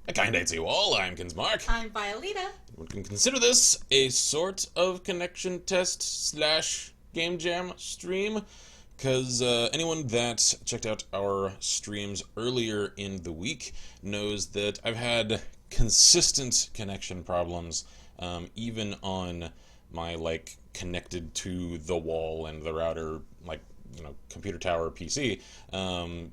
I kind hate you all. I'm Kinsmark. I'm Violeta. We can consider this a sort of connection test slash game jam stream, because anyone that checked out our streams earlier in the week knows that I've had consistent connection problems, even on my connected to the wall and the router computer tower PC,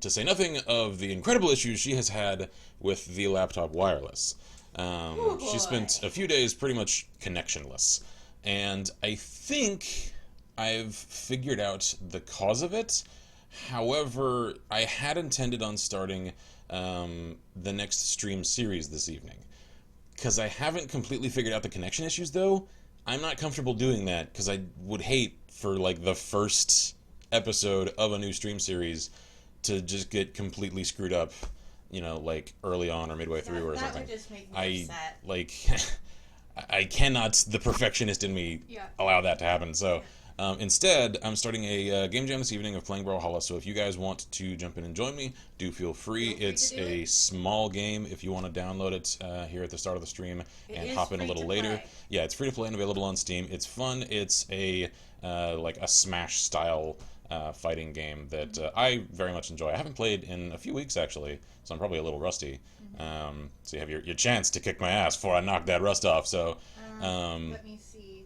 to say nothing of the incredible issues she has had with the laptop wireless. She spent a few days pretty much connectionless, and I think I've figured out the cause of it. However, I had intended on starting the next stream series this evening. Because I haven't completely figured out the connection issues, though, I'm not comfortable doing that, because I would hate for, the first episode of a new stream series to just get completely screwed up, early on or midway through or something. That would just make me upset. I cannot, the perfectionist in me, allow that to happen. So instead, I'm starting a game jam this evening of playing Brawlhalla. So if you guys want to jump in and join me, do feel free. It's a small game if you want to download it here at the start of the stream and hop in a little later. Yeah, it's free to play and available on Steam. It's fun. It's a Smash style fighting game that I very much enjoy. I haven't played in a few weeks, actually, so I'm probably a little rusty. So you have your chance to kick my ass before I knock that rust off. So let me see.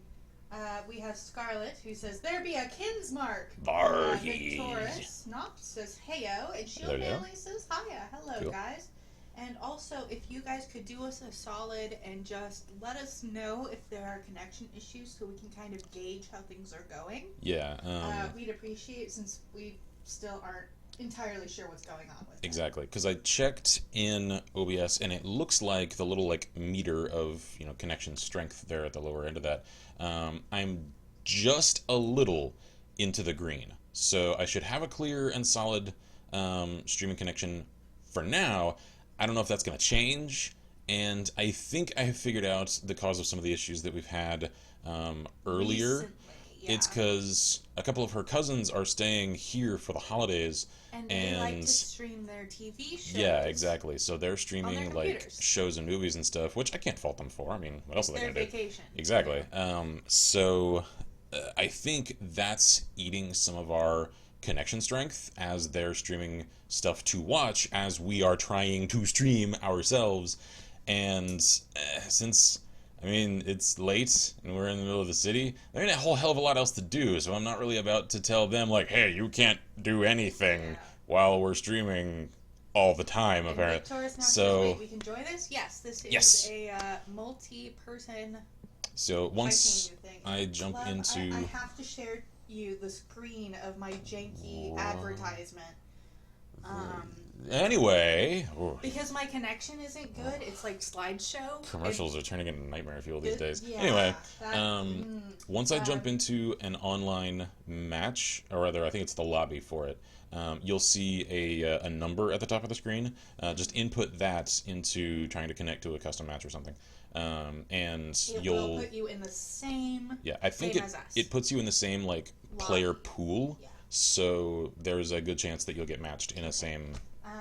We have Scarlett, who says, "There be a Kinsmark." Victoris Knopp says, "Heyo," and Shield Manley says, "Hiya." Hello, cool. Guys. And also, if you guys could do us a solid and just let us know if there are connection issues so we can kind of gauge how things are going. Yeah. We'd appreciate, since we still aren't entirely sure what's going on with it. Exactly, because I checked in OBS and it looks like the little meter of connection strength there at the lower end of that. I'm just a little into the green, so I should have a clear and solid streaming connection for now. I don't know if that's going to change, and I think I have figured out the cause of some of the issues that we've had earlier. Recently, yeah. It's because a couple of her cousins are staying here for the holidays, and they like to stream their TV shows. Yeah, exactly. So they're streaming computers. shows and movies and stuff, which I can't fault them for. I mean, what else are they going to do? Vacation. Exactly. So I think that's eating some of our connection strength as they're streaming stuff to watch as we are trying to stream ourselves. And since it's late and we're in the middle of the city, there ain't a whole hell of a lot else to do, so I'm not really about to tell them hey, you can't do anything while we're streaming all the time, and apparently. So wait, we can join this? Yes, this is a multi-person. So once I jump into, I have to share you the screen of my janky advertisement. Anyway, because my connection isn't good, it's like slideshow. Commercials are turning into nightmare fuel these days. Yeah, anyway, once I jump into an online match, or rather, I think it's the lobby for it, you'll see a number at the top of the screen. Just input that into trying to connect to a custom match or something, and will put you in the same. Yeah, I think it puts you in the same player pool. Yeah. So there's a good chance that you'll get matched in a same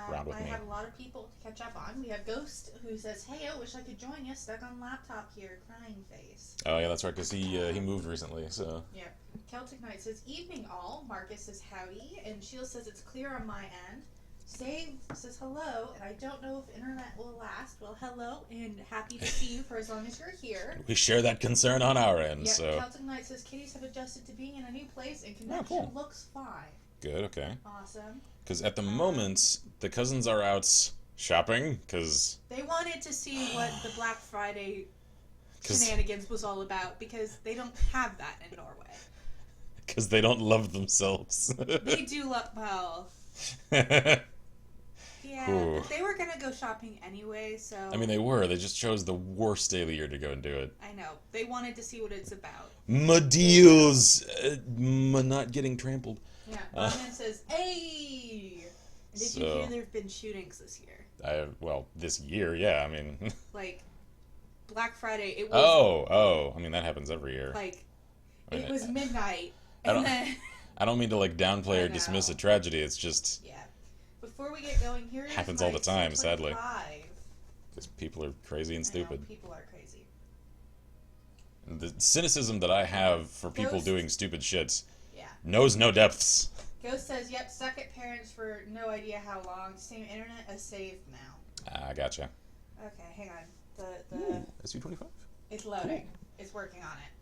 round with me. I have a lot of people to catch up on. We have Ghost, who says, "Hey, I wish I could join you. Stuck on laptop here, crying face." Oh yeah, that's right, because he moved recently. So. Yeah. Celtic Knight says, "Evening all." Marcus says, "Howdy," and Sheila says, "It's clear on my end." Save says, "Hello," and I don't know if internet will last. Well, hello, and happy to see you for as long as you're here. We share that concern on our end. Yep. So. Celtic Knight says, "Kitties have adjusted to being in a new place, and connection looks fine." Good. Okay. Awesome. Because at the moment, the cousins are out shopping, because they wanted to see what the Black Friday shenanigans was all about, because they don't have that in Norway. Because they don't love themselves. They do love, well... Yeah, but they were going to go shopping anyway, so... I mean, they were. They just chose the worst day of the year to go and do it. I know. They wanted to see what it's about. My deals! Not getting trampled. Yeah, Roman says, "Hey!" Did you hear there have been shootings this year? This year, yeah, I mean... Black Friday, it was... I mean, that happens every year. It was midnight, I don't mean to downplay or dismiss a tragedy, it's just... Yeah. Before we get going, here happens all the time, sadly. Because people are crazy and I know, stupid. people are crazy. And the cynicism that I have for people Ghost. doing stupid shit Yeah. knows no depths. Ghost says, yep, stuck at parents for no idea how long. Same internet as saved now. Ah, gotcha. Okay, hang on. Ooh, SU-25? It's loading. It's working on it.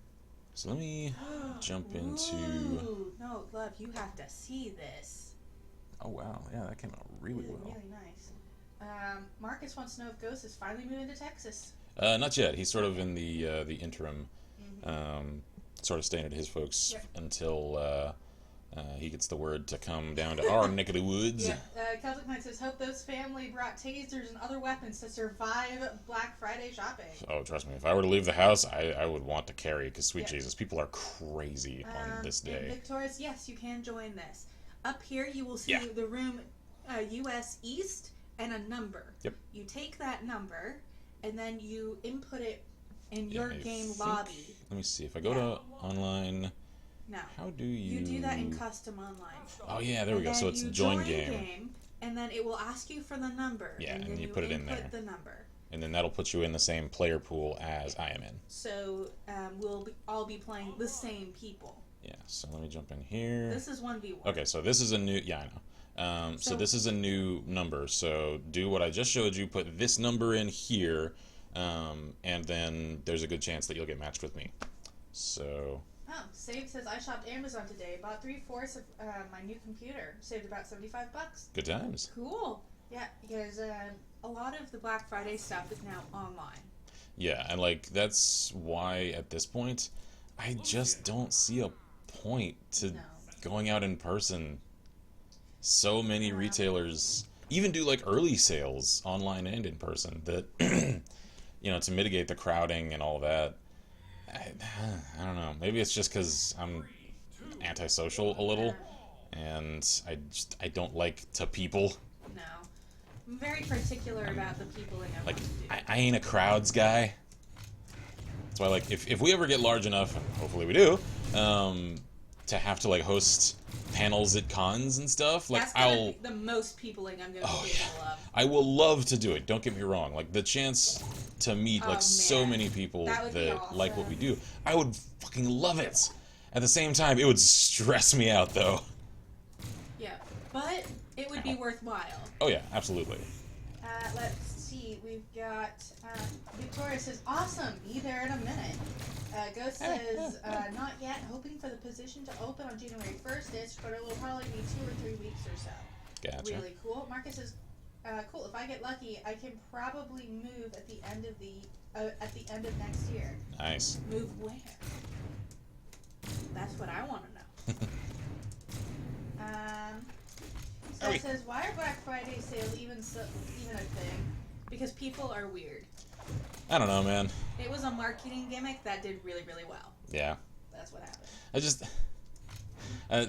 So let me jump into... Ooh, no, love, you have to see this. Oh, wow. Yeah, that came out really well. Really nice. Marcus wants to know if Ghost is finally moving to Texas. Not yet. He's sort of in the interim, sort of staying at his folks until he gets the word to come down to our neck of the woods. Yeah. Celtic Knight says, hope those family brought tasers and other weapons to survive Black Friday shopping. Oh, trust me, if I were to leave the house, I would want to carry, because sweet Jesus, people are crazy on this day. And Victorious, yes, you can join this. Up here, you will see the room US East and a number. Yep. You take that number, and then you input it in your game think, lobby. Let me see. If I go to online, No. how do you... You do that in custom online. Oh, yeah, there we go. So it's join game. And then it will ask you for the number. Yeah, and then you put it in there. the number. And then that'll put you in the same player pool as I am in. So we'll all be playing the same people. Yeah, so let me jump in here. This is 1v1. Okay, so this is a new... Yeah, I know. So this is a new number. So do what I just showed you. Put this number in here. And then there's a good chance that you'll get matched with me. So... Oh, Save says, I shopped Amazon today. Bought 3/4 of my new computer. Saved about $75. Good times. Cool. Yeah, because a lot of the Black Friday stuff is now online. Yeah, and like that's why at this point, I just don't see a point to going out in person. So many retailers even do like early sales online and in person that, you know, to mitigate the crowding and all that. I don't know. Maybe it's just because I'm antisocial a little, and I don't like to people. No. I'm very particular about the people I know. Like, I ain't a crowds guy. That's why, like, if we ever get large enough, and hopefully we do, to have to, like, host panels at cons and stuff, like, That's be the most peopling I'm going to be able of. I will love to do it, don't get me wrong. Like, the chance to meet, like, so many people that like what we do, I would fucking love it. At the same time, it would stress me out, though. Yeah, but it would be worthwhile. Oh, yeah, absolutely. Let's see, we've got, Victoria says, awesome, be there in a minute. Ghost says, not yet, hoping for the position to open on January 1st-ish, but it will probably be 2 or 3 weeks or so. Gotcha. Really cool. Marcus says, cool, if I get lucky, I can probably move at the end of next year. Nice. Move where? That's what I want to know. Seth says, why are Black Friday sales even a thing? Because people are weird. I don't know, man. It was a marketing gimmick that did really, really well. Yeah. That's what happened. I just...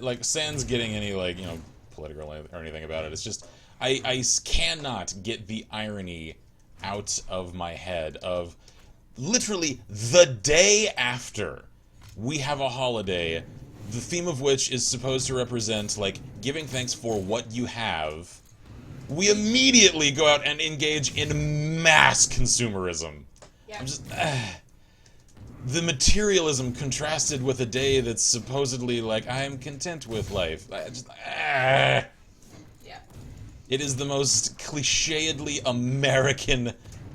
like, sans getting any, like, you know, political or anything about it, it's just... I cannot get the irony out of my head of literally the day after we have a holiday, the theme of which is supposed to represent, like, giving thanks for what you have, we immediately go out and engage in mass consumerism. Yeah. I'm just... the materialism contrasted with a day that's supposedly, like, I am content with life. I just... Yeah. It is the most clichéedly American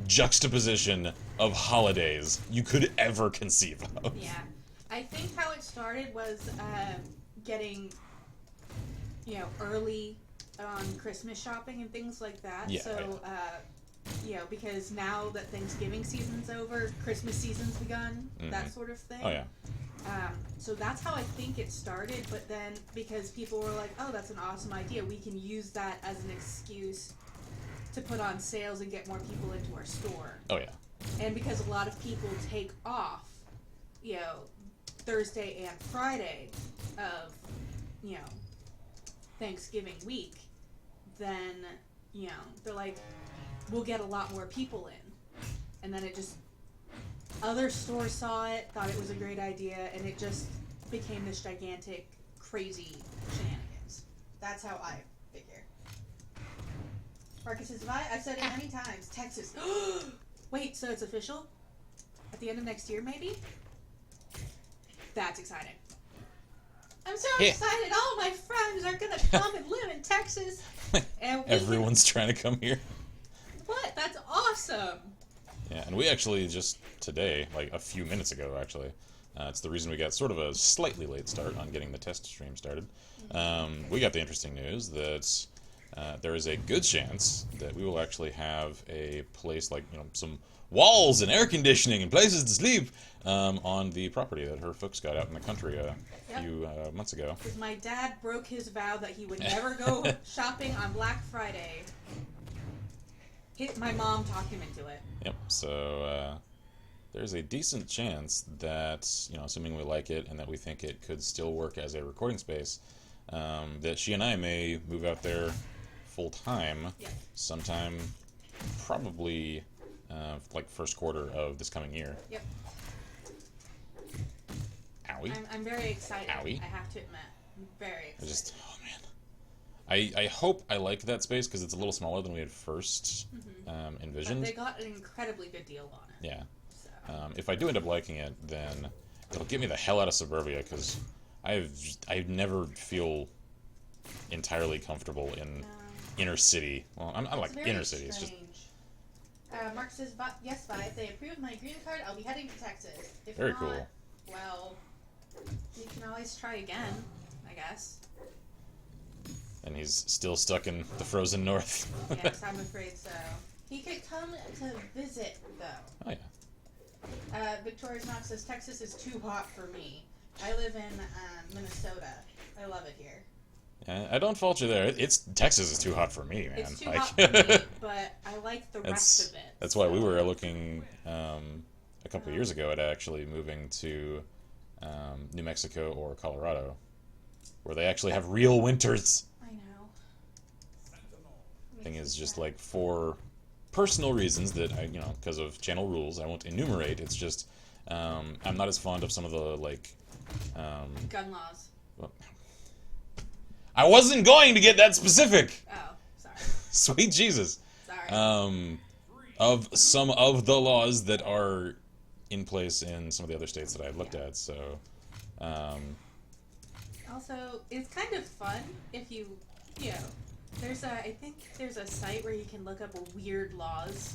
juxtaposition of holidays you could ever conceive of. Yeah. I think how it started was getting, you know, early on Christmas shopping and things like that. Yeah, so, you know, because now that Thanksgiving season's over, Christmas season's begun, that sort of thing. Oh, yeah. So that's how I think it started, but then because people were like, oh, that's an awesome idea, we can use that as an excuse to put on sales and get more people into our store. Oh, yeah. And because a lot of people take off, you know, Thursday and Friday of, you know, Thanksgiving week, then, you know, they're like, we'll get a lot more people in. And then it just... Other stores saw it, thought it was a great idea, and it just became this gigantic, crazy shenanigans. That's how I figure. Marcus says, I've said it many times. Texas. Wait, so it's official? At the end of next year, maybe? That's exciting. I'm so excited. All my friends are going to come and live in Texas. And everyone's trying to come here. What? That's awesome. Yeah, and we actually just today, like a few minutes ago actually, it's the reason we got sort of a slightly late start on getting the test stream started. We got the interesting news that there is a good chance that we will actually have a place like, some walls and air conditioning and places to sleep on the property that her folks got out in the country a few months ago. Because my dad broke his vow that he would never go shopping on Black Friday. My mom talked him into it. Yep, so there's a decent chance that, assuming we like it and that we think it could still work as a recording space, that she and I may move out there full-time sometime, probably like first quarter of this coming year. Yep. Owie. I'm very excited. Owie. I have to admit. I'm very excited. Oh man. I hope I like that space because it's a little smaller than we had first envisioned. But they got an incredibly good deal on it. Yeah. So. If I do end up liking it, then it'll get me the hell out of suburbia because I never feel entirely comfortable in inner city. Well, I like inner city. It's just. Mark says, yes, Vi, if they approve my green card, I'll be heading to Texas. If Very not, cool. Well, you can always try again, I guess. And he's still stuck in the frozen north. Yes, I'm afraid so. He could come to visit, though. Oh, yeah. Victoria's Knox says, Texas is too hot for me. I live in Minnesota. I love it here. I don't fault you there. Texas is too hot for me, man. It's too hot for me, but I like the rest of it. That's why we were looking a couple of years ago at actually moving to New Mexico or Colorado, where they actually have real winters. I know. Thing is, just like for personal reasons that I, because of channel rules, I won't enumerate. It's just I'm not as fond of some of the gun laws. Well, I wasn't going to get that specific. Oh, sorry. Sweet Jesus. Sorry. Of some of the laws that are in place in some of the other states that I've looked at, so. Also, it's kind of fun if you I think there's a site where you can look up weird laws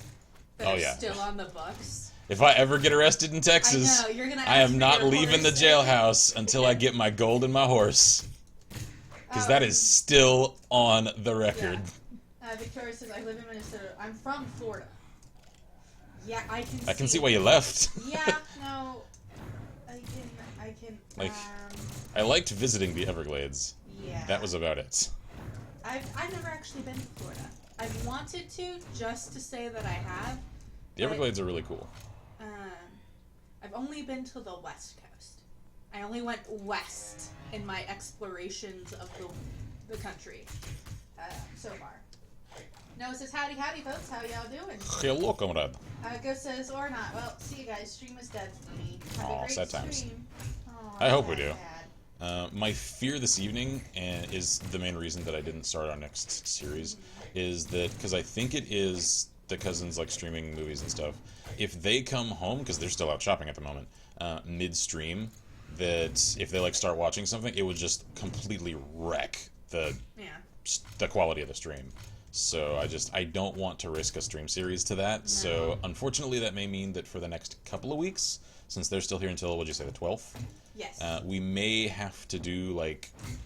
that are still on the books. If I ever get arrested in Texas, I know, you're gonna I am not leaving the horse jailhouse until I get my gold and my horse. Because that is still on the record. Yeah. Victoria says, I live in Minnesota. I'm from Florida. Yeah, I can see why you left. Yeah, no. I can. I liked visiting the Everglades. Yeah. That was about it. I've never actually been to Florida. I've wanted to, just to say that I have. The Everglades are really cool. I've only been to the West Coast. I only went west in my explorations of the country so far. Noah says, howdy, folks. How y'all doing? Hello, comrade. Ghost says, or not. Well, see you guys. Stream is dead for me. Have a great sad times. stream. I hope we do. My fear this evening, and is the main reason that I didn't start our next series, is that, because I think it is the cousins streaming movies and stuff, if they come home, because they're still out shopping at the moment, mid-stream, that if they start watching something, it would just completely wreck the quality of the stream. So I don't want to risk a stream series to that. No. So unfortunately, that may mean that for the next couple of weeks, since they're still here until, what'd you say, the 12th? Yes. We may have to do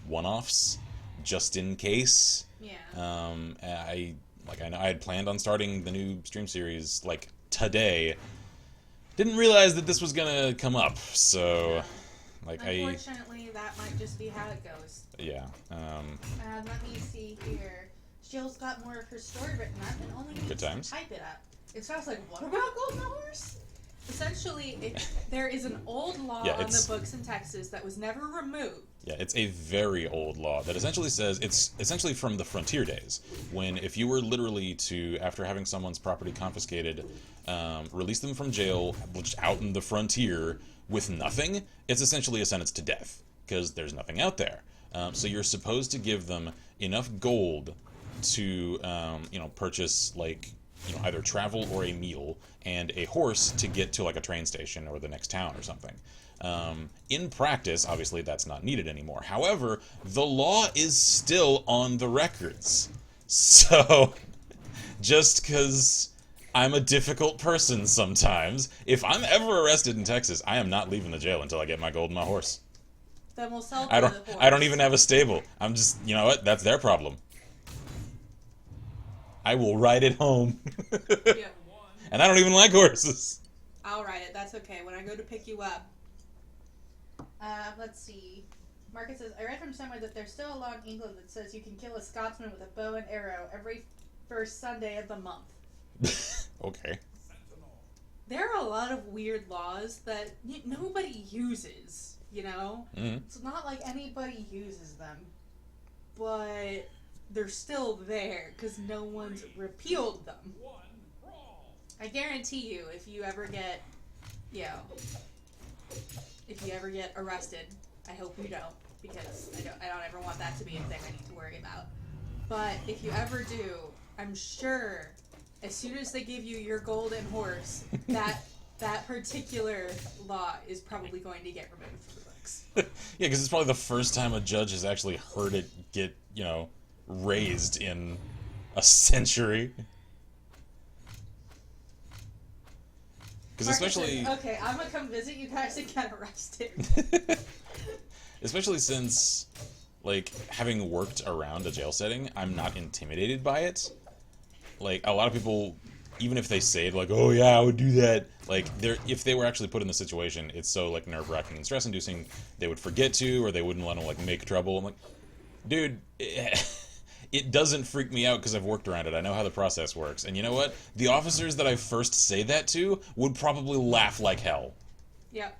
one-offs just in case. Yeah. I know I had planned on starting the new stream series today. Didn't realize that this was gonna come up, so unfortunately, that might just be how it goes. Yeah. Let me see here. Jill's got more of her story written up and only needs to type it up. It sounds like, what about Golden Horse? Essentially, there is an old law on the books in Texas that was never removed. Yeah, it's a very old law that essentially says, it's essentially from the frontier days, when if you were literally to, after having someone's property confiscated, release them from jail, just out in the frontier with nothing, it's essentially a sentence to death, because there's nothing out there. So you're supposed to give them enough gold to purchase like either travel or a meal and a horse to get to like a train station or the next town or something. In practice, obviously, that's not needed anymore. However, the law is still on the records. So, just because I'm a difficult person sometimes, if I'm ever arrested in Texas, I am not leaving the jail until I get my gold and my horse. Then we'll sell I the don't. horse. I don't even have a stable. I'm just. You know what? That's their problem. I will ride it home. Yeah. And I don't even like horses. I'll ride it. That's okay. When I go to pick you up. Let's see. Marcus says, I read from somewhere that there's still a law in England that says you can kill a Scotsman with a bow and arrow every first Sunday of the month. Okay. There are a lot of weird laws that nobody uses, you know? Mm-hmm. It's not like anybody uses them. But they're still there because no one's repealed them. I guarantee you, if you ever get, if you ever get arrested, I hope you don't, because I don't ever want that to be a thing I need to worry about. But if you ever do, I'm sure as soon as they give you your golden horse, that particular law is probably going to get removed from the books. Yeah, because it's probably the first time a judge has actually heard it get, raised in a century. Because especially... Okay, I'm gonna come visit you guys and get arrested. Especially since, like, having worked around a jail setting, I'm not intimidated by it. Like, a lot of people, even if they say, like, oh yeah, I would do that, like, if they were actually put in the situation, it's so, like, nerve-wracking and stress-inducing, they would forget to, or they wouldn't want to, like, make trouble. I'm like, dude... It doesn't freak me out because I've worked around it. I know how the process works. And you know what? The officers that I first say that to would probably laugh like hell. Yep.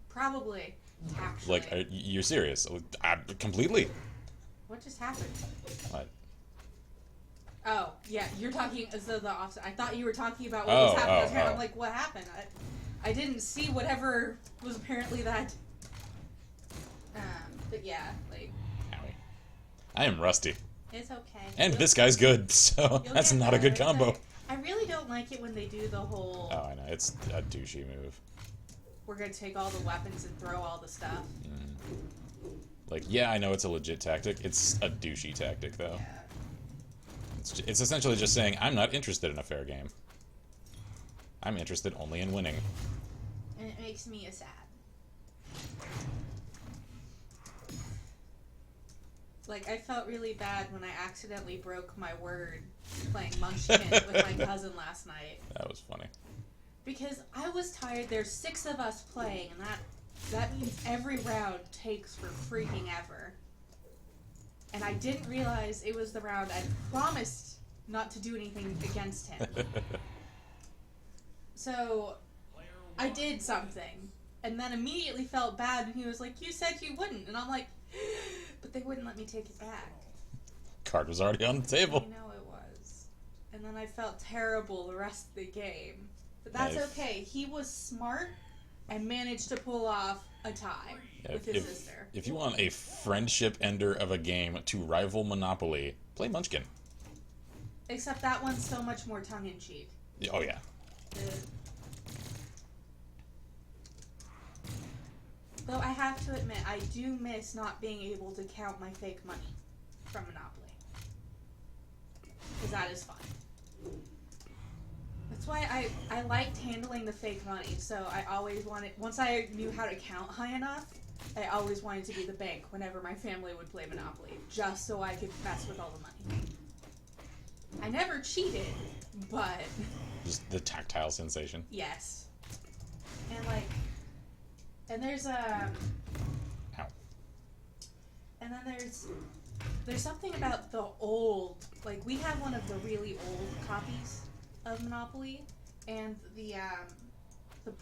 Probably. Actually. Like, you're serious? Completely. What just happened? What? Oh, yeah, you're talking as though the officer... I thought you were talking about what was happening. I'm like, what happened? I didn't see whatever was apparently that... but yeah, like... I am rusty. It's okay. And this guy's good, so that's not a good combo. I really don't like it when they do the whole... Oh, I know. It's a douchey move. We're going to take all the weapons and throw all the stuff. Mm. Like, yeah, I know it's a legit tactic. It's a douchey tactic, though. Yeah. It's essentially just saying, I'm not interested in a fair game. I'm interested only in winning. And it makes me sad. Like, I felt really bad when I accidentally broke my word playing Munchkin with my cousin last night. That was funny. Because I was tired. There's 6 of us playing, and that means every round takes for freaking ever. And I didn't realize it was the round I promised not to do anything against him. So, I did something, and then immediately felt bad, and he was like, you said you wouldn't. And I'm like... But they wouldn't let me take it back. Card was already on the table. I know it was. And then I felt terrible the rest of the game. But that's okay. He was smart and managed to pull off a tie with his sister. If you want a friendship ender of a game to rival Monopoly, play Munchkin. Except that one's so much more tongue-in-cheek. Oh, yeah. Though I have to admit, I do miss not being able to count my fake money from Monopoly. Because that is fun. That's why I liked handling the fake money, so I always wanted... Once I knew how to count high enough, I always wanted to be the bank whenever my family would play Monopoly, just so I could mess with all the money. I never cheated, but... Just the tactile sensation. Yes. And, like... And there's Ow. And then there's something about the old, like we have one of the really old copies of Monopoly, and the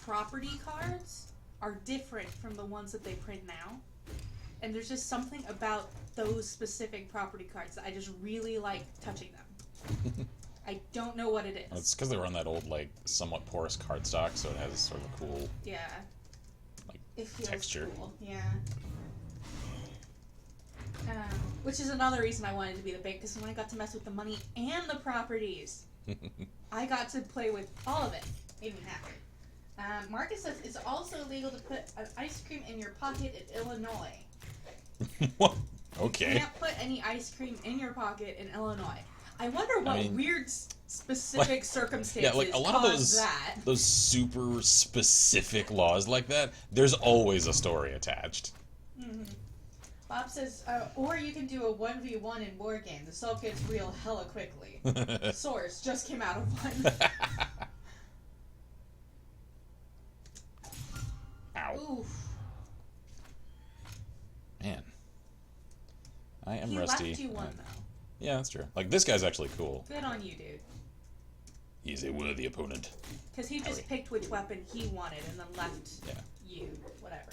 property cards are different from the ones that they print now. And there's just something about those specific property cards that I just really like touching them. I don't know what it is. It's because they were on that old, like, somewhat porous cardstock, so it has sort of a cool... Yeah. It feels texture. cool. Yeah. Which is another reason I wanted to be the bank, because when I got to mess with the money and the properties, I got to play with all of it. Made me happy. Marcus says it's also illegal to put an ice cream in your pocket in Illinois. What? Okay. You can't put any ice cream in your pocket in Illinois. I wonder what weird specific circumstances a lot of those super specific laws like that, there's always a story attached. Mm-hmm. Bob says, or you can do a 1v1 in war game. The salt gets real hella quickly. Source, just came out of one. Ow. Oof. Man. I am rusty. He left you one, though. Yeah, that's true. Like, this guy's actually cool. Good on you, dude. He's a worthy opponent. Because he just picked which weapon he wanted and then left you. Whatever.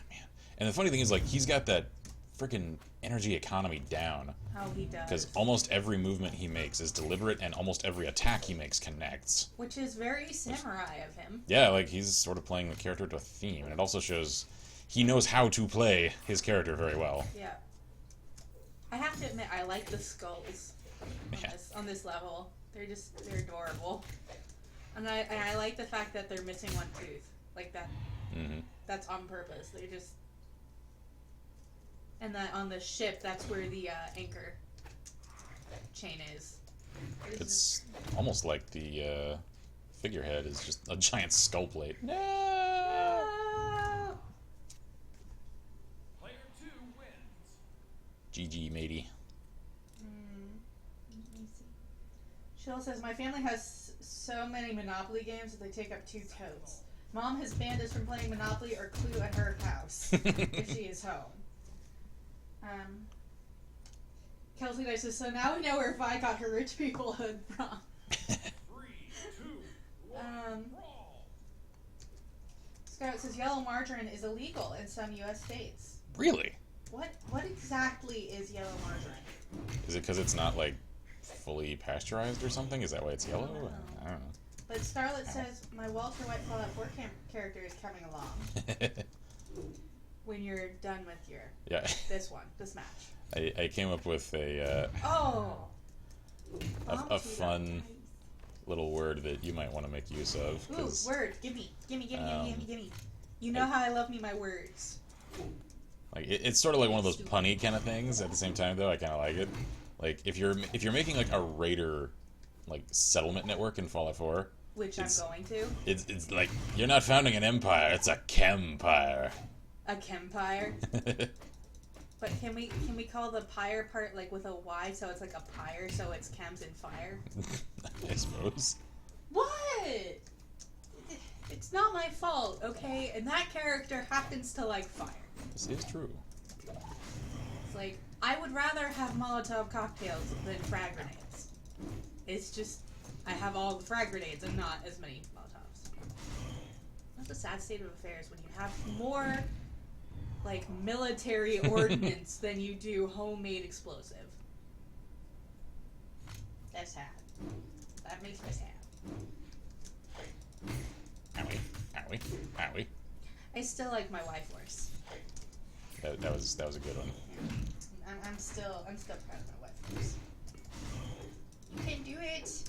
Man. And the funny thing is, like, he's got that freaking energy economy down. Oh, he does. Because almost every movement he makes is deliberate, and almost every attack he makes connects. Which is very samurai of him. Yeah, like, he's sort of playing the character to a theme, and it also shows he knows how to play his character very well. Yeah. I have to admit, I like the skulls on this level. They're adorable. And I like the fact that they're missing one tooth. Like that. Mm-hmm. That's on purpose. They just... And that on the ship, that's where the anchor chain is. It's almost like the figurehead is just a giant skull plate. No! Player 2 wins. GG, matey. Let me see. Chill says, my family has so many Monopoly games that they take up 2 totes. Mom has banned us from playing Monopoly or Clue at her house if she is home. Kelsey Dice says, so now we know where Vi got her rich people hood from. 3, 2, 1, brawl. Scarlett says, yellow margarine is illegal in some U.S. states. Really? What exactly is yellow margarine? Is it because it's not, like, fully pasteurized or something? Is that why it's yellow? I don't know. But Scarlett says, my Walter White Fallout 4 character is coming along. When you're done with this match. I came up with a fun little word that you might want to make use of. Ooh, word! Gimme! You know how I love me my words. Like it's sort of like one of those punny kind of things. At the same time, though, I kind of like it. Like if you're making like a raider, like settlement network in Fallout 4, which I'm going to. It's like you're not founding an empire; it's a chempire. A chempire. But can we call the pyre part like with a Y, so it's like a pyre, so it's chems and fire? I suppose. What? It's not my fault, okay? And that character happens to like fire. This is true. It's like, I would rather have Molotov cocktails than frag grenades. It's just, I have all the frag grenades and not as many Molotovs. That's a sad state of affairs when you have more, like, military ordnance than you do homemade explosive. That's sad. That makes me sad. Owie, owie, owie. I still like my wife worse. That was a good one. Yeah. I'm still proud of my wife worse. You can do it.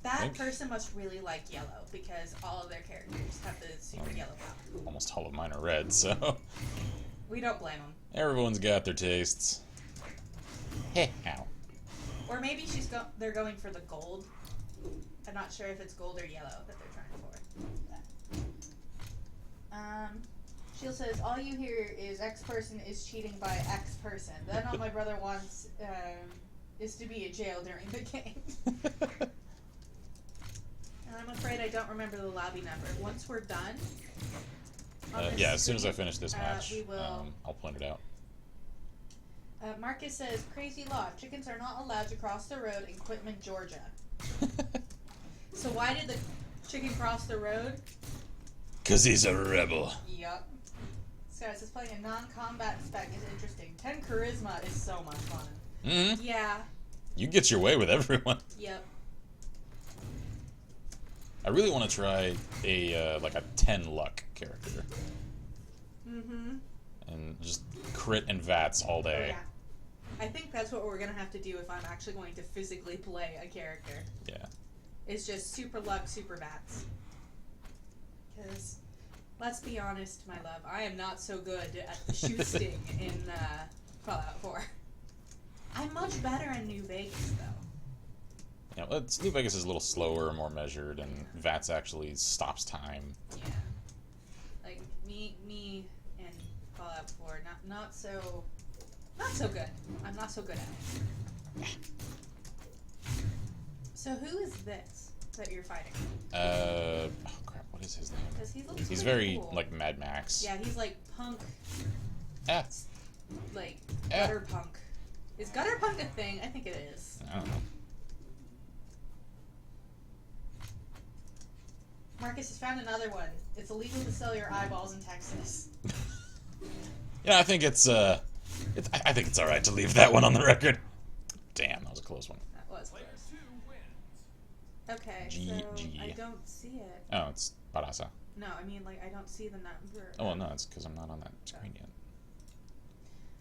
That person must really like yellow because all of their characters have the super yellow power. Almost all of mine are red, so We don't blame them. everyone's got their tastes. Heh, ow. Or maybe they're going for the gold. I'm not sure if it's gold or yellow that they're trying for. Shield says, all you hear is X person is cheating by X person. Then all my brother wants is to be in jail during the game. And I'm afraid I don't remember the lobby number. Once we're done... Yeah, as soon as I finish this match, we will... I'll point it out. Marcus says, crazy law. Chickens are not allowed to cross the road in Quitman, Georgia. So why did the chicken cross the road? Because he's a rebel. Yup. Scott says, playing a non-combat spec is interesting. 10 charisma is so much fun. Mm-hmm. Yeah. You get your way with everyone. Yep. I really want to try a like a 10 luck character. Mm-hmm. And just crit and VATS all day. Yeah. I think that's what we're gonna have to do if I'm actually going to physically play a character. Yeah. Is just super luck, super VATS. Because, let's be honest, my love, I am not so good at the shoot sting in Fallout 4. I'm much better in New Vegas, though. Yeah, well, New Vegas is a little slower, more measured, and VATS actually stops time. Yeah. Like, me and Fallout 4, not so good. I'm not so good at it. So who is this that you're fighting? Oh crap, what is his name? Because he looks He's pretty very, cool. like, Mad Max. Yeah, he's like punk, Ah, like gutter punk. Is gutter punk a thing? I think it is. I don't know. Marcus has found another one. It's illegal to sell your eyeballs in Texas. Yeah, I think I think it's alright to leave that one on the record. Damn, that was a close one. That was Player close. 2 wins. Okay, GG. so I don't see it. Oh, it's Barasa. No, I mean, like, I don't see the number. Oh, well, no, it's because I'm not on that screen yet.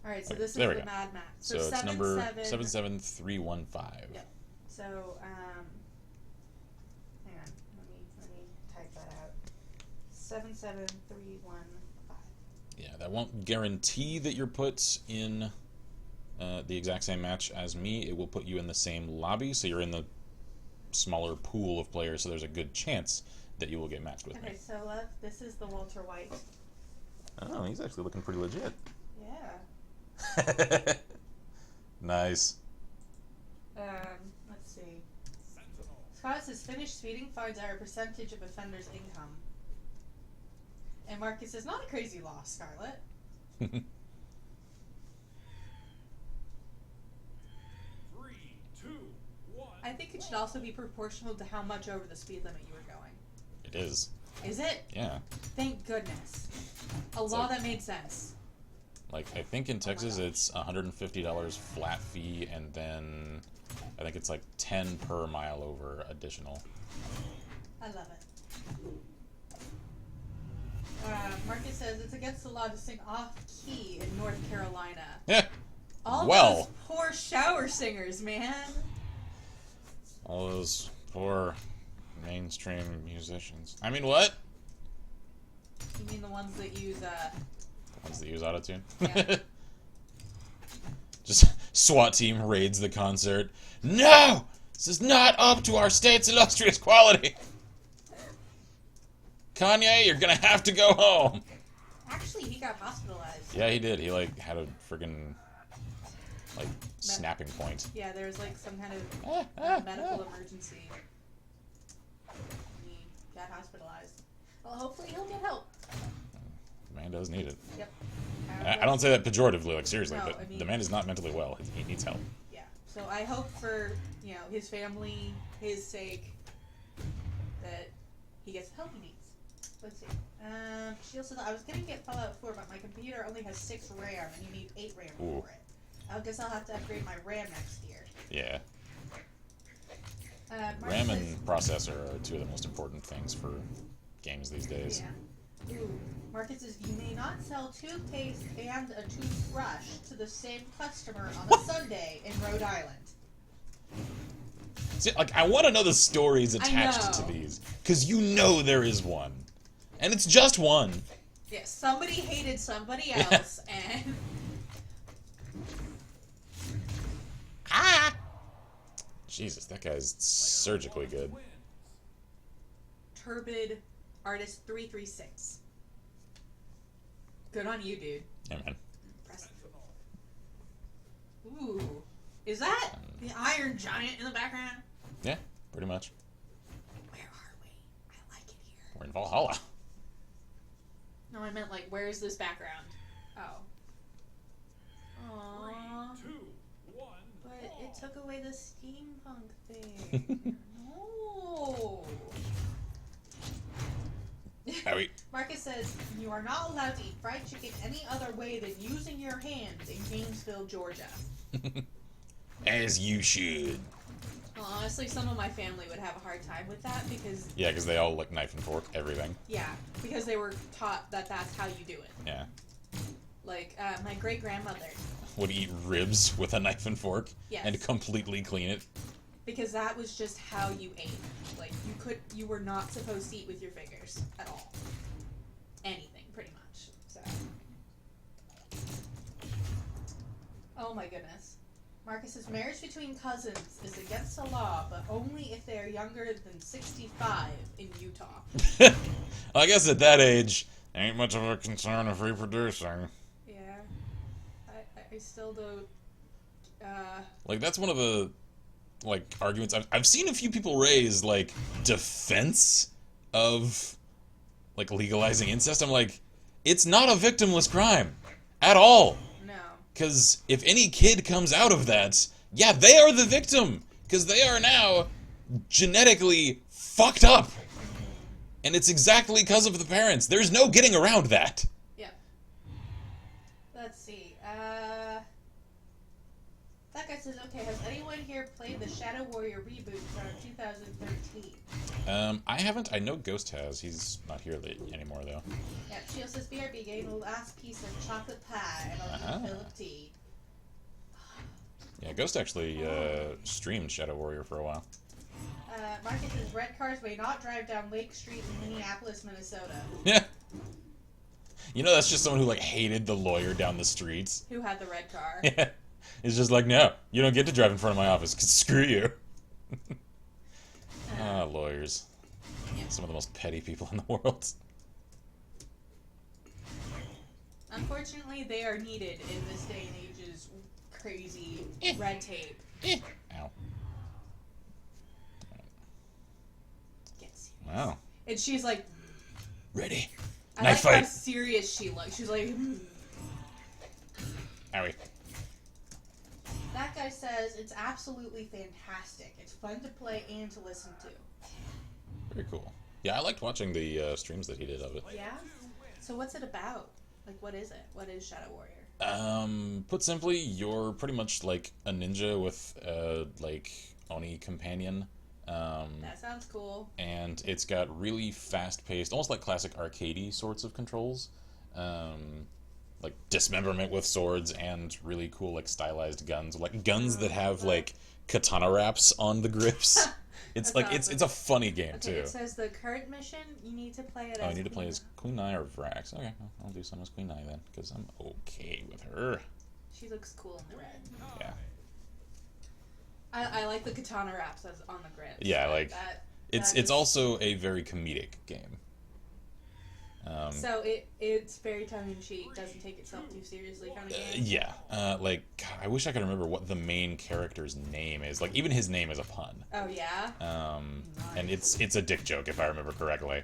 Alright, so this is There we the go. Mad Max. So it's number 77315. Yep. So, hang on. Let me type that out. 77315. Yeah, that won't guarantee that you're put in the exact same match as me. It will put you in the same lobby, so you're in the smaller pool of players, so there's a good chance that you will get matched with Okay, me. so this is the Walter White. Oh, he's actually looking pretty legit. Yeah. Nice. Let's see. Sentinel. Scott says finished speeding finds out a percentage of offenders' income. And Marcus says, not a crazy loss, Scarlett. 3, 2, 1. I think it should also be proportional to how much over the speed limit you were going. It is. Is it? Yeah. Thank goodness. A It's law like- that made sense. Like, I think in Texas gosh. it's $150 flat fee, and then I think it's like 10 per mile over additional. I love it. Marcus says it's against the law to sing off-key in North Carolina. Yeah. All Well. those poor shower singers, man. All those poor mainstream musicians. I mean, what? You mean the ones that use, Ones that use autotune? Yeah. Just SWAT team raids the concert. No! This is not up to our state's illustrious quality! Kanye, you're gonna have to go home! Actually, he got hospitalized. Yeah, he did. He, like, had a friggin', like, snapping point. Yeah, there was like some kind of medical emergency. He got hospitalized. Well, hopefully he'll get help. The man does need it. Yep. I don't say that pejoratively, like, seriously, No, but I mean- the man is not mentally well. He needs help. Yeah. So I hope for, his family, his sake, that he gets the help he needs. Let's see. She also I was gonna get Fallout 4, but my computer only has 6 RAM, and you need 8 RAM Ooh. for it. I guess I'll have to upgrade my RAM next year. Yeah. Mark RAM says- and processor are two of the most important things for games these days. Yeah. Ooh. Marcus says you may not sell toothpaste and a toothbrush to the same customer on a Sunday in Rhode Island. See, like, I want to know the stories I attached to know. these. Because you know there is one. And it's just one. Yeah, somebody hated somebody else, and Jesus, that guy's surgically good. Wins. Turbid Artist 336. Good on you, dude. Yeah, man. Impressive. Sentinel. Ooh. Is that the Iron Giant in the background? Yeah, pretty much. Where are we? I like it here. We're in Brawlhalla. No, I meant like, where is this background? Oh. 3, Aww. 2, 1. But it brawl. took away the steampunk thing. No. Howie. Marcus says, you are not allowed to eat fried chicken any other way than using your hands in Gainesville, Georgia. As you should. Well, honestly, some of my family would have a hard time with that because, Yeah, because they all like knife and fork everything. yeah, because they were taught that that's how you do it. Yeah. Like, my great-grandmother. Would eat ribs with a knife and fork Yes. and completely clean it. Because that was just how you ate. Like, you were not supposed to eat with your fingers at all. Anything, pretty much. So. Oh my goodness. Marcus says, marriage between cousins is against the law, but only if they are younger than 65 in Utah. I guess at that age, ain't much of a concern of reproducing. Yeah. I still don't, Like, that's one of the, like, arguments I've seen a few people raise, like, defense of, like, legalizing incest. I'm like, it's not a victimless crime. At all. no. Because if any kid comes out of that, yeah, they are the victim. Because they are now genetically fucked up. And it's exactly because of the parents. There's no getting around that. Yeah. Let's see. That guy says, okay, has anyone here played the Shadow Warrior reboot from 2013? I haven't. I know Ghost has. He's not here anymore, though. Yeah, Shield says, BRB getting the last piece of chocolate pie and I'll do a fill of tea. Yeah, Ghost actually streamed Shadow Warrior for a while. Marcus says, red cars may not drive down Lake Street in Minneapolis, Minnesota. Yeah. You know, that's just someone who, like, hated the lawyer down the streets. Who had the red car? Yeah. It's just like, no, you don't get to drive in front of my office, 'cause screw you. Lawyers. Yeah. Some of the most petty people in the world. Unfortunately, they are needed in this day and age's crazy red tape. Ow. Get serious. Wow. And she's like, Ready. I Knife like how fight. serious she looks. She's like, Owie. That guy says it's absolutely fantastic. It's fun to play and to listen to. Very cool. Yeah, I liked watching the streams that he did of it. Yeah? So what's it about? Like, what is it? What is Shadow Warrior? Put simply, you're pretty much like a ninja with like Oni companion. That sounds cool. And it's got really fast-paced, almost like classic arcadey sorts of controls. Like dismemberment with swords and really cool, like, stylized guns. Like guns that have like katana wraps on the grips. It's That's like awesome. it's a funny game Okay, too. it says the current mission, you need to play it as I need to play Queen. as Queen Nai or Vrax. Okay, I'll do some as Queen Nai then, because I'm okay with her. She looks cool in the red. Yeah. I like the katana wraps as on the grips. Yeah, like that it's is- also a very comedic game. So it's very tongue-in-cheek, doesn't take itself too seriously kind of game. Yeah, like God, I wish I could remember what the main character's name is. Like even his name is a pun. Oh yeah? And it's a dick joke if I remember correctly.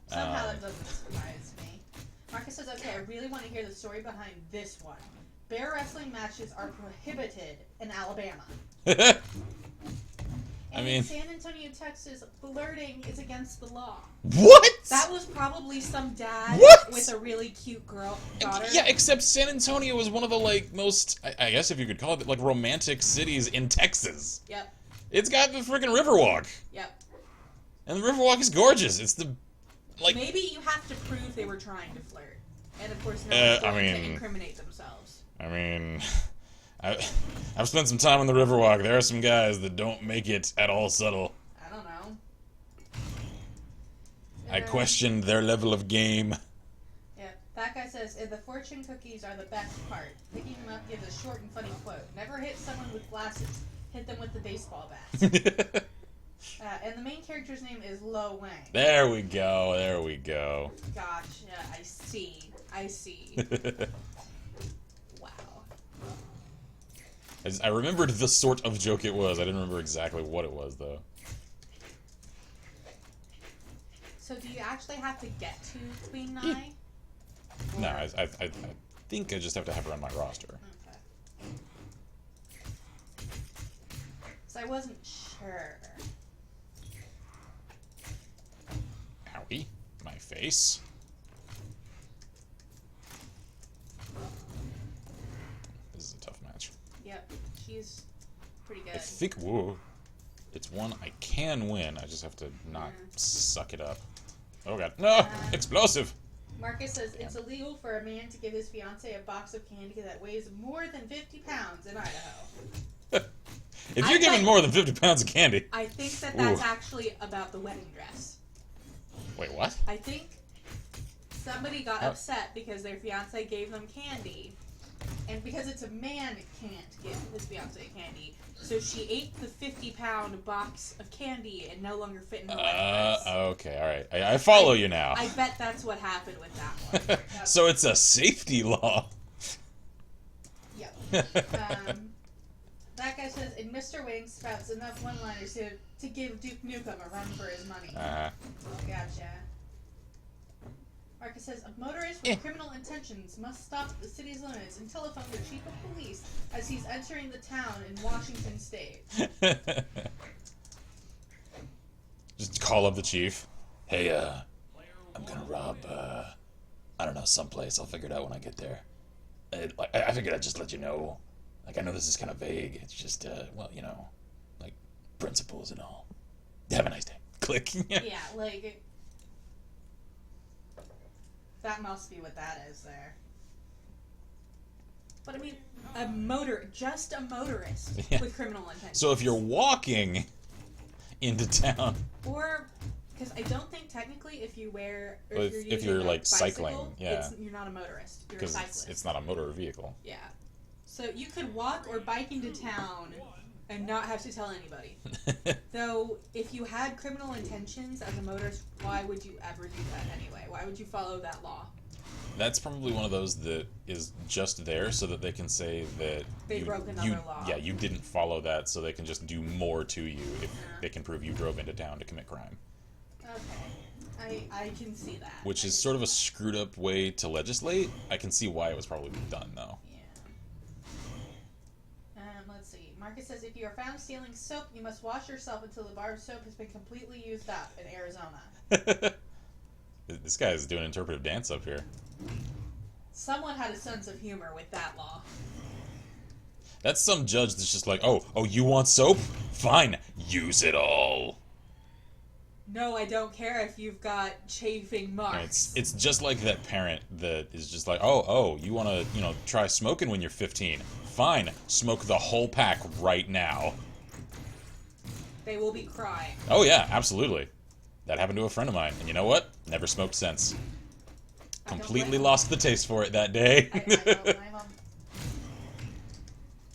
Somehow that doesn't surprise me. Marcus says, okay, I really want to hear the story behind this one. Bear wrestling matches are prohibited in Alabama. And mean- in San Antonio, Texas, flirting is against the law. What? That was probably some dad What? with a really cute daughter. Yeah, except San Antonio was one of the like most, I guess if you could call it, like romantic cities in Texas. Yep. It's got the freaking Riverwalk, Yep. and the Riverwalk is gorgeous. It's the like. Maybe you have to prove they were trying to flirt. And of course, no one's I going to mean- incriminate themselves. I mean, I've spent some time on the Riverwalk. There are some guys that don't make it at all subtle. I don't know. I question their level of game. Yeah, that guy says, the fortune cookies are the best part. Picking them up gives a short and funny quote. Never hit someone with glasses. Hit them with the baseball bat. And the main character's name is Lo Wang. There we go. There we go. Gotcha. I see. Wow. I remembered the sort of joke it was. I didn't remember exactly what it was, though. So do you actually have to get to Queen Nai? No, I think I just have to have her on my roster. Okay. So I wasn't sure. Owie. My face. This is a tough match. Yep, she's pretty I good. think, whoa. It's one I can win. I just have to not suck it up. Oh god. No! Explosive! Marcus says it's illegal for a man to give his fiance a box of candy that weighs more than 50 pounds in Idaho. If you're giving more than 50 pounds of candy. I think that's Ooh. actually about the wedding dress. Wait, what? I think somebody got upset because their fiance gave them candy. And because it's a man can't give his fiance candy. So she ate the 50-pound box of candy and no longer fit in her wedding dress. Okay, alright. I follow you now. I bet that's what happened with that one. So it's a safety law. Yep. That guy says, and Mr. Wing spouts enough one-liners to give Duke Nukem a run for his money. Gotcha. Marcus says, a motorist with criminal intentions must stop at the city's limits and telephone the chief of police as he's entering the town in Washington State. Just call up the chief. Hey, I'm gonna rob, I don't know, someplace. I'll figure it out when I get there. I figured I'd just let you know. Like, I know this is kind of vague. It's just, well, you know, like, principles and all. Have a nice day. Click. Yeah, like... That must be what that is there. But I mean, just a motorist with criminal intentions. So if you're walking into town... Or, because I don't think technically if you wear... Or if you're like cycling, yeah. You're not a motorist. You're a Because cyclist. it's not a motor vehicle. Yeah. So you could walk or bike into town and not have to tell anybody. Though, if you had criminal intentions as a motorist, why would you ever do that anyway? Why would you follow that law? That's probably one of those that is just there so that they can say that They broke another law. Yeah, you didn't follow that, so they can just do more to you if they can prove you drove into town to commit crime. Okay. I can see that. Which is sort of a screwed up way to legislate. I can see why it was probably done, though. Let's see. Marcus says, if you are found stealing soap, you must wash yourself until the bar of soap has been completely used up in Arizona. This guy is doing interpretive dance up here. Someone had a sense of humor with that law. That's some judge that's just like, oh, you want soap? Fine, use it all. No, I don't care if you've got chafing marks. It's just like that parent that is just like, oh, you want to, try smoking when you're 15. Fine, smoke the whole pack right now. They will be crying. Oh yeah, absolutely. That happened to a friend of mine, and you know what? Never smoked since. Completely lost the taste for it that day. I don't blame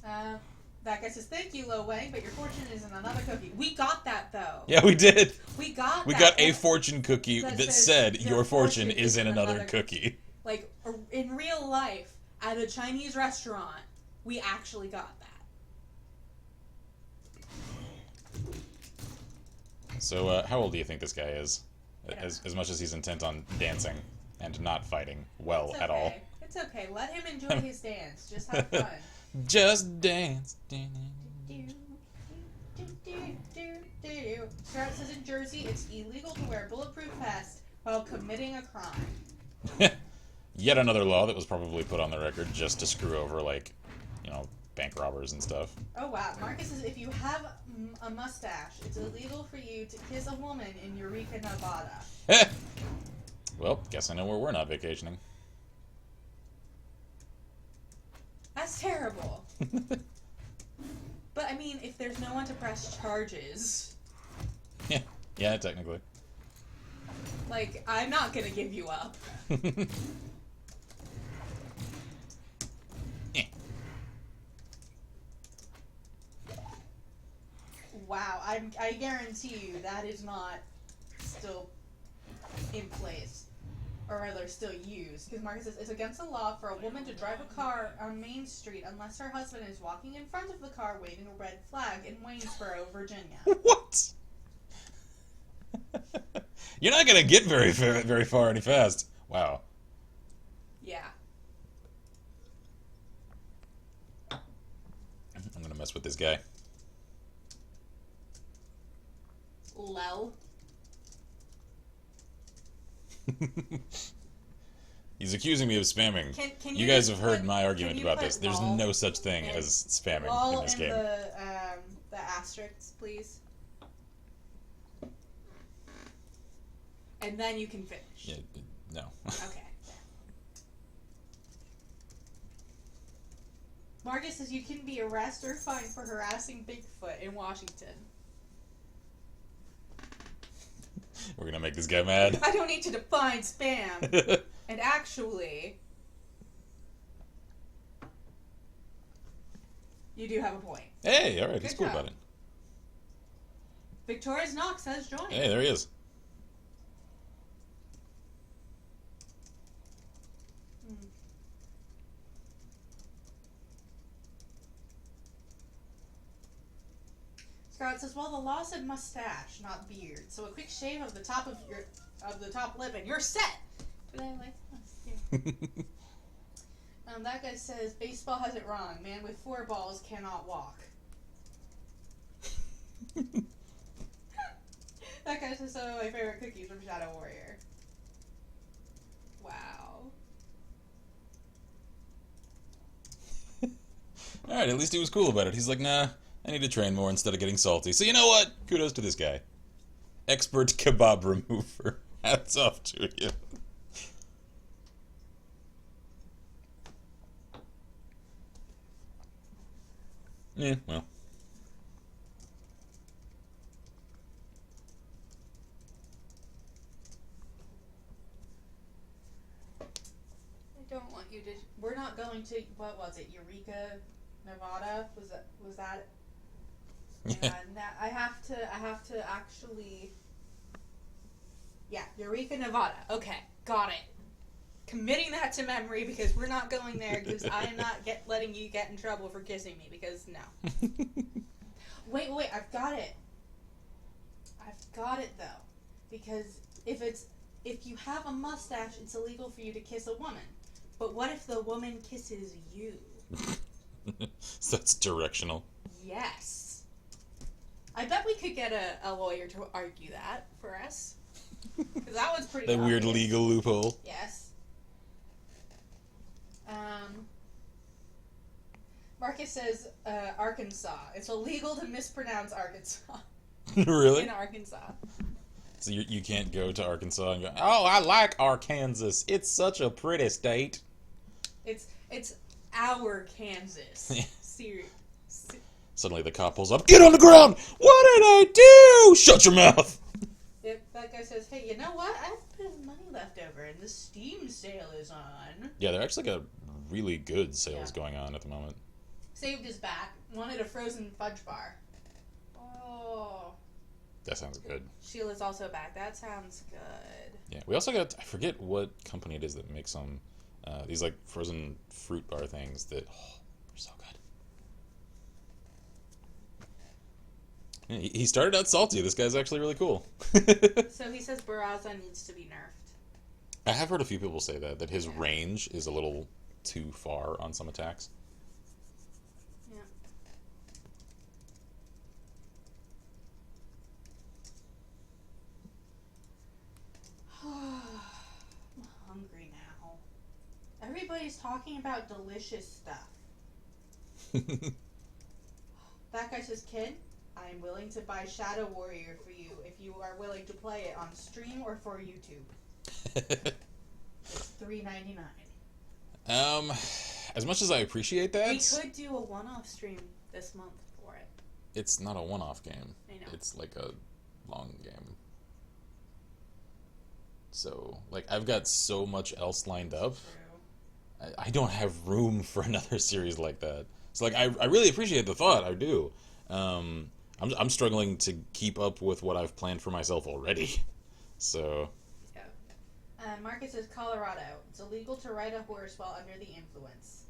them. That guy says, thank you, Lo Wang, but your fortune is in another cookie. We got that, though. Yeah, we did. We got a fortune cookie that said, your fortune is in another cookie. Like, in real life, at a Chinese restaurant, we actually got that. So, how old do you think this guy is? As much as he's intent on dancing and not fighting at all. It's okay. Let him enjoy his dance. Just have fun. Just dance. Stroud says in Jersey, it's illegal to wear a bulletproof vest while committing a crime. Yet another law that was probably put on the record just to screw over, bank robbers and stuff. Oh, wow. Marcus says if you have a mustache, it's illegal for you to kiss a woman in Eureka, Nevada. Well, guess I know where we're not vacationing. That's terrible. But, I mean, if there's no one to press charges... Yeah, technically. Like, I'm not gonna give you up. Wow, I guarantee you that is not still in place. Or rather, still used. Because Marcus says, it's against the law for a woman to drive a car on Main Street unless her husband is walking in front of the car waving a red flag in Waynesboro, Virginia. What? You're not gonna get very far any fast. Wow. Yeah. I'm gonna mess with this guy. Lel. He's accusing me of spamming. Can you guys have heard my argument about this. There's no such thing as spamming in this game. The asterisks, please. And then you can finish. Yeah, no. Okay. Marcus says you can be arrested or fined for harassing Bigfoot in Washington. We're gonna make this guy mad. I don't need to define spam. And actually, you do have a point. Hey, alright, he's Good cool job. about it. Victoria's Knox has joined. Hey, there he is. Scott says, well, the law said mustache, not beard. So a quick shave of the top of the top lip and you're set. But I like this. Yeah. That guy says, baseball has it wrong. Man with 4 balls cannot walk. That guy says, some of my favorite cookies from Shadow Warrior. Wow. Alright, at least he was cool about it. He's like, nah, I need to train more instead of getting salty. So you know what? Kudos to this guy. Expert kebab remover. Hats off to you. Yeah, well. I don't want you to. We're not going to. What was it? Eureka, Nevada. Was that? Yeah. I have to actually. Yeah, Eureka, Nevada. Okay, got it. Committing that to memory because we're not going there because I'm not letting you get in trouble for kissing me because no. Wait, I've got it. I've got it though, because if you have a mustache, it's illegal for you to kiss a woman. But what if the woman kisses you? So that's directional. Yes. I bet we could get a lawyer to argue that for us. Because that was pretty That weird obvious. legal loophole. Yes. Marcus says Arkansas. It's illegal to mispronounce Arkansas. Really? In Arkansas. So you can't go to Arkansas and go, oh, I like Arkansas. It's such a pretty state. It's our Kansas. Serious. Suddenly the cop pulls up. Get on the ground! What did I do? Shut your mouth! Yep, that guy says, hey, you know what? I have a bit of money left over and the Steam sale is on. Yeah, they're actually got really good sales Yeah. going on at the moment. Saved his back. Wanted a frozen fudge bar. Oh. That sounds good. Sheila's also back. That sounds good. Yeah, we also got, I forget what company it is that makes them, these like frozen fruit bar things that, oh, they're so good. Yeah, he started out salty. This guy's actually really cool. So he says Barraza needs to be nerfed. I have heard a few people say that his range is a little too far on some attacks. Yeah. I'm hungry now. Everybody's talking about delicious stuff. That guy says, kid, I am willing to buy Shadow Warrior for you if you are willing to play it on stream or for YouTube. It's $3.99. As much as I appreciate that, We could do a one-off stream this month for it. it's not a one-off game. I know. It's like a long game. So, like, I've got so much else lined up. True. I don't have room for another series like that. So, like, I really appreciate the thought. I do. I'm struggling to keep up with what I've planned for myself already. So, Marcus says Colorado. It's illegal to ride a horse while under the influence.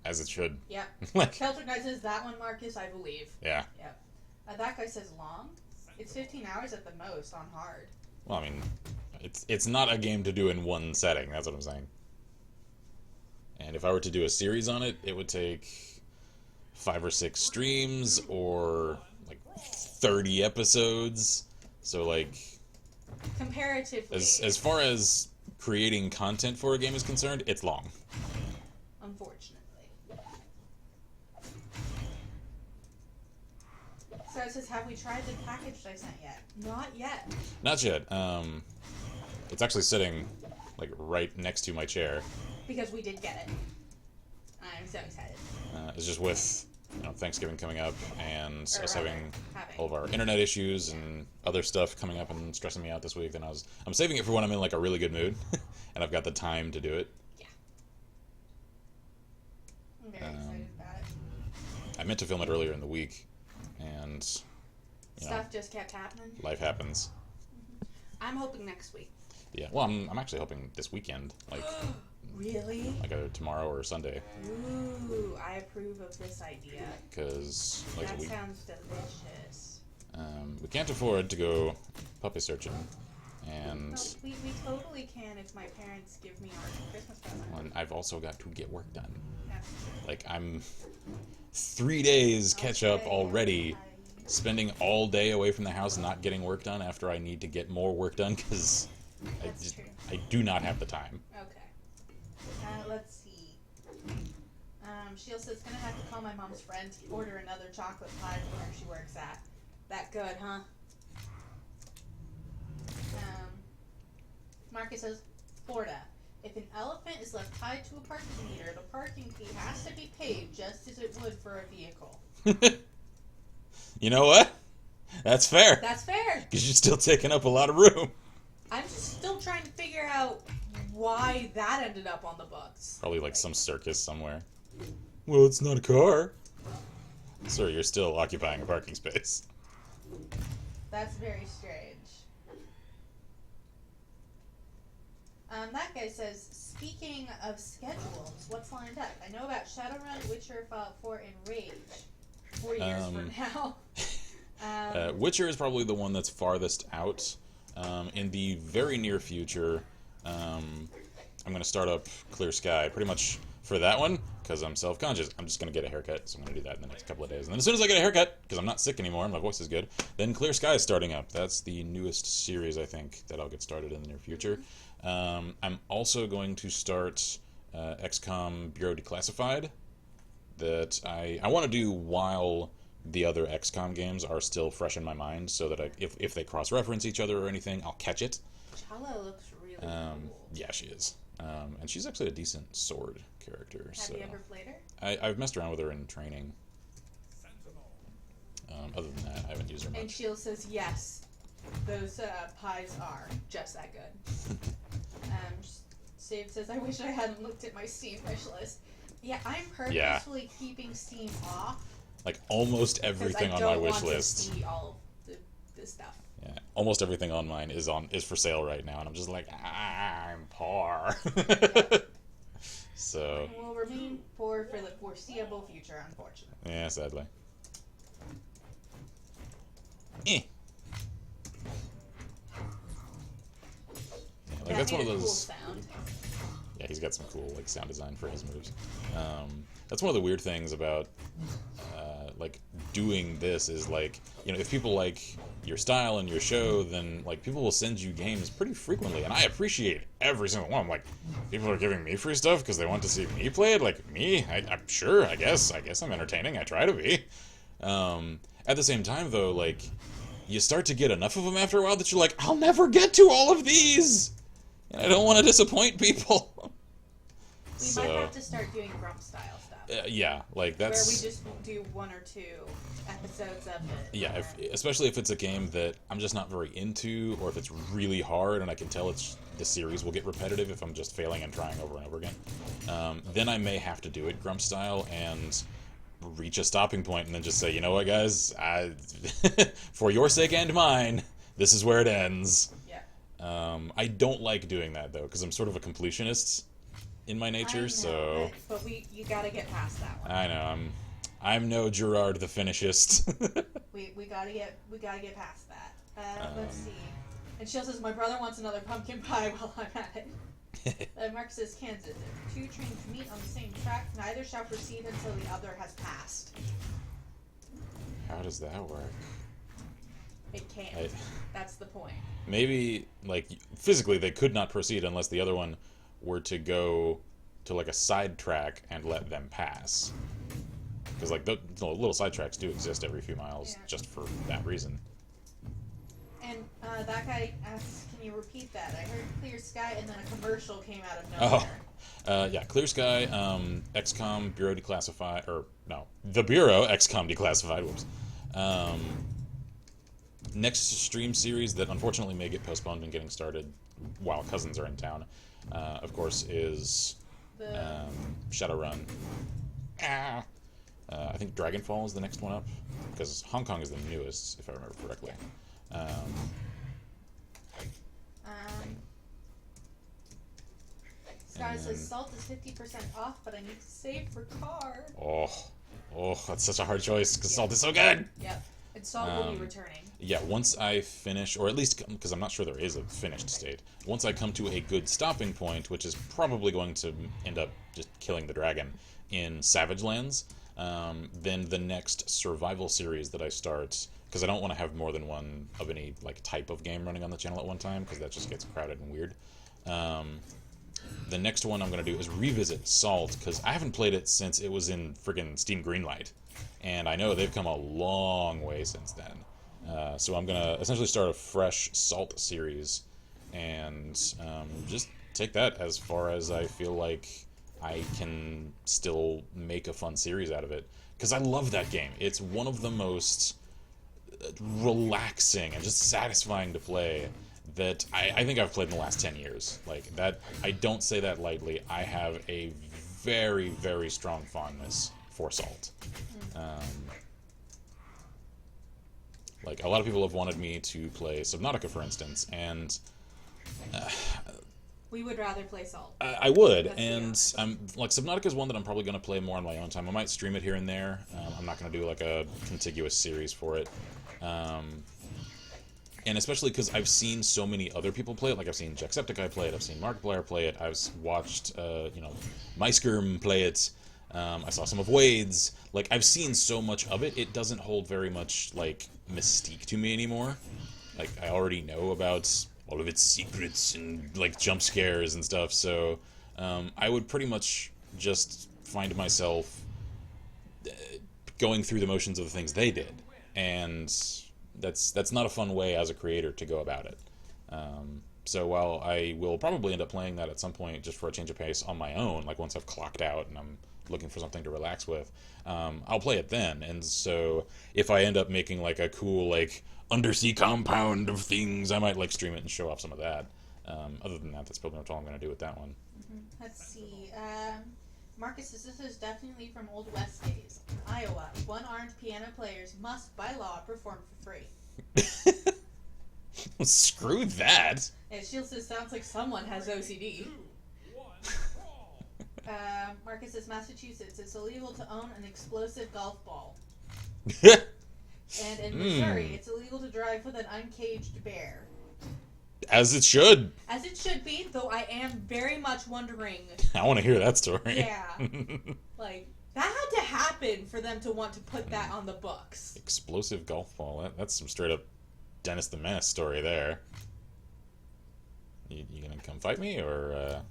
as it should. Yep. Like, Shelter guy says that one, Marcus, I believe. yeah. Yep. That guy says long. It's 15 hours at the most on hard. Well, I mean, it's not a game to do in one setting. That's what I'm saying. And if I were to do a series on it, it would take 5 or 6 streams or like 30 episodes. So like, Comparatively. as far as creating content for a game is concerned, it's long. Unfortunately. So it says, have we tried the package I sent yet? Not yet. Not yet. It's actually sitting like right next to my chair. Because we did get it. I'm so excited. It's just with Thanksgiving coming up and Or us rather, having having. all of our internet issues and other stuff coming up and stressing me out this week. Then I'm saving it for when I'm in like a really good mood, and I've got the time to do it. Yeah. I'm very excited about it. I meant to film it earlier in the week, and Stuff just kept happening. life happens. I'm hoping next week. Yeah. Well, I'm actually hoping this weekend, like Really? either tomorrow or Sunday, Ooh, I approve of this idea. because like That we sounds delicious. we can't afford to go puppy searching, and No, we totally can if my parents give me our Christmas present. when I've also got to get work done. That's Like I'm 3 days catch up okay. already, spending all day away from the house not getting work done after I need to get more work done because That's true. I do not have the time. Okay. Let's see. Sheila says gonna have to call my mom's friend to order another chocolate pie from where she works at. That good, huh? Marcus says, Florida. If an elephant is left tied to a parking meter, the parking fee has to be paid just as it would for a vehicle. You know what? That's fair. That's fair. Because you're still taking up a lot of room. I'm just still trying to figure out why that ended up on the books. Probably like some circus somewhere. Well, it's not a car. Sir, you're still occupying a parking space. That's very strange. That guy says, speaking of schedules, what's lined up? I know about Shadowrun, Witcher, Fallout 4, and Rage. 4 years from now. Witcher is probably the one that's farthest out. In the very near future, I'm going to start up Clear Sky pretty much for that one because I'm self-conscious. I'm just going to get a haircut, so I'm going to do that in the next couple of days. And then as soon as I get a haircut, because I'm not sick anymore and my voice is good, then Clear Sky is starting up. That's the newest series, I think, that I'll get started in the near future. I'm also going to start XCOM Bureau Declassified that I want to do while the other XCOM games are still fresh in my mind, so that if they cross-reference each other or anything, I'll catch it. Chala looks really cool. Yeah, she is. And she's actually a decent sword character. Have so you ever played her? I've messed around with her in training. Sentinel. Other than that, I haven't used her And much. Shield says, yes, those pies are just that good. Save says, I wish I hadn't looked at my Steam wish list. Yeah, I'm purposefully keeping Steam off. Like almost everything on my wish want list. to see all of the stuff. Yeah, almost everything on mine is for sale right now, and I'm just like, I'm poor. So And will remain poor for the foreseeable future, unfortunately. yeah, sadly. Eh. Yeah, like that's one of made a those. cool sound. Yeah, he's got some cool like sound design for his moves. That's one of the weird things about like doing this is like, you know, if people like your style and your show, then like people will send you games pretty frequently, and I appreciate every single one. I'm like, people are giving me free stuff because they want to see me play it. Like me, I'm sure. I guess I'm entertaining. I try to be. At the same time, though, like you start to get enough of them after a while that you're like, I'll never get to all of these. And I don't want to disappoint people. We might have to start doing Grump style stuff. Yeah, like that's... Where we just do 1 or 2 episodes of it. Yeah, especially if it's a game that I'm just not very into, or if it's really hard and I can tell the series will get repetitive if I'm just failing and trying over and over again. Then I may have to do it Grump style and reach a stopping point and then just say, you know what, guys? For your sake and mine, this is where it ends. Yeah. I don't like doing that, though, because I'm sort of a completionist in my nature, I know, so... But you gotta get past that one. I know, I'm no Gerard the finishist. We gotta get past that. Let's see. And Shield says, my brother wants another pumpkin pie while I'm at it. Mark says, Kansas, if 2 trains meet on the same track, neither shall proceed until the other has passed. How does that work? It can't. That's the point. Maybe, like, physically they could not proceed unless the other one were to go to, like, a side track and let them pass. Because, like, the little side tracks do exist every few miles, Yeah. just for that reason. And that guy asks, can you repeat that? I heard Clear Sky and then a commercial came out of nowhere. Yeah, Clear Sky, XCOM, Bureau Declassified, or no, the Bureau, XCOM Declassified, whoops. Next stream series that unfortunately may get postponed and getting started while cousins are in town, of course, is Shadowrun. I think Dragonfall is the next one up, because Hong Kong is the newest, if I remember correctly. Sky says salt is 50% off, but I need to save for car. Oh, that's such a hard choice, because salt is so good! Yep. And salt will be returning. Yeah, once I finish, or at least, because I'm not sure there is a finished state, once I come to a good stopping point, which is probably going to end up just killing the dragon in Savage Lands, then the next survival series that I start, because I don't want to have more than one of any like type of game running on the channel at one time, because that just gets crowded and weird. The next one I'm going to do is revisit Salt, because I haven't played it since it was in friggin' Steam Greenlight, and I know they've come a long way since then. So I'm going to essentially start a fresh Salt series, and just take that as far as I feel like I can still make a fun series out of it. Because I love that game. It's one of the most relaxing and just satisfying to play that I think I've played in the last 10 years. Like, that, I don't say that lightly. I have a very, very strong fondness for Salt. Like, a lot of people have wanted me to play Subnautica, for instance, and we would rather play Salt. I would, and like Subnautica is one that I'm probably going to play more on my own time. I might stream it here and there. I'm not going to do like a contiguous series for it. And especially because I've seen so many other people play it. Like, I've seen Jacksepticeye play it, I've seen Markiplier play it, I've watched, Myskirm play it, I saw some of Wade's. Like, I've seen so much of it, it doesn't hold very much, like, mystique to me anymore. Like, I already know about all of its secrets and, like, jump scares and stuff, so I would pretty much just find myself going through the motions of the things they did. And that's not a fun way as a creator to go about it. So while I will probably end up playing that at some point just for a change of pace on my own, like once I've clocked out and I'm looking for something to relax with, I'll play it then. And so if I end up making like a cool like undersea compound of things, I might like stream it and show off some of that. Other than that, that's pretty much all I'm going to do with that one. Let's see. Marcus says this is definitely from Old West days. In Iowa, one-armed piano players must, by law, perform for free. Screw that. And Shield says sounds like someone has OCD. Marcus says Massachusetts, it's illegal to own an explosive golf ball. And in Missouri, it's illegal to drive with an uncaged bear. As it should. As it should be, though I am very much wondering. I want to hear that story. Yeah. Like, that had to happen for them to want to put that on the books. Explosive golf ball. That's some straight up Dennis the Menace story there. You gonna come fight me, or...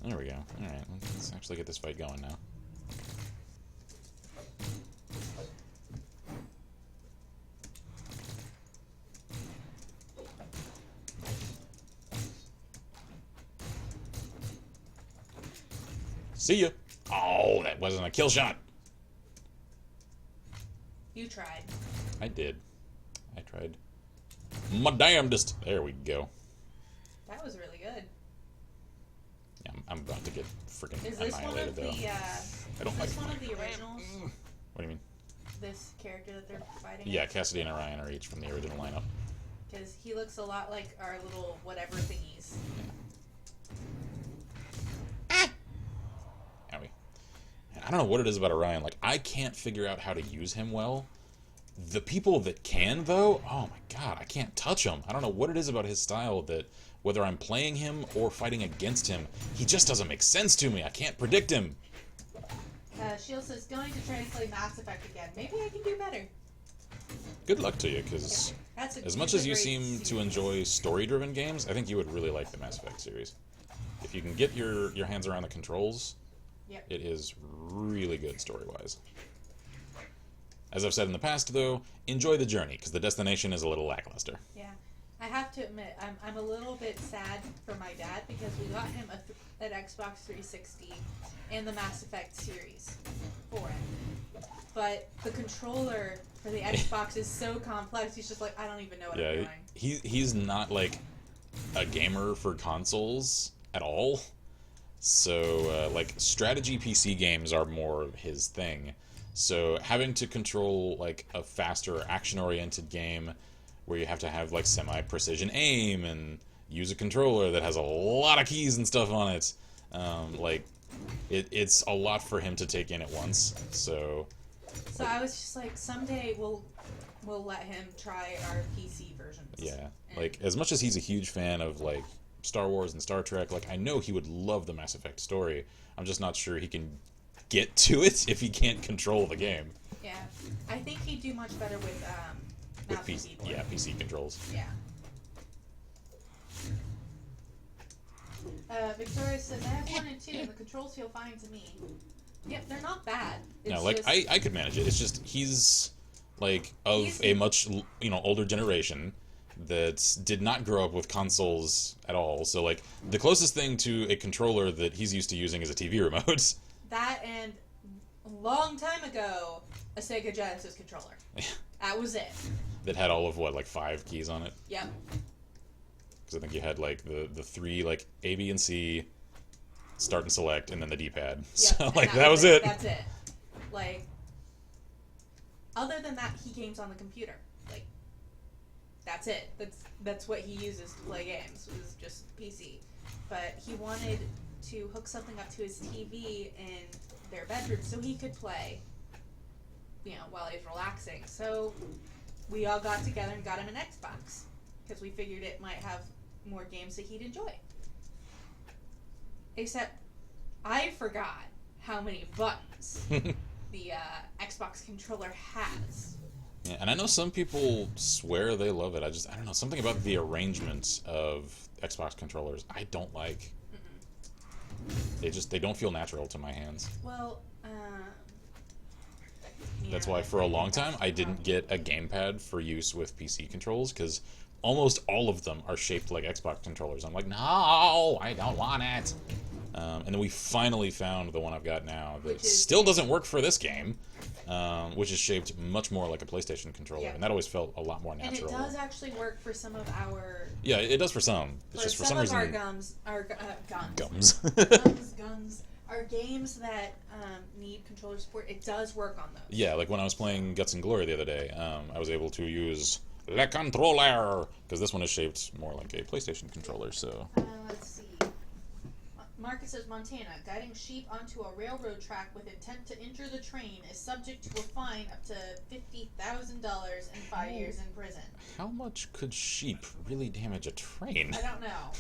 There we go. Alright, let's actually get this fight going now. See ya! Oh, that wasn't a kill shot! You tried. I did. I tried my damnedest. There we go. That was really good. Yeah, I'm about to get freaking Is this one annihilated, of the, though. I don't is like... this one of the originals? What do you mean? This character that they're fighting? Yeah, Cassidy and Orion are each from the original lineup. Because he looks a lot like our little whatever thingies. Owie. And I don't know what it is about Orion. Like, I can't figure out how to use him well. The people that can, though, oh my god, I can't touch him. I don't know what it is about his style that, whether I'm playing him or fighting against him, he just doesn't make sense to me. I can't predict him. Shield says, going to try to play Mass Effect again. Maybe I can do better. Good luck to you, because as much as you seem to enjoy story-driven games, I think you would really like the Mass Effect series. If you can get your hands around the controls, Yep. it is really good story-wise. As I've said in the past, though, enjoy the journey, because the destination is a little lackluster. Yeah. I have to admit, I'm a little bit sad for my dad because we got him an Xbox 360 and the Mass Effect series for it. But the controller for the Xbox is so complex, he's just like, I don't even know what I'm doing. He's not, like, a gamer for consoles at all. So, like, strategy PC games are more his thing. So, having to control, like, a faster, action-oriented game where you have to have, like, semi-precision aim and use a controller that has a lot of keys and stuff on it, like, it's a lot for him to take in at once. So I was just like, someday we'll let him try our PC versions. Yeah, like, as much as he's a huge fan of, like, Star Wars and Star Trek, like, I know he would love the Mass Effect story. I'm just not sure he can get to it if he can't control the game. Yeah, I think he'd do much better with mouse and keyboard. Yeah, PC controls. Yeah. Victoria says, I have 1 and 2, and the controls feel fine to me. Yep, they're not bad. It's No, like, just, I could manage it. It's just, he's, like, of a much, older generation that did not grow up with consoles at all. So, like, the closest thing to a controller that he's used to using is a TV remote. That and, a long time ago, a Sega Genesis controller. That was it. That had all of, what, like, 5 keys on it? Yep. Because I think you had, like, the 3, like, A, B, and C, start and select, and then the D-pad. Yep. So, like, that was it. That's it. Like, other than that, he games on the computer. Like, that's it. That's what he uses to play games, was just PC. But he wanted to hook something up to his TV in their bedroom so he could play, while he was relaxing. So we all got together and got him an Xbox because we figured it might have more games that he'd enjoy. Except I forgot how many buttons the Xbox controller has. Yeah, and I know some people swear they love it. I don't know, something about the arrangement of Xbox controllers I don't like. They don't feel natural to my hands. Well, That's why for a long time I didn't get a gamepad for use with PC controls, because almost all of them are shaped like Xbox controllers. I'm like, no, I don't want it. And then we finally found the one I've got now that still doesn't work for this game, which is shaped much more like a PlayStation controller, and that always felt a lot more natural. And it does actually work for some of our... Yeah, it does for some. It's just for some reason... our guns. Gums. Guns. Our games that need controller support, it does work on those. Yeah, like when I was playing Guts and Glory the other day, I was able to use Le Controller, because this one is shaped more like a PlayStation controller, so... Let's see. Marcus says, Montana, guiding sheep onto a railroad track with intent to injure the train is subject to a fine up to $50,000 and 5 years in prison. How much could sheep really damage a train? I don't know.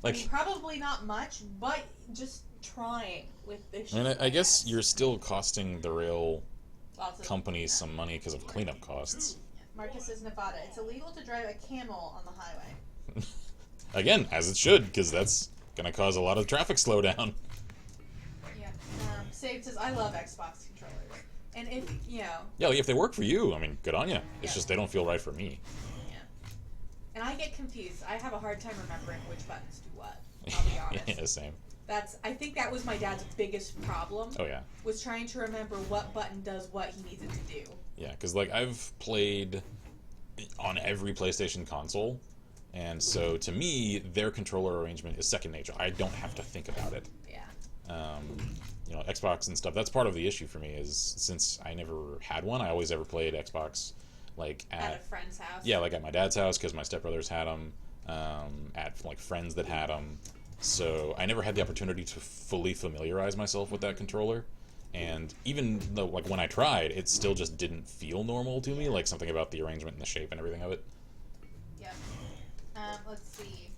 Like, I mean, probably not much, but just trying with the sheep. I mean, I guess you're still costing the rail Lots of company some money because of cleanup costs. Marcus says, Nevada, it's illegal to drive a camel on the highway. Again, as it should, because that's gonna cause a lot of traffic slowdown. Yeah. Save says, I love Xbox controllers. And if, Yeah, like if they work for you, I mean, good on you. It's just they don't feel right for me. Yeah. And I get confused. I have a hard time remembering which buttons do what. I'll be honest. Yeah, same. I think that was my dad's biggest problem. Oh, yeah. Was trying to remember what button does what he needs it to do. Yeah, because, like, I've played on every PlayStation console, and so to me, their controller arrangement is second nature. I don't have to think about it. Yeah. Xbox and stuff, that's part of the issue for me, is since I never had one, I always ever played Xbox, like, at a friend's house. Yeah, like at my dad's house, because my stepbrothers had them, at, like, friends that had them. So I never had the opportunity to fully familiarize myself with that controller. And even though, like, when I tried, it still just didn't feel normal to me, like something about the arrangement and the shape and everything of it. Yep. Let's see.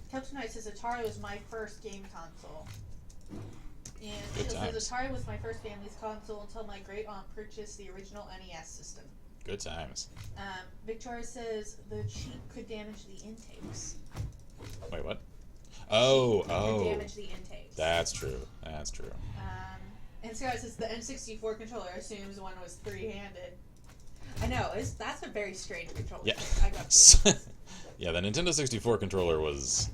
Captain Knight says Atari was my first game console. And Good Jill times. says Atari was my first family's console until my great aunt purchased the original NES system. Good times. Victoria says the cheap could damage the intakes. Wait, what? Could Oh. damage the intakes. That's true. That's true. And Scott says the N64 controller assumes one was three-handed. I know, that's a very strange controller. Yeah. I got you. Yeah, the Nintendo 64 controller was...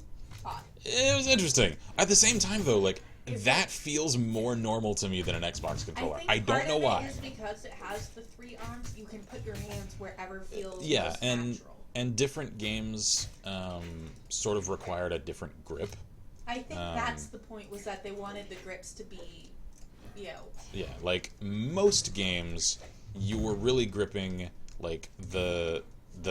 Odd. It was interesting. At the same time, though, like, that feels more normal to me than an Xbox controller. I don't know why. Part of it is because it has the three arms. You can put your hands wherever feels most and natural. and different games sort of required a different grip. I think that's the point, was that they wanted the grips to be, you know... Yeah, like, most games, you were really gripping, like, the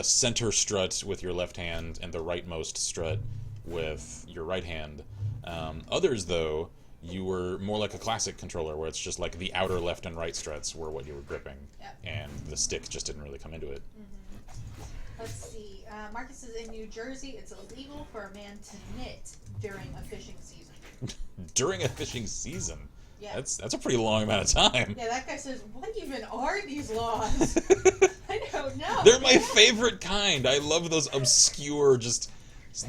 center strut with your left hand and the rightmost strut with your right hand. Others, though, you were more like a classic controller, where it's just like the outer left and right struts were what you were gripping, and the stick just didn't really come into it. Let's see. Marcus says in New Jersey, it's illegal for a man to knit during a fishing season. During a fishing season? Yeah. That's a pretty long amount of time. Yeah, that guy says, what even are these laws? I don't know. They're my favorite kind. I love those obscure, just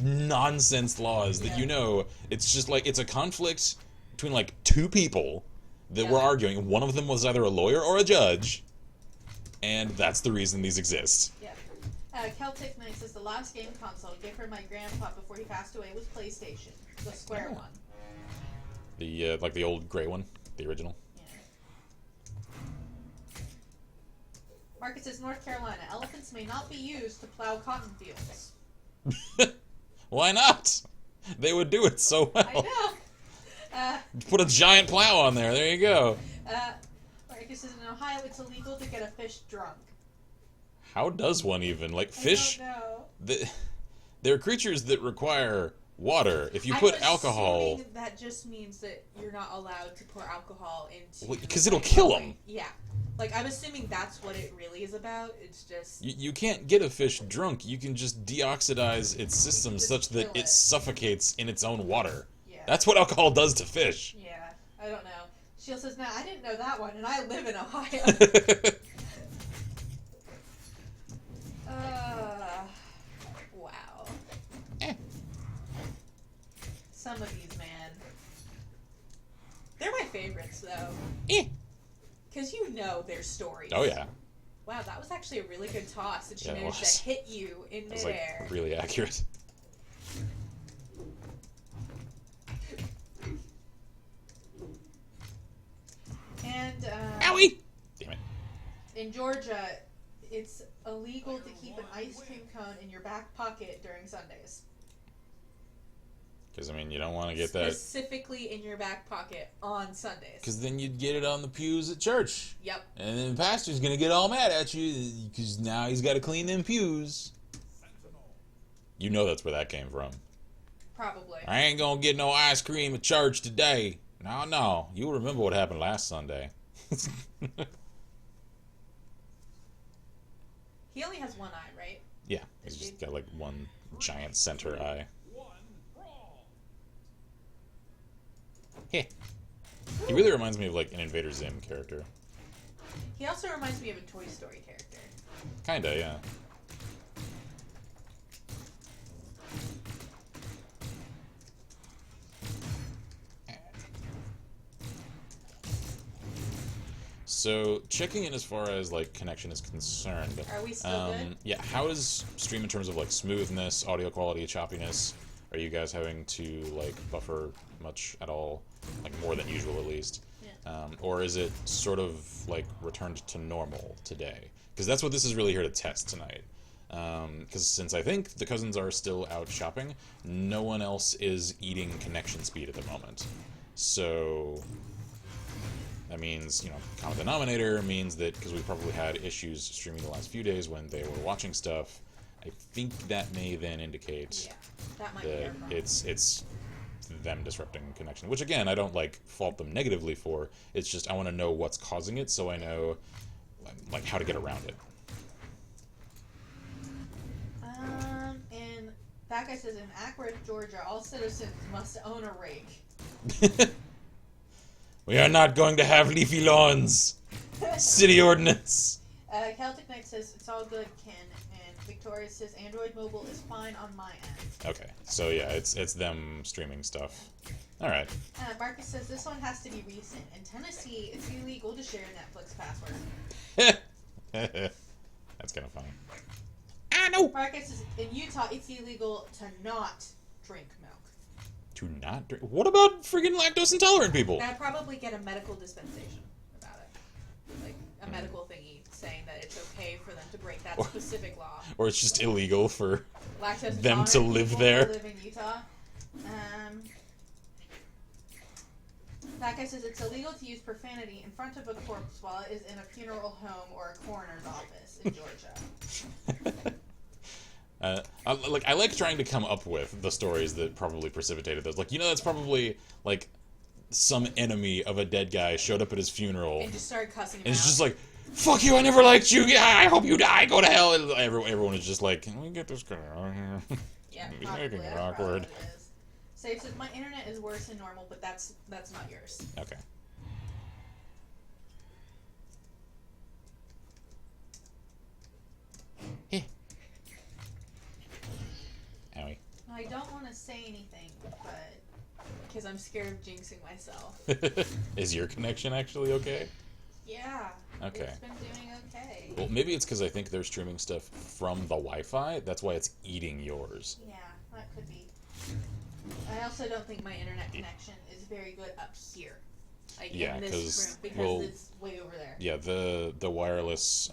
nonsense laws that, you know, it's just like, it's a conflict between like two people that were arguing. One of them was either a lawyer or a judge, and that's the reason these exist. Yeah. Celtic Knight says the last game console gift for my grandpa before he passed away was PlayStation, the square one. The like the old gray one, the original. Yeah. Marcus says North Carolina, elephants may not be used to plow cotton fields. Why not? They would do it so well. I know. Put a giant plow on there. There you go. Marcus says in Ohio it's illegal to get a fish drunk. How does one even? Like, fish, I don't know. they're creatures that require water. If you put alcohol... assuming that just means that you're not allowed to pour alcohol into... Because it'll kill them. Yeah. Like, I'm assuming that's what it really is about. It's just... You can't get a fish drunk. You can just deoxidize its system such that it suffocates in its own water. Yeah. That's what alcohol does to fish. Yeah. I don't know. Shield says, no, I didn't know that one, and I live in Ohio. Wow. Some of these, man. They're my favorites, though. Because you know their stories. Oh, yeah. Wow, that was actually a really good toss, and she Yeah, it managed was. to hit you in It was, midair. like, really accurate. And, Owie! Damn it. in Georgia, it's illegal to keep an ice cream cone in your back pocket during Sundays. Because, I mean, you don't want to get that... Specifically in your back pocket on Sundays. Because then you'd get it on the pews at church. Yep. And then the pastor's going to get all mad at you because now he's got to clean them pews. You know that's where that came from. Probably. I ain't going to get no ice cream at church today. No. You'll remember what happened last Sunday. He only has one eye, right? Yeah, he's just got like one giant center eye. Heh. He really reminds me of like an Invader Zim character. He also reminds me of a Toy Story character. Kinda, yeah. So, checking in as far as like connection is concerned. Are we still good? Yeah, how is stream in terms of like smoothness, audio quality, choppiness? Are you guys having to like buffer much at all? Like more than usual at least? Yeah. Or is it sort of like returned to normal today? Because that's what this is really here to test tonight. Because since I think the cousins are still out shopping, no one else is eating connection speed at the moment. So that means, you know, common denominator means that because we probably had issues streaming the last few days when they were watching stuff, I think that may then indicate that might be our that problem. it's them disrupting connection. Which again, I don't like fault them negatively for. It's just I want to know what's causing it so I know like how to get around it. And that guy says in Ackworth, Georgia, all citizens must own a rake. We are not going to have leafy lawns. City ordinance. Celtic Knight says it's all good, Ken, and Victoria says Android mobile is fine on my end. Okay, so yeah, it's them streaming stuff. All right. Marcus says this one has to be recent. In Tennessee, it's illegal to share Netflix password. That's kind of funny. Ah, no! Marcus says in Utah, it's illegal to not drink milk. To not drink? What about friggin' lactose intolerant people? I'd probably get a medical dispensation about it. Like a medical thingy saying that it's okay for them to break that specific law. Or it's just illegal for Lactose them to intolerant live people there. to live in Utah. That guy says it's illegal to use profanity in front of a corpse while it is in a funeral home or a coroner's office in Georgia. I like trying to come up with the stories that probably precipitated those. Like, that's probably, like, some enemy of a dead guy showed up at his funeral. And just started cussing him And it's out. just like, fuck you, I never liked you, yeah, I hope you die, go to hell. And everyone is just like, can we get this guy out of here? Yeah, He's probably, making it that's probably awkward. what it is. Safe says, my internet is worse than normal, but that's not yours. Okay. Owie. I don't want to say anything, but because I'm scared of jinxing myself. Is your connection actually okay? Yeah. Okay. It's been doing okay. Well, maybe it's because I think they're streaming stuff from the Wi-Fi. That's why it's eating yours. Yeah, that could be. I also don't think my internet connection is very good up here. Like Yeah, in this room, because well, it's way over there. Yeah, the wireless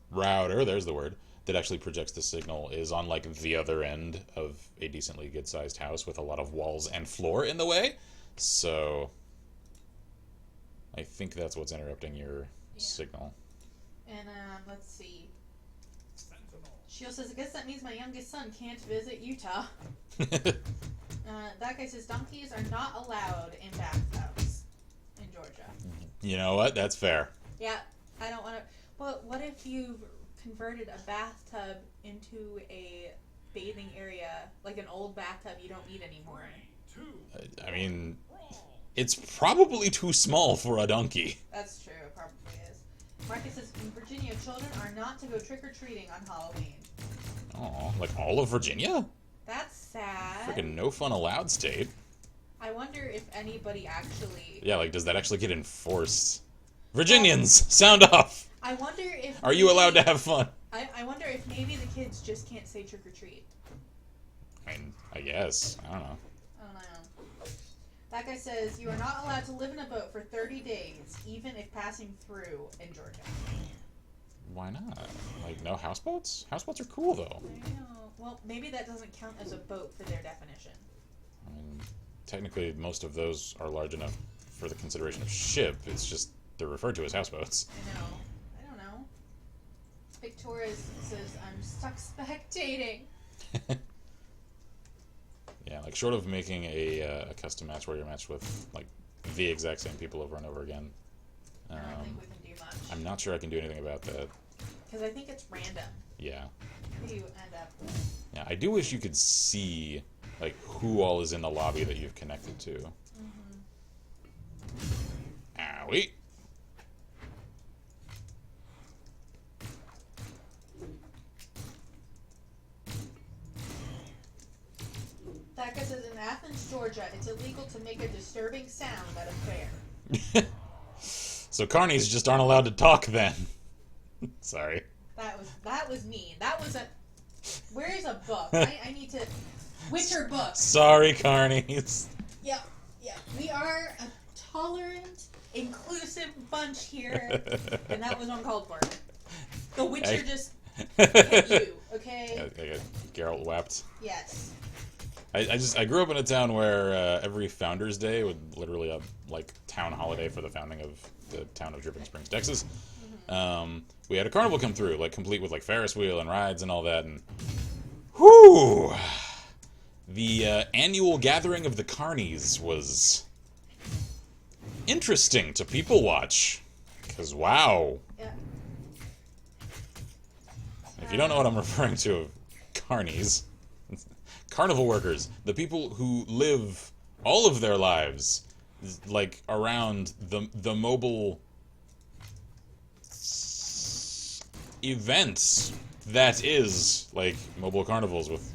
router, there's the word, that actually projects the signal is on, like, the other end of a decently good-sized house with a lot of walls and floor in the way. So I think that's what's interrupting your signal. And let's see. Sentinel. Sheila says, I guess that means my youngest son can't visit Utah. That guy says donkeys are not allowed in bathtubs in Georgia. You know what? That's fair. Yeah, I don't want to. But what if you've converted a bathtub into a bathing area, like an old bathtub you don't need anymore? 3, 2, I mean, brawl. it's probably too small for a donkey. That's true, it probably is. Marcus says in Virginia, children are not to go trick-or-treating on Halloween. Oh, like all of Virginia? That's sad. Freaking no fun allowed state. I wonder if anybody actually... Yeah, like, does that actually get enforced? Virginians, sound off! I wonder if... Are you allowed to have fun? I wonder if maybe the kids just can't say trick-or-treat. I mean, I guess. I don't know. I don't know. That guy says, you are not allowed to live in a boat for 30 days, even if passing through in Georgia. Why not? Like, no houseboats? Houseboats are cool, though. I know. Well, maybe that doesn't count as a boat for their definition. I mean, technically, most of those are large enough for the consideration of ship. It's just they're referred to as houseboats. I know. I don't know. Victoria says, I'm stuck spectating. Yeah, like, short of making a custom match where you're matched with, like, the exact same people over and over again. I don't think we can do much. I'm not sure I can do anything about that. Because I think it's random Yeah. who you end up with. Yeah, I do wish you could see, like, who all is in the lobby that you've connected to. Owie. That guy says in Athens, Georgia, it's illegal to make a disturbing sound at a fair. So carnies just aren't allowed to talk then. Sorry. That was mean. That was a. Where's a book? I need to. Witcher books. Sorry, carnies. Yeah. We are a tolerant, inclusive bunch here, and that was uncalled for. The Witcher just hit you, okay? I got Geralt wept. Yes. I grew up in a town where every Founders Day would literally a like town holiday for the founding of the town of Dripping Springs, Texas. We had a carnival come through, like complete with like Ferris wheel and rides and all that, and whoo, the annual gathering of the carnies was interesting to people watch. Cause wow, Yeah. if you don't know what I'm referring to, carnies. Carnival workers, the people who live all of their lives, like, around the mobile events that is, like, mobile carnivals with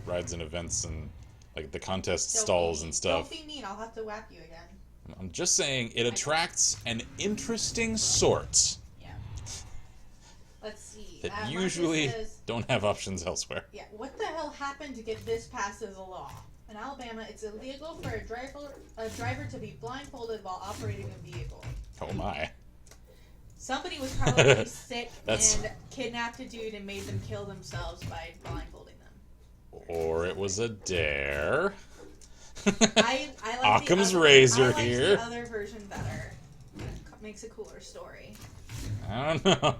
rides and events and like the contest Don't stalls be and mean. stuff. Don't be mean. I'll have to whack you again. I'm just saying it attracts an interesting sort Yeah. Let's see. that Marcus usually says, don't have options elsewhere. yeah, what the hell happened to get this passed as a law? In Alabama, it's illegal for a driver to be blindfolded while operating a vehicle. Oh my. Somebody was probably sick That's- and kidnapped a dude and made them kill themselves by blindfolding them. Or it was a dare. I like Occam's the other, razor I like here. the other version better. It makes a cooler story. I don't know.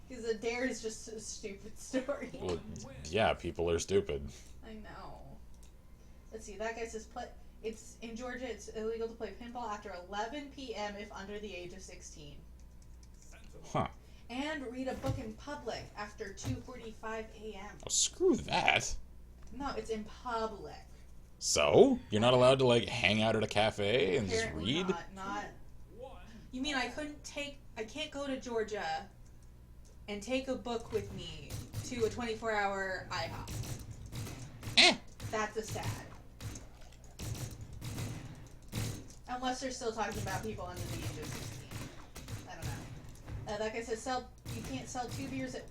Because a dare is just a stupid story. Well, yeah, people are stupid. I know. Let's see. That guy says it's in Georgia. It's illegal to play pinball after 11 p.m. if under the age of 16. Huh. And read a book in public after 2:45 a.m. Oh, screw that. No, it's in public. So? You're not allowed to, like, hang out at a cafe and just Apparently read? Not. You mean I can't go to Georgia and take a book with me to a 24-hour IHOP? Eh. That's a sad. Unless they're still talking about people under the age of 16. I don't know. That guy says you can't sell 2 beers at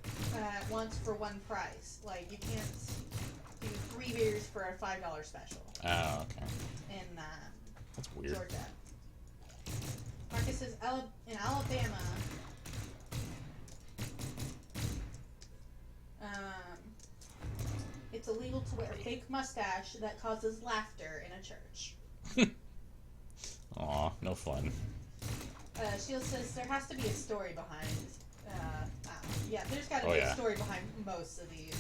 once for one price. Like, you can't do 3 beers for a $5 special. Oh, okay. In That's weird. Georgia. Marcus says in Alabama, it's illegal to wear a fake mustache that causes laughter in a church. Aw, no fun. Shield says there has to be a story behind. Yeah, there's got to Oh, be yeah. a story behind most of these.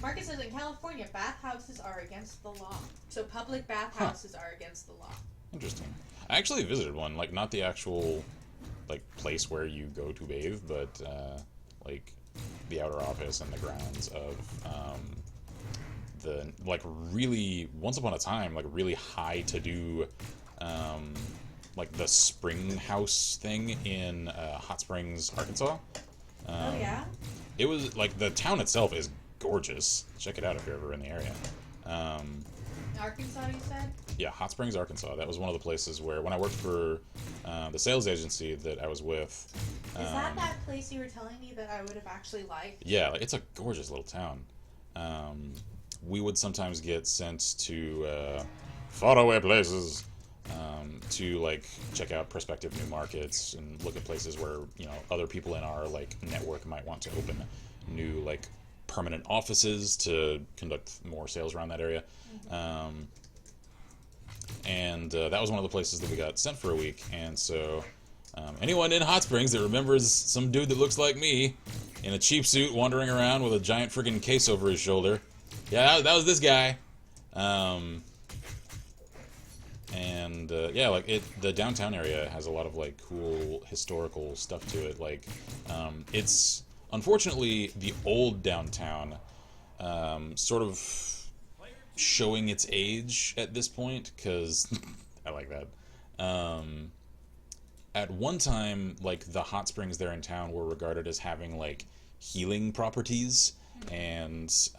Marcus says in California, bathhouses are against the law. So public bathhouses are against the law. Interesting. I actually visited one, like, not the actual, like, place where you go to bathe, but, like, the outer office and the grounds of, the, like, really, once upon a time, like, really high to-do, like, the spring house thing in, Hot Springs, Arkansas. Oh, yeah? It was, like, the town itself is gorgeous. Check it out if you're ever in the area. Arkansas, you said? Yeah, Hot Springs, Arkansas. That was one of the places where, when I worked for the sales agency that I was with... Is that place you were telling me that I would have actually liked? Yeah, like, it's a gorgeous little town. We would sometimes get sent to faraway places to, like, check out prospective new markets and look at places where, you know, other people in our, like, network might want to open new, like, permanent offices to conduct more sales around that area. Mm-hmm. And that was one of the places that we got sent for a week. And so anyone in Hot Springs that remembers some dude that looks like me in a cheap suit wandering around with a giant freaking case over his shoulder, yeah, that was this guy. Yeah, like, the downtown area has a lot of, like, cool historical stuff to it. Like, it's unfortunately the old downtown, sort of showing its age at this point, because I like that. At one time, like, the hot springs there in town were regarded as having, like, healing properties, and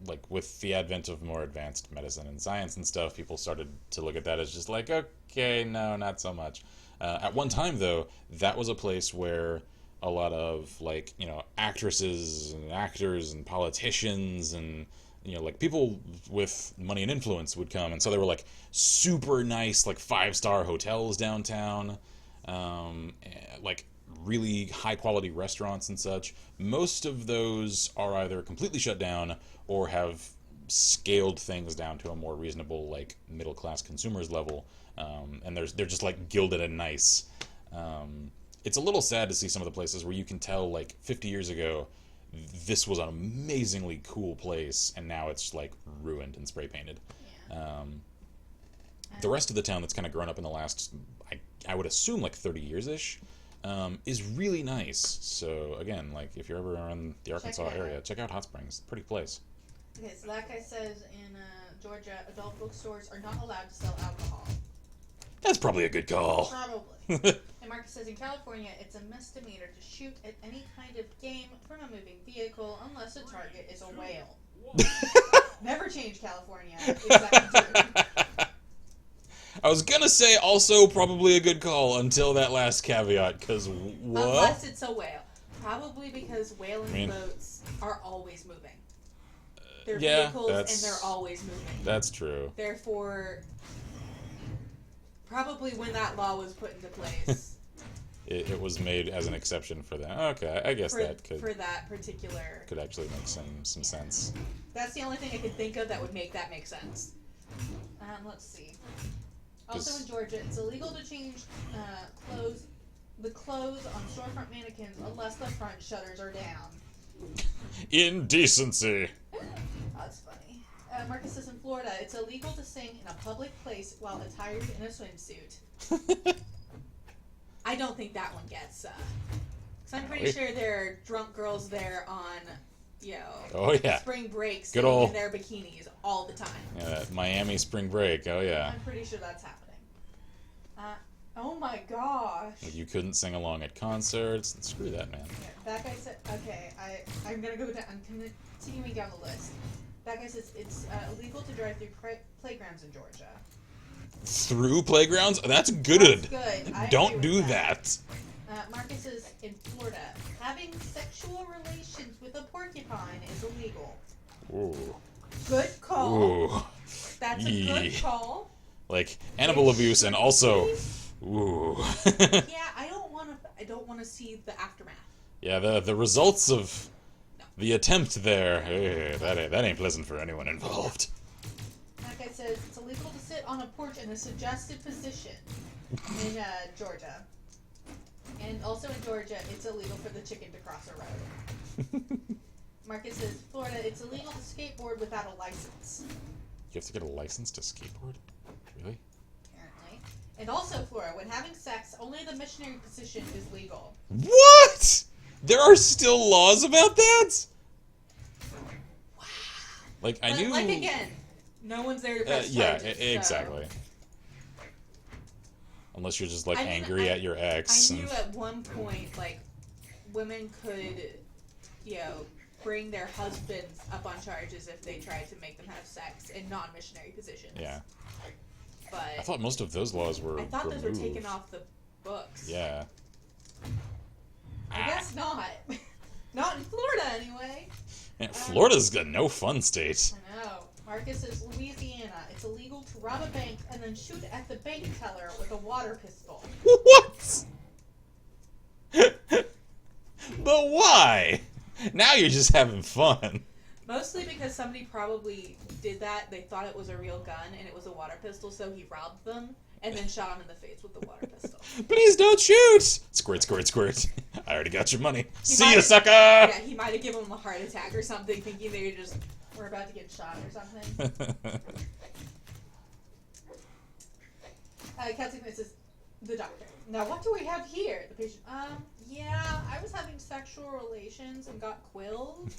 like, with the advent of more advanced medicine and science and stuff, people started to look at that as just like, okay, no, not so much. At one time, though, that was a place where a lot of, like, you know, actresses and actors and politicians and, you know, like, people with money and influence would come, and so there were, like, super nice, like, 5-star hotels downtown, like, really high-quality restaurants and such. Most of those are either completely shut down or have scaled things down to a more reasonable, like, middle-class consumers level, and they're just, like, gilded and nice. It's a little sad to see some of the places where you can tell, like, 50 years ago, this was an amazingly cool place, and now it's, like, ruined and spray-painted. Yeah. The rest of the town that's kind of grown up in the last, I would assume, like, 30 years-ish, is really nice. So, again, like, if you're ever around the Arkansas area, check out Hot Springs. Pretty place. Okay, so that guy says in Georgia, adult bookstores are not allowed to sell alcohol. That's probably a good call. Probably. And Marcus says in California, it's a misdemeanor to shoot at any kind of game from a moving vehicle unless the target is a whale. Never change California, except in June. I was gonna say also probably a good call until that last caveat, because what? Unless it's a whale. Probably because whaling boats are always moving. They're Yeah, vehicles and they're always moving. That's true. Therefore, probably when that law was put into place. It was made as an exception for that. Okay, I guess that could... For that particular... Could actually make some sense. That's the only thing I could think of that would make that make sense. Let's see. Also in Georgia, it's illegal to change the clothes on storefront mannequins unless the front shutters are down. Indecency! That's funny. Marcus says in Florida, it's illegal to sing in a public place while attired in a swimsuit. I don't think that one gets, because I'm pretty sure there are drunk girls there on, oh, yeah. spring break Good old... in their bikinis all the time. Yeah, Miami spring break, oh yeah. I'm pretty sure that's happening. Oh my gosh. You couldn't sing along at concerts. Screw that, man. Yeah, that guy said, okay, I'm gonna go down, I'm continuing down the list. That guy says it's illegal to drive through playgrounds in Georgia. Through playgrounds? That's good. That's good. Don't do that. Marcus says in Florida, having sexual relations with a porcupine is illegal. Ooh. Good call. Ooh. That's a good call. Like animal abuse and also, ooh. Yeah, I don't want to see the aftermath. Yeah, the results of the attempt there, that ain't pleasant for anyone involved. That guy says it's illegal to sit on a porch in a suggestive position in Georgia. And also in Georgia, it's illegal for the chicken to cross a road. Marcus says, Florida, it's illegal to skateboard without a license. You have to get a license to skateboard? Really? Apparently. And also, Florida, when having sex, only the missionary position is legal. What? There are still laws about that? Wow. Like, I knew... Like, again, no one's there to press charges, exactly. So. Unless you're just, like, angry at your ex. I knew at one point, like, women could, bring their husbands up on charges if they tried to make them have sex in non-missionary positions. Yeah. But I thought most of those laws were those were removed. taken off the books. Yeah. I guess not. Not in Florida, anyway. Man, Florida's got no fun state. I know. Marcus is Louisiana. It's illegal to rob a bank and then shoot at the bank teller with a water pistol. What? But why? Now you're just having fun. Mostly because somebody probably did that. They thought it was a real gun and it was a water pistol, so he robbed them and then shot him in the face with the water pistol. Please don't shoot! Squirt, squirt, squirt. I already got your money. See ya, sucker! Yeah, he might have given him a heart attack or something, thinking they were about to get shot or something. Kelsey says, the doctor. Now, what do we have here? The patient. Yeah, I was having sexual relations and got quills.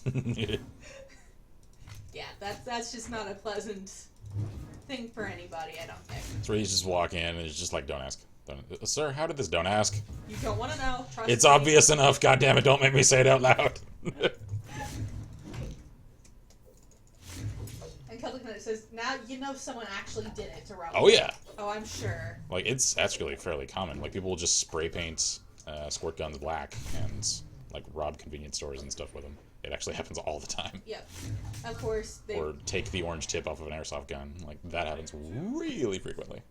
Yeah, that's just not a pleasant thing for anybody, I don't think. That's where he's just walking in and he's just like, don't ask. Sir, how did this? Don't ask. You don't want to know. Trust It's me. obvious enough. God damn it! Don't make me say it out loud. And Kelsey says, now you know someone actually did it to rob. Oh yeah. Oh, I'm sure. Like it's actually fairly common. Like people will just spray paint squirt guns black and like rob convenience stores and stuff with them. It actually happens all the time. Yep. Of course. Or take the orange tip off of an airsoft gun. Like that happens really frequently.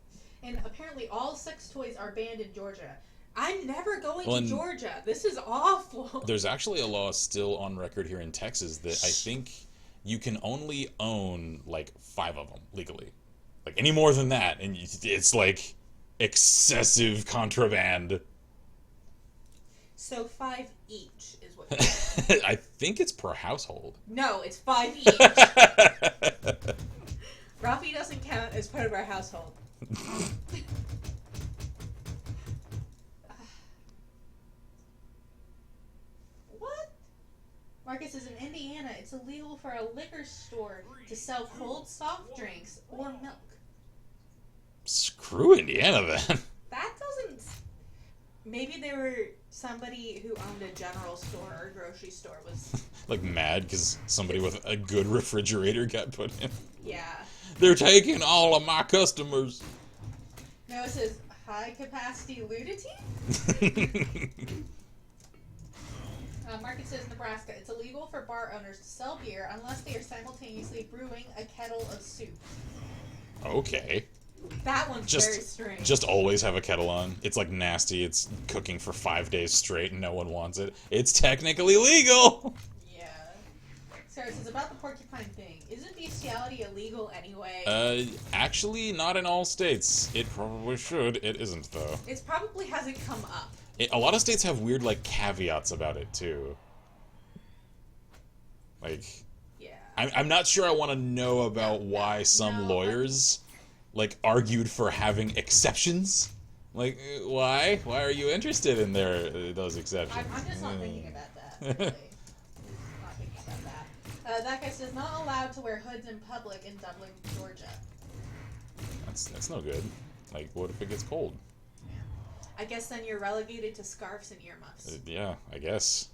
And apparently all sex toys are banned in Georgia. I'm never going to Georgia. This is awful. There's actually a law still on record here in Texas that I think you can only own like 5 of them legally. Like any more than that, and it's like excessive contraband. So 5 each is what you're saying. I think it's per household. No, it's 5 each. Rafi doesn't count as part of our household. What? Marcus is in Indiana. It's illegal for a liquor store to sell cold soft drinks or milk. Screw Indiana then. That doesn't... Maybe they were somebody who owned a general store or grocery store was. Like mad because somebody with a good refrigerator got put in. Yeah. They're taking all of my customers. No, it says high capacity nudity. Market says Nebraska. It's illegal for bar owners to sell beer unless they are simultaneously brewing a kettle of soup. Okay. That one's very strange. Just always have a kettle on. It's like nasty. It's cooking for 5 days straight and no one wants it. It's technically legal. Yeah. Sarah says about the porcupine thing. Isn't bestiality illegal anyway? Actually, not in all states. It probably should. It isn't, though. It probably hasn't come up. A lot of states have weird, like, caveats about it, too. Like... Yeah. I'm not sure I want to know about why some lawyers, like, argued for having exceptions. Like, why? Why are you interested in those exceptions? I'm just not thinking about that, really. Not thinking about that. That guy says, not allowed to wear hoods in public in Dublin, Georgia. That's no good. Like, what if it gets cold? I guess then you're relegated to scarves and earmuffs. Yeah, I guess.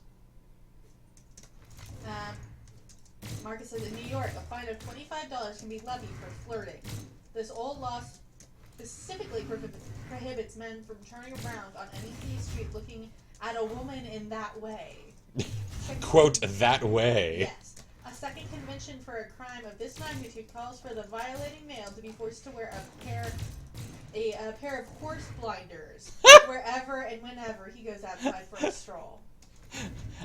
Marcus says in New York, a fine of $25 can be levied for flirting. This old law specifically prohibits men from turning around on any city street looking at a woman in that way. Quote, that way. Yes. A second convention for a crime of this magnitude calls for the violating male to be forced to wear a pair of horse blinders wherever and whenever he goes outside for a stroll.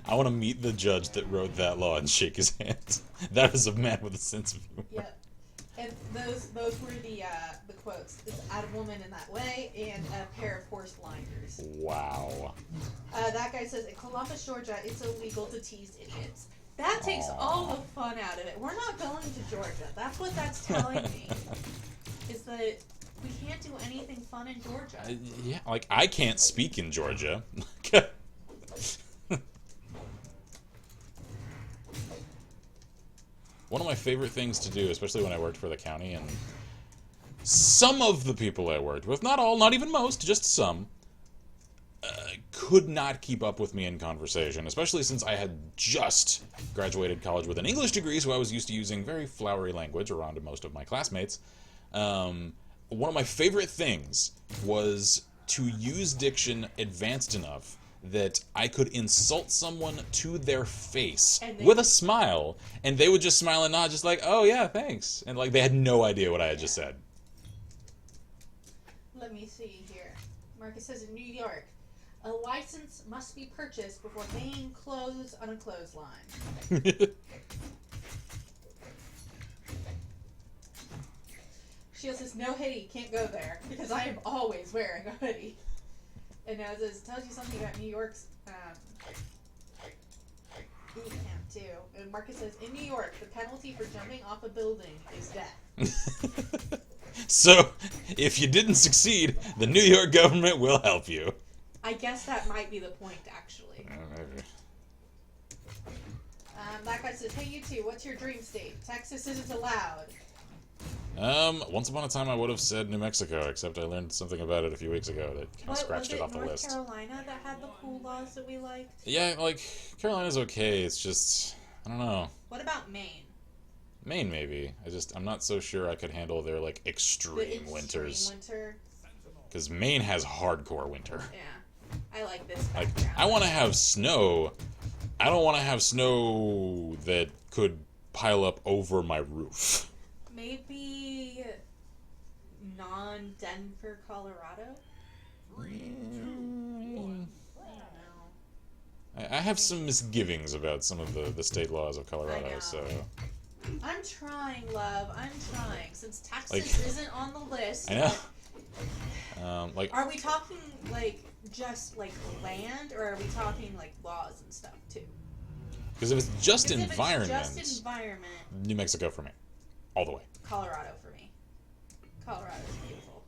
I want to meet the judge that wrote that law and shake his hand. That is a man with a sense of humor. Yep. And those were the quotes. It's at a woman in that way and a pair of horse blinders. Wow. That guy says in Columbus, Georgia, it's illegal to tease idiots. That takes all the fun out of it. We're not going to Georgia. That's what that's telling me. Is that we can't do anything fun in Georgia. Yeah, like, I can't speak in Georgia. One of my favorite things to do, especially when I worked for the county, and some of the people I worked with, not all, not even most, just some, could not keep up with me in conversation, especially since I had just graduated college with an English degree, so I was used to using very flowery language around most of my classmates. One of my favorite things was to use diction advanced enough that I could insult someone to their face with a smile, and they would just smile and nod, just like, oh yeah, thanks. And like, they had no idea what I had just said. Let me see here. Marcus says in New York, a license must be purchased before hanging clothes on a clothesline. Sheila says, no hoodie, can't go there, because I am always wearing a hoodie. And now this tells you something about New York's boot camp, too. And Marcus says, in New York, the penalty for jumping off a building is death. So, if you didn't succeed, the New York government will help you. I guess that might be the point, actually. Maybe. That guy says, hey, you two, what's your dream state? Texas isn't allowed. Once upon a time I would have said New Mexico, except I learned something about it a few weeks ago that kind of scratched it off the list. Was it North Carolina that had the pool laws that we liked? Yeah, like, Carolina's okay, it's just, I don't know. What about Maine? Maine, maybe. I'm not so sure I could handle their, like, extreme winters. Winter. Because Maine has hardcore winter. Yeah. I like this Like, background. I want to have snow. I don't want to have snow that could pile up over my roof. Maybe non-Denver, Colorado? I don't know. I have some misgivings about some of the state laws of I Colorado, know. so... I'm trying, love. I'm trying. Since Texas Like- isn't on the list. I know. Like, Are we talking, like, just, like, land? Or are we talking, like, laws and stuff, too? because if it's just 'Cause if environment, it's just environment, New Mexico for me. All the way. Colorado for me. Colorado's beautiful.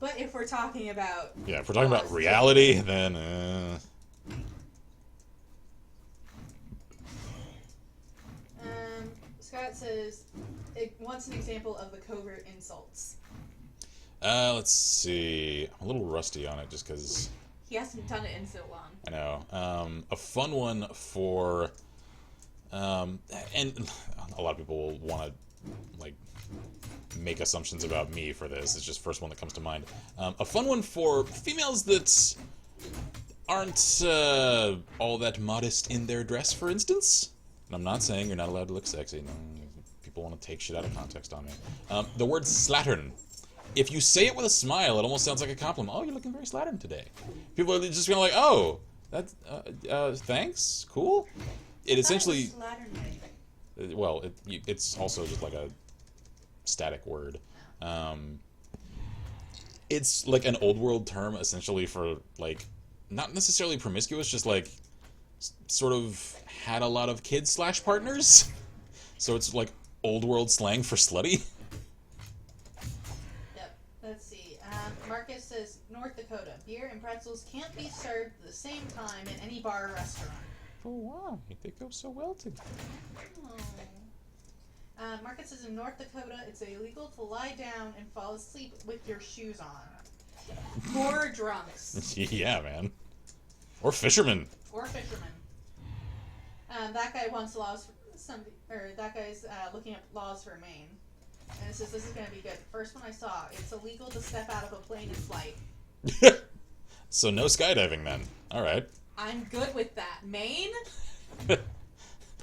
But if we're talking about... Yeah, if we're talking about laws, reality, then, Scott says it wants an example of the covert insults. Let's see. I'm a little rusty on it just because He hasn't done it in so long. I know. A fun one for, and a lot of people will want to like make assumptions about me for this. It's just first one that comes to mind. A fun one for females that aren't all that modest in their dress, for instance. And I'm not saying you're not allowed to look sexy. No, people want to take shit out of context on me. The word slattern. If you say it with a smile, it almost sounds like a compliment. Oh, you're looking very slattern today. People are just going like, oh, that's, thanks, cool. It essentially, well, it's also just like a static word. It's like an old world term essentially for like, not necessarily promiscuous, just like sort of had a lot of kids / partners. So it's like old world slang for slutty. Let's see. Marcus says, North Dakota, beer and pretzels can't be served at the same time in any bar or restaurant. Oh, why? They go so well together. Oh. Marcus says, in North Dakota, it's illegal to lie down and fall asleep with your shoes on. Poor drunks. Yeah, man. Or fishermen. Or fishermen. That guy wants laws for that guy's looking up laws for Maine. And it says, this is going to be good. First one I saw, it's illegal to step out of a plane in flight. So no skydiving then. Alright. I'm good with that. Maine?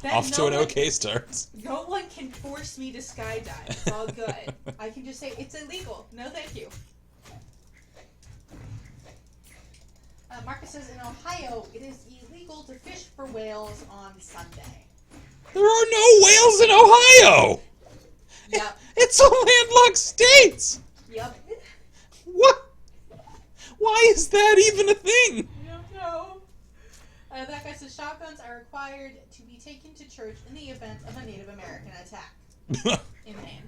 Off to an okay start. No one can force me to skydive. It's all good. I can just say, it's illegal. No thank you. Marcus says, in Ohio, it is illegal to fish for whales on Sunday. There are no whales in Ohio! Yep. It's a landlocked state! Yep. What? Why is that even a thing? I don't know. That guy says shotguns are required to be taken to church in the event of a Native American attack in Maine.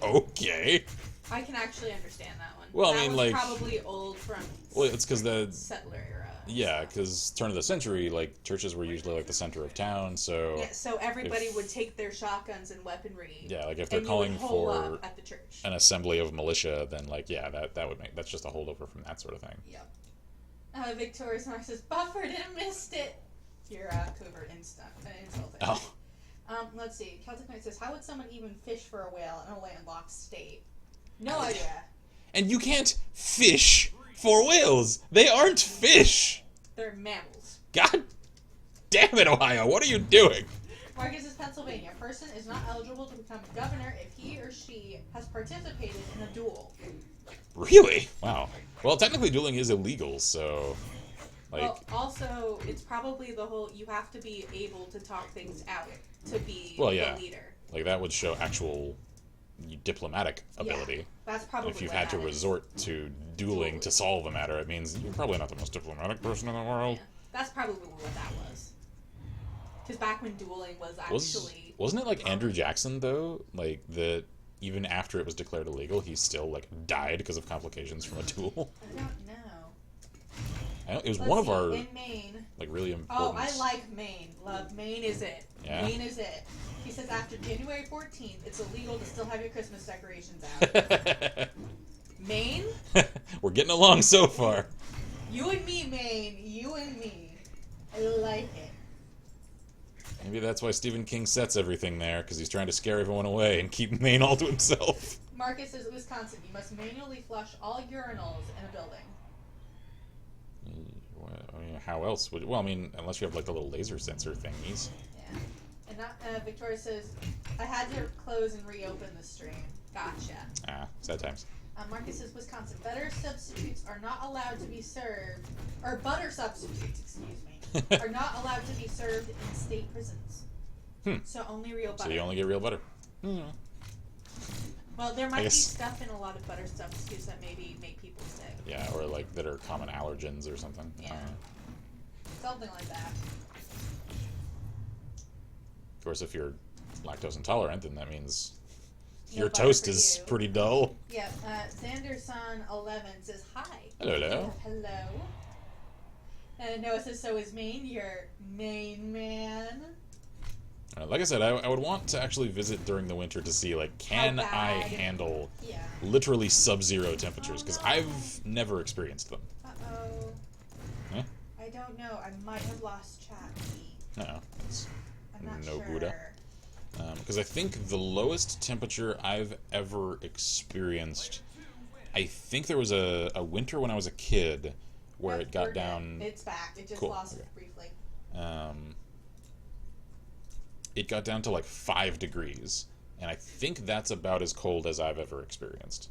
Okay. I can actually understand that one. Well, I that mean, was like, probably old from well, it's because the settler era. yeah, because turn of the century, like churches were usually like the center of town, so Yeah, so everybody would take their shotguns and weaponry. yeah, like if they're and calling you would hole for up at the church. an assembly of militia, then like yeah, that would make that's just a holdover from that sort of thing. Yep. Victoria's Mark says buffered and missed it. Your covert insult. Oh. Let's see. Celtic Knight says, how would someone even fish for a whale in a landlocked state? No idea. And you can't fish for whales. They aren't fish. They're mammals. God damn it, Ohio. What are you doing? Marcus says, Pennsylvania. A person is not eligible to become governor if he or she has participated in a duel. Really? Wow. Well, technically dueling is illegal, so like Well, also, it's probably the whole, you have to be able to talk things out to be well, yeah. the leader. Like that would show actual diplomatic ability. Yeah, that's probably And if you've what had to that is. resort to dueling to solve a matter, it means you're probably not the most diplomatic person in the world. Yeah, that's probably what that was. Because back when dueling was actually... Wasn't it like Andrew Jackson, though? Like, that even after it was declared illegal, he still, like, died because of complications from a duel? I don't know. It was Let's one of see, our, in Maine. like, really important... Oh, I like Maine. Love. Maine is it. Yeah? Maine is it. He says after January 14th, it's illegal to still have your Christmas decorations out. Maine? We're getting along so far. You and me, Maine. You and me. I like it. Maybe that's why Stephen King sets everything there, because he's trying to scare everyone away and keep Maine all to himself. Marcus says, Wisconsin, you must manually flush all urinals in a building. I mean, how else would... Well, I mean, unless you have, like, the little laser sensor thingies. Yeah. And not, Victoria says, I had to close and reopen the stream. Gotcha. Ah, sad times. Marcus says, Wisconsin, butter substitutes are not allowed to be served, or butter substitutes, excuse me, are not allowed to be served in state prisons. So only real butter. So you only get real butter. Well, there might be guess- stuff in a lot of butter substitutes that maybe make people sick. Yeah, or, like, that are common allergens or something. Yeah. Something like that. Of course, if you're lactose intolerant, then that means No your butter toast for is you. pretty dull. Yeah, Xanderson11 says, hi. Hello. Hello. And Noah says, so is Maine your main man? Like I said, I would want to actually visit during the winter to see, like, can How I bad? handle Yeah. literally sub-zero temperatures? Oh, Because no. I've never experienced them. Uh-oh. Eh? I don't know. I might have lost chat. No, it's I'm not no sure. Buddha. Because I think the lowest temperature I've ever experienced, I think there was a winter when I was a kid where Yep, it got we're good. down. It's back. It just Cool, lost okay. briefly. It got down to like 5 degrees, and I think that's about as cold as I've ever experienced.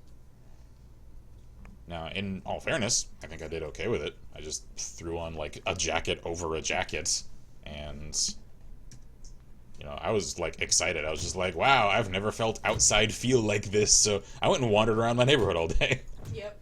Now, in all fairness, I think I did okay with it. I just threw on like a jacket over a jacket, and I was like excited. I was just like, wow, I've never felt outside feel like this. So I went and wandered around my neighborhood all day. Yep.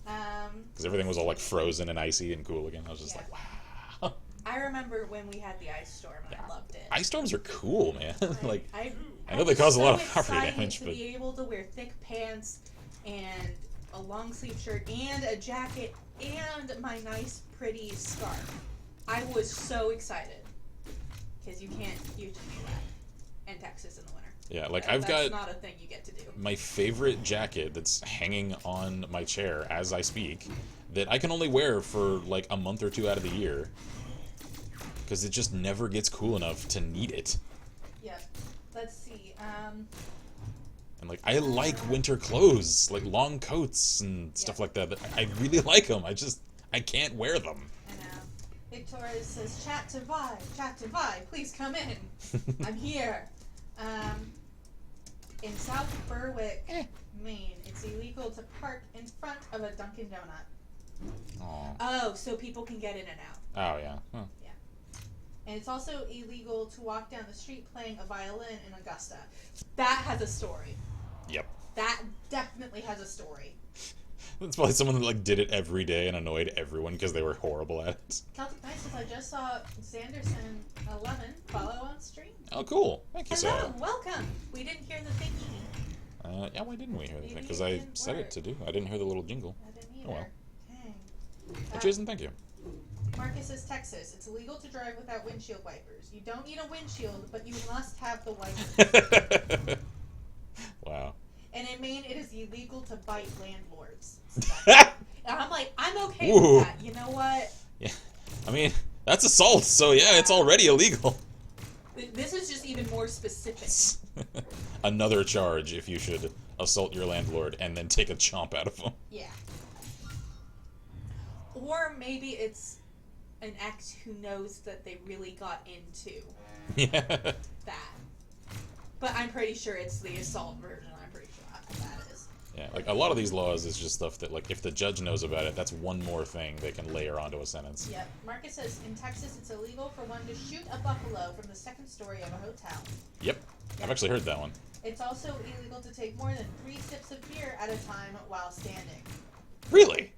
Because everything was all like frozen and icy and cool again. I was just Yeah. like, wow. I remember when we had the ice storm, and Yeah. I loved it. Ice storms are cool, man. like, I know they was cause a lot so of property excited damage, to but be able to wear thick pants and a long sleeve shirt and a jacket and my nice pretty scarf. I was so excited because you can't usually do that in Texas in the winter. yeah, like That's I've got not a thing you get to do. my favorite jacket that's hanging on my chair as I speak that I can only wear for like a month or 2 out of the year because it just never gets cool enough to need it. Yep. Let's see. And like I like winter clothes, like long coats and stuff Yeah. like that. I really like them. I can't wear them. I know. Victoria says, chat to Vi, please come in. I'm here. In South Berwick, Maine, it's illegal to park in front of a Dunkin' Donut. Aw. Oh, so people can get in and out. Oh yeah. Huh. And it's also illegal to walk down the street playing a violin in Augusta. That has a story. Yep. That definitely has a story. That's probably someone that like did it every day and annoyed everyone because they were horrible at it. Celtic Knight says, I just saw Sanderson 11 follow on stream. Oh, cool. Thank you, Hello, Sarah. welcome. We didn't hear the thingy. Yeah, why didn't we hear the thing? Maybe Because it I didn't said work. it to do. I didn't hear the little jingle. I didn't Oh, well. either. Dang. But Jason, thank you. Marcus says, Texas, it's illegal to drive without windshield wipers. You don't need a windshield, but you must have the wipers. Wow. And in Maine, it is illegal to bite landlords. Yeah. And I'm like, I'm okay Ooh. with that. You know what? I mean, that's assault, so yeah, it's already illegal. This is just even more specific. Another charge if you should assault your landlord and then take a chomp out of him. Yeah. Or maybe it's an ex who knows that they really got into Yeah. that. But I'm pretty sure it's the assault version. I'm pretty sure that is. Yeah, like a lot of these laws is just stuff that, like, if the judge knows about it, that's one more thing they can layer onto a sentence. Yep. Marcus says in Texas it's illegal for one to shoot a buffalo from the second story of a hotel. Yep. I've actually heard that one. It's also illegal to take more than 3 sips of beer at a time while standing. Really?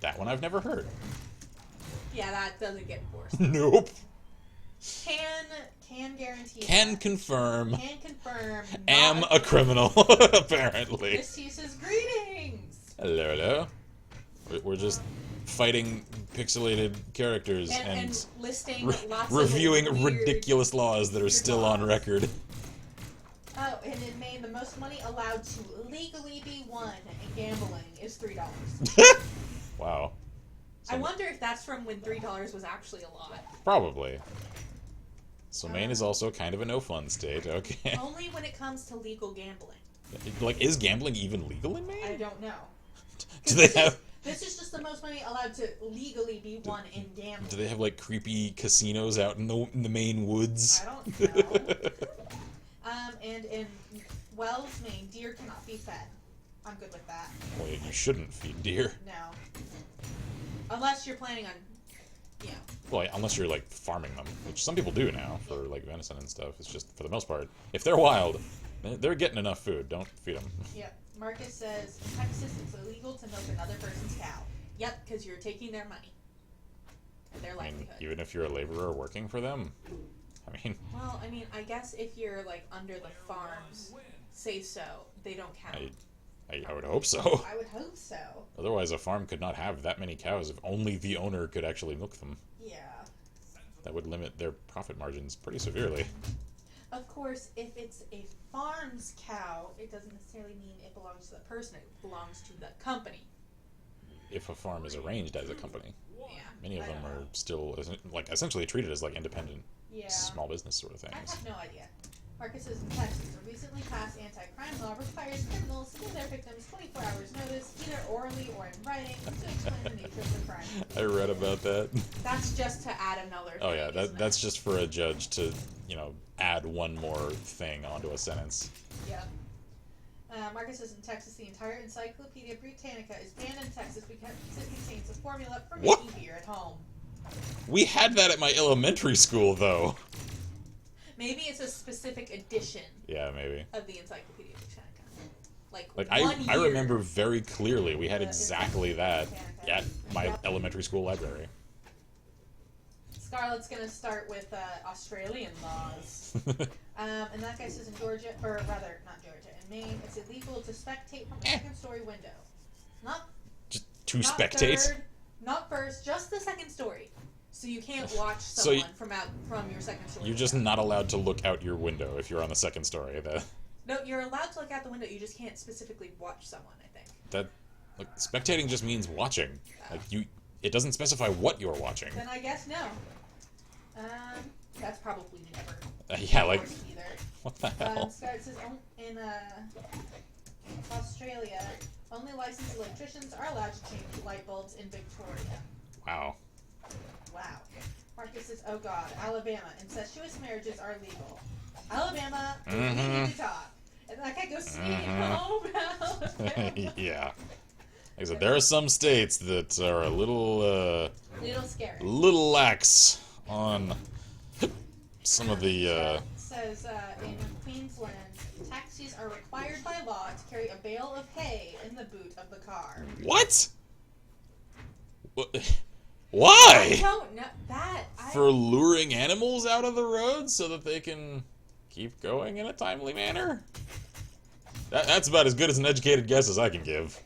That one I've never heard. Yeah, that doesn't get enforced. Nope. Can guarantee. Can that. confirm. Can confirm. Am not a criminal, apparently. Misty says greetings. Hello, hello. We're just fighting pixelated characters And listing re- lots reviewing of weird, ridiculous laws that are weird still on laws. record. Oh, and in Maine, the most money allowed to legally be won in gambling is $3. Wow. I wonder if that's from when $3 was actually a lot. Probably. So Maine is also kind of a no-fun state, okay. Only when it comes to legal gambling. Like, is gambling even legal in Maine? I don't know. Do they have... This is just the most money allowed to legally be won in gambling. Do they have, like, creepy casinos out in the Maine woods? I don't know. And in Wells, Maine, deer cannot be fed. I'm good with that. Well, you shouldn't feed deer. No. Unless you're planning on, Well, unless you're, like, farming them, which some people do now for, like, venison and stuff. It's just, for the most part, if they're wild, they're getting enough food. Don't feed them. Yep. Marcus says, in Texas, it's illegal to milk another person's cow. Yep, because you're taking their money. And their I mean, livelihood. even if you're a laborer working for them. I mean, Well, I mean, I guess if you're, like, under the farms, say so, they don't count. I would hope so. I would hope so. Otherwise, a farm could not have that many cows if only the owner could actually milk them. Yeah. That would limit their profit margins pretty severely. Of course, if it's a farm's cow, it doesn't necessarily mean it belongs to the person. It belongs to the company. If a farm is arranged as a company. Yeah. Many of I them don't know. are still like essentially treated as like independent Yeah. small business sort of I things. have no idea. Marcus says in Texas, a recently passed anti-crime law requires criminals to give their victims 24 hours notice, either orally or in writing, to explain the nature of the crime. I read about that. That's just to add another thing. Oh yeah, isn't that's it? just for a judge to, add one more thing onto a sentence. Yep. Marcus says in Texas, the entire Encyclopedia Britannica is banned in Texas because it contains a formula for What? making beer at home. We had that at my elementary school though. Maybe it's a specific edition Yeah, maybe. of the Encyclopedia Britannica. Like I remember very clearly we had The exactly that Encyclopedia at my Yep. elementary school library. Scarlett's gonna start with Australian laws. And that guy says in Georgia, or rather, not Georgia, in Maine, it's illegal to spectate from a second story window. Not Just to not spectate. third, not first, just the second story. So you can't watch So someone from your second story. You're just window. not allowed to look out your window if you're on the second story. No, you're allowed to look out the window. You just can't specifically watch someone. I think. Spectating just means watching. It doesn't specify what you're watching. Then I guess no. That's probably never. Yeah, like enforced either. what the hell? It says in Australia, only licensed electricians are allowed to change light bulbs in Victoria. Wow. Wow. Marcus says, oh god, Alabama, incestuous marriages are legal. Alabama, we need to talk. And that guy goes sneaking home. Alabama. Yeah. Like I said, there are some states that are a little Little scary. lax on some of the Says in Queensland, taxis are required by law to carry a bale of hay in the boot of the car. What? What? I Why? don't know that. For luring animals out of the road so that they can keep going in a timely manner? That's about as good as an educated guess as I can give.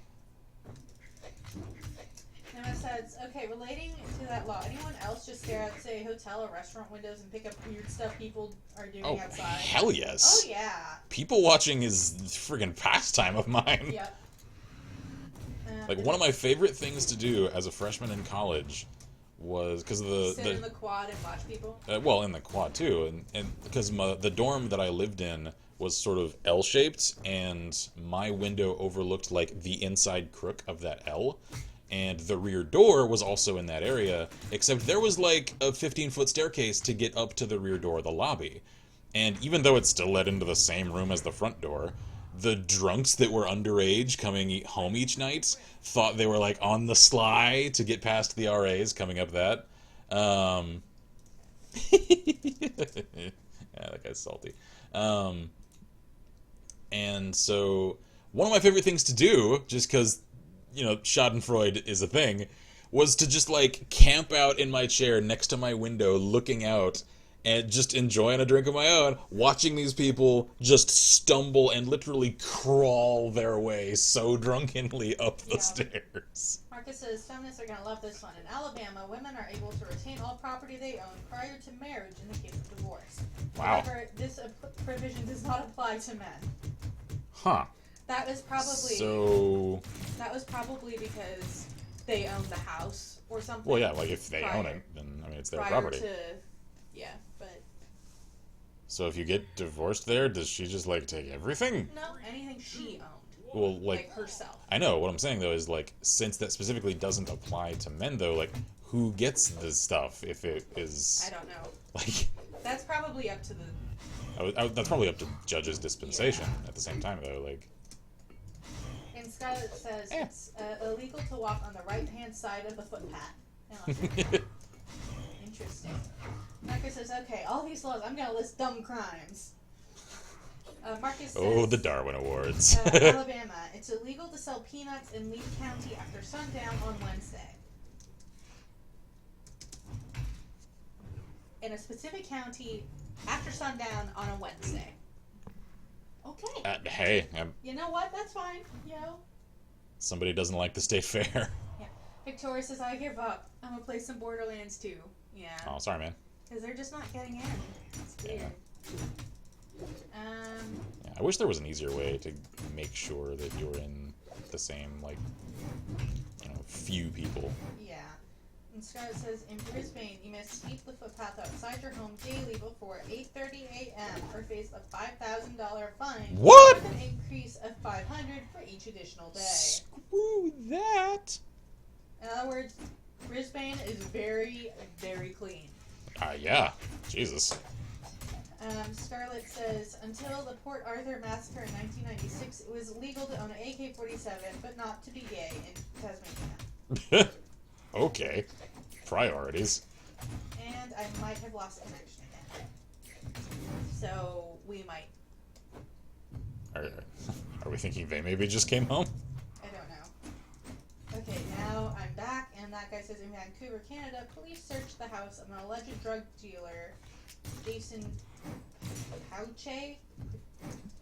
And it says, okay, relating to that law, anyone else just stare at, say, hotel or restaurant windows and pick up weird stuff people are doing Oh, outside? hell yes. Oh, yeah. People watching is friggin' pastime of mine. Yep. Like, one of my favorite things to do as a freshman in college was because of sit in the quad and watch people. well, in the quad too, and because the dorm that I lived in was sort of L-shaped, and my window overlooked like the inside crook of that L, and the rear door was also in that area, except there was like a 15-foot staircase to get up to the rear door of the lobby, and even though it still led into the same room as the front door, the drunks that were underage coming home each night thought they were like on the sly to get past the RAs coming up that. Yeah, that guy's salty. And so one of my favorite things to do, just because, Schadenfreude is a thing, was to just like camp out in my chair next to my window looking out and just enjoying a drink of my own, watching these people just stumble and literally crawl their way so drunkenly up the stairs. Marcus says, feminists are going to love this one. In Alabama, women are able to retain all property they own prior to marriage in the case of divorce. Wow. However, this provision does not apply to men. Huh. That was probably because they own the house or something. Well, yeah, like if they own it, then, it's their property. Yeah, but... So if you get divorced there, does she just, take everything? No, anything she owned. Well, Like herself. I know, what I'm saying, though, is, since that specifically doesn't apply to men, though, who gets this stuff if it is... I don't know. Like... That's probably up to the... that's probably up to judge's dispensation at the same time, though, And Scarlett says it's illegal to walk on the right-hand side of the footpath. Interesting. Marcus says, okay, all these laws, I'm going to list dumb crimes. Marcus says... Oh, the Darwin Awards. Alabama, it's illegal to sell peanuts in Lee County after sundown on Wednesday. In a specific county, after sundown on a Wednesday. Okay. Hey, You know what? That's fine. somebody doesn't like the state fair. Yeah. Victoria says, I give up. I'm going to play some Borderlands 2. Yeah. Oh, sorry, man. Because they're just not getting in. It's weird. Yeah, I wish there was an easier way to make sure that you're in the same, like, few people. Yeah. And Scarlett says, in Brisbane, you must sweep the footpath outside your home daily before 8:30 a.m. or face a $5,000 fine. What? With an increase of $500 for each additional day. Screw that! In other words, Brisbane is very, very clean. Yeah. Jesus. Scarlett says, until the Port Arthur massacre in 1996, it was legal to own an AK-47, but not to be gay in Tasmania. Okay. Priorities. And I might have lost connection again. So, we might. Are we thinking they maybe just came home? I don't know. Okay, now I'm back, and that guy says, in Vancouver, Canada, police searched the house of an alleged drug dealer, Jason Pauche?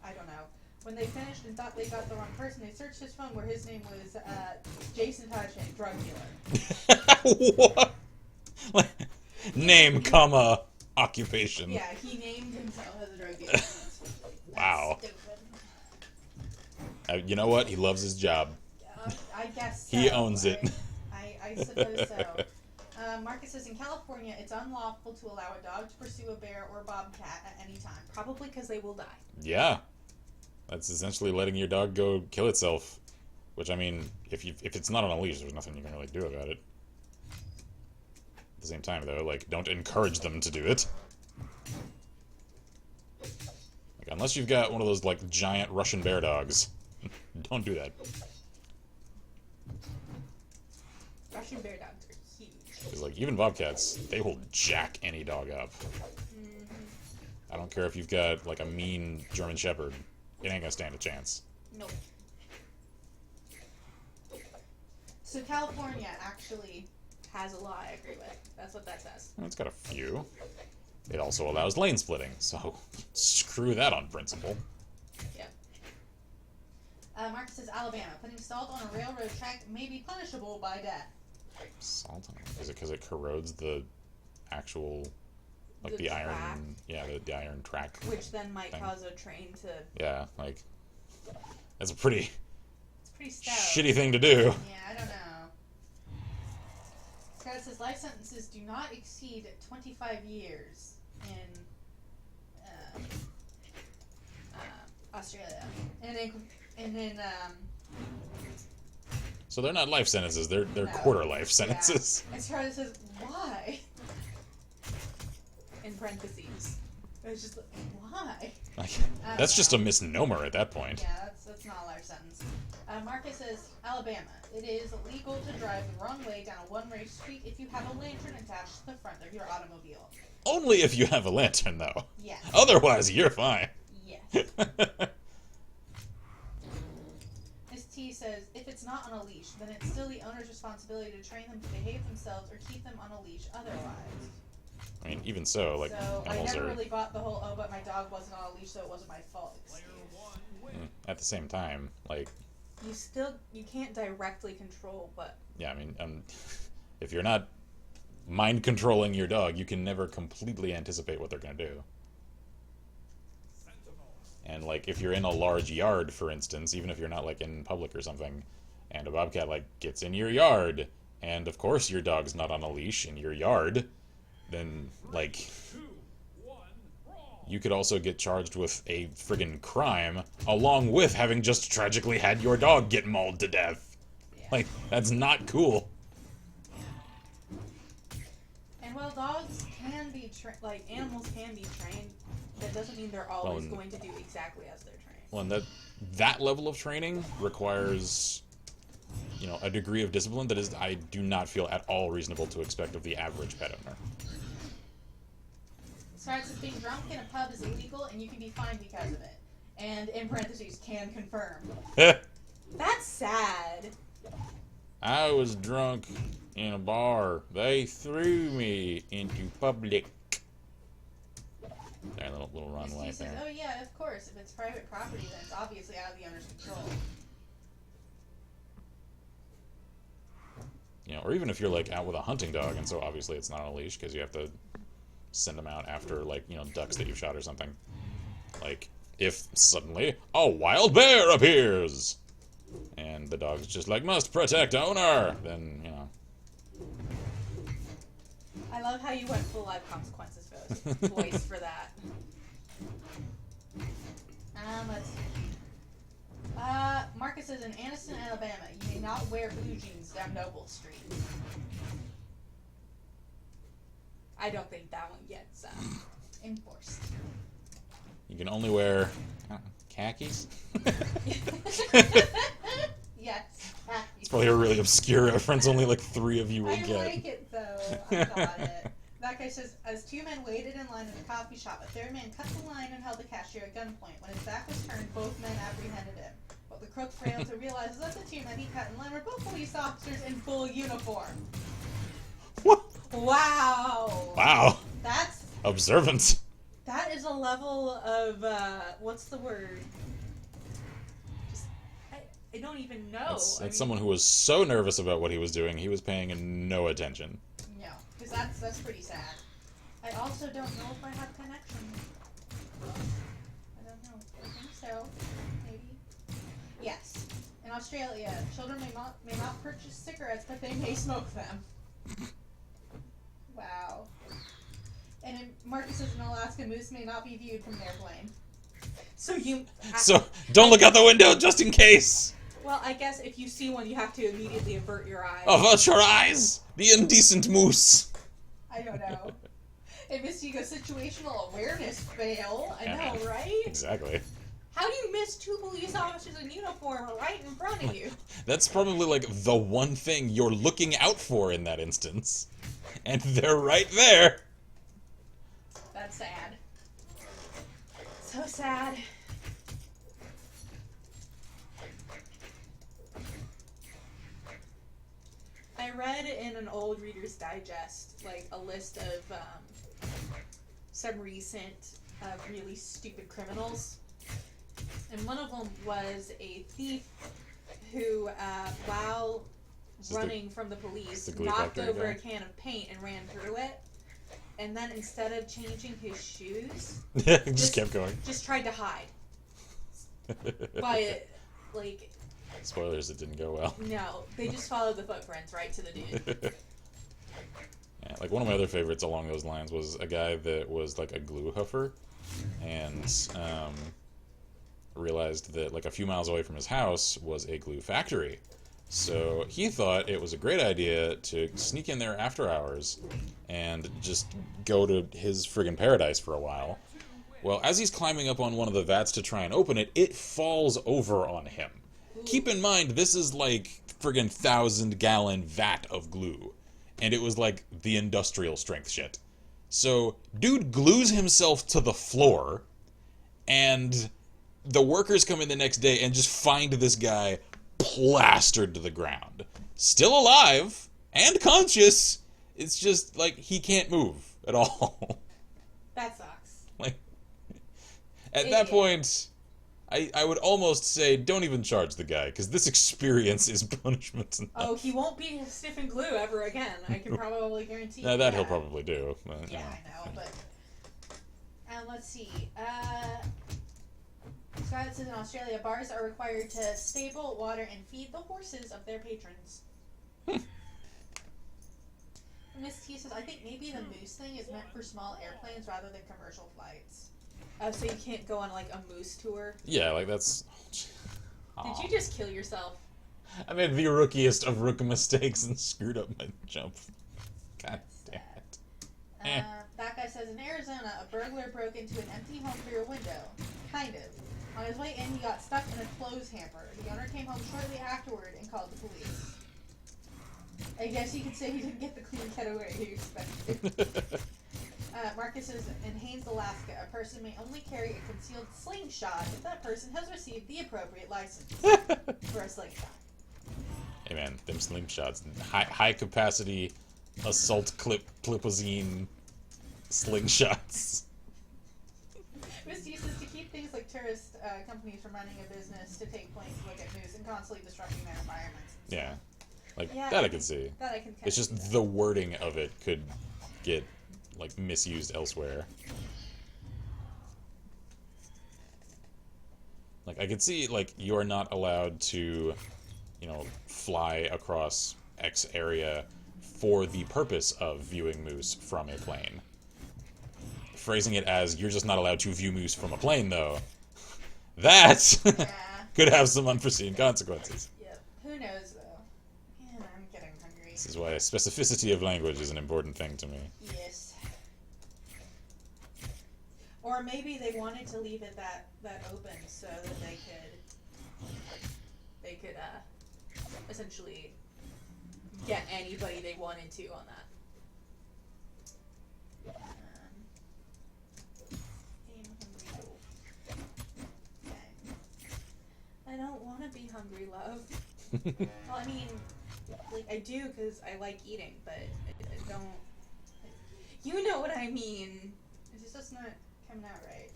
I don't know. When they finished and thought they got the wrong person, they searched his phone where his name was Jason Pauche, drug dealer. What? Name, comma, occupation. Yeah, he named himself as a drug dealer. Wow. You know what? He loves his job. I guess so. He owns it. I suppose so. Marcus says, in California, it's unlawful to allow a dog to pursue a bear or bobcat at any time. Probably because they will die. Yeah. That's essentially letting your dog go kill itself. Which, I mean, if it's not on a leash, there's nothing you can really do about it. At the same time, though, like, don't encourage them to do it. Like, unless you've got one of those, like, giant Russian bear dogs. Don't do that. Russian bear dogs are huge. Because, like, even bobcats, they will jack any dog up. Mm-hmm. I don't care if you've got, like, a mean German Shepherd. It ain't gonna stand a chance. Nope. So California actually has a law I agree with. That's what that says. Well, it's got a few. It also allows lane splitting, so screw that on principle. Yeah. Marcus says, Alabama, putting salt on a railroad track may be punishable by death. Salt on it? Is it because it corrodes the actual, like, the track, iron, yeah, the iron track? which then might thing. cause a train to... Yeah, like, that's a pretty It's pretty stout. shitty thing to do. Yeah, I don't know. Scott says, life sentences do not exceed 25 years in Australia. And in So they're not life sentences, they're No. quarter life sentences. Yeah. And Charlotte says, why? In parentheses. It's just like, why? Like, that's just a misnomer at that point. Yeah, that's not a life sentence. Marcus says, Alabama, it is illegal to drive the wrong way down a one-way street if you have a lantern attached to the front of your automobile. Only if you have a lantern, though. Yes. Otherwise, you're fine. Yes. Miss T says, if it's not on a leash, then it's still the owner's responsibility to train them to behave themselves or keep them on a leash otherwise. I mean, even so, like, So I animals never are... really bought the whole, oh, but my dog wasn't on a leash, so it wasn't my fault excuse. At the same time, like, You can't directly control what... yeah, I mean, if you're not mind controlling your dog, you can never completely anticipate what they're going to do. And, like, if you're in a large yard, for instance, even if you're not, like, in public or something, and a bobcat, like, gets in your yard, and, of course, your dog's not on a leash in your yard, then, like, you could also get charged with a friggin' crime, along with having just tragically had your dog get mauled to death. Yeah. Like, that's not cool. And while dogs can be animals can be trained, that doesn't mean they're always going to do exactly as they're trained. Well, and that level of training requires, a degree of discipline that is, I do not feel at all reasonable to expect of the average pet owner. Starts with being drunk in a pub is illegal and you can be fined because of it. And in parentheses, can confirm. That's sad. I was drunk in a bar. They threw me into public. There, little run Misty right says, there. oh yeah, of course. If it's private property, then it's obviously out of the owner's control. Or even if you're, like, out with a hunting dog, and so obviously it's not on a leash because you have to send them out after, like, ducks that you've shot or something. Like, if suddenly a wild bear appears. And the dog's just like, must protect owner. Then, you know. I love how you went full life consequences voice for that. Let's see. Marcus says in Anniston, Alabama, you may not wear blue jeans down Noble Street. I don't think that one gets enforced. You can only wear khakis. Yes, khakis. It's probably a really obscure reference. Only like 3 of you will I get. like it though. I got it. That guy says, as 2 men waited in line in a coffee shop, a 3rd man cut the line and held the cashier at gunpoint. When his back was turned, both men apprehended him. What the crook failed to realize is that the 2 men he cut in line were both police officers in full uniform. What? Wow. Wow. That's Observant. That is a level of what's the word? Just, I don't even know. That's someone who was so nervous about what he was doing, he was paying no attention. No, because that's pretty sad. I also don't know if I have connection. I don't know. I think so. Maybe. Yes. In Australia, children may not purchase cigarettes, but they may smoke them. Wow. And in Marcus says in Alaska, moose may not be viewed from an airplane. So don't look out the window just in case. Well, I guess if you see one, you have to immediately avert your eyes. Avert your eyes, the indecent moose. I don't know. And Misty goes, situational awareness fail. I know, right? Exactly. How do you miss 2 police officers in uniform right in front of you? That's probably like the one thing you're looking out for in that instance. And they're right there. That's sad. So sad. I read in an old Reader's Digest, like, a list of some recent really stupid criminals. And one of them was a thief who, while running from the police, knocked over a can of paint and ran through it. And then instead of changing his shoes, just kept going. Just tried to hide. But, like... Spoilers, it didn't go well. No, they just followed the footprints right to the dude. Yeah, like one of my other favorites along those lines was a guy that was like a glue hoofer, and realized that like a few miles away from his house was a glue factory. So he thought it was a great idea to sneak in there after hours and just go to his friggin' paradise for a while. Well, as he's climbing up on one of the vats to try and open it, it falls over on him. Keep in mind, this is like friggin' 1,000-gallon vat of glue. And it was like the industrial strength shit. So, dude glues himself to the floor, and the workers come in the next day and just find this guy plastered to the ground. Still alive, and conscious, it's just, like, he can't move at all. That sucks. Like, at that point, I would almost say don't even charge the guy, because this experience is punishment enough. Oh, he won't be sniffing glue ever again. I can probably guarantee No, that he'll probably do. But, yeah, I know, but... let's see. Scarlett says in Australia, bars are required to stable, water, and feed the horses of their patrons. Miss T says, I think maybe the moose thing is meant for small airplanes rather than commercial flights. So you can't go on, like, a moose tour? Yeah, like, that's... Did you just kill yourself? I made the rookiest of rook mistakes and screwed up my jump. God damn it. That guy says, in Arizona, a burglar broke into an empty home through a window. Kind of. On his way in, he got stuck in a clothes hamper. The owner came home shortly afterward and called the police. I guess you could say he didn't get the clean getaway he expected. Marcus says, in Haines, Alaska, a person may only carry a concealed slingshot if that person has received the appropriate license for a slingshot. Hey man, them slingshots. High capacity assault clipazine slingshots. Misty says to keep things like tourist companies from running a business to take planes to look at news and constantly disrupting their environments. Yeah. Like, yeah, that I can see. That I can It's just the wording of it could get, like, misused elsewhere. Like, I could see, like, you're not allowed to, you know, fly across X area for the purpose of viewing moose from a plane. Phrasing it as, you're just not allowed to view moose from a plane, though. That Yeah. could have some unforeseen consequences. Yep. Who knows, though? Man, I'm getting hungry. This is why specificity of language is an important thing to me. Yes. Or maybe they wanted to leave it that open so that they could essentially get anybody they wanted to on that. I don't want to be hungry, love. Well, I mean, like, I do because I like eating, but I don't. You know what I mean. It's just not coming out right.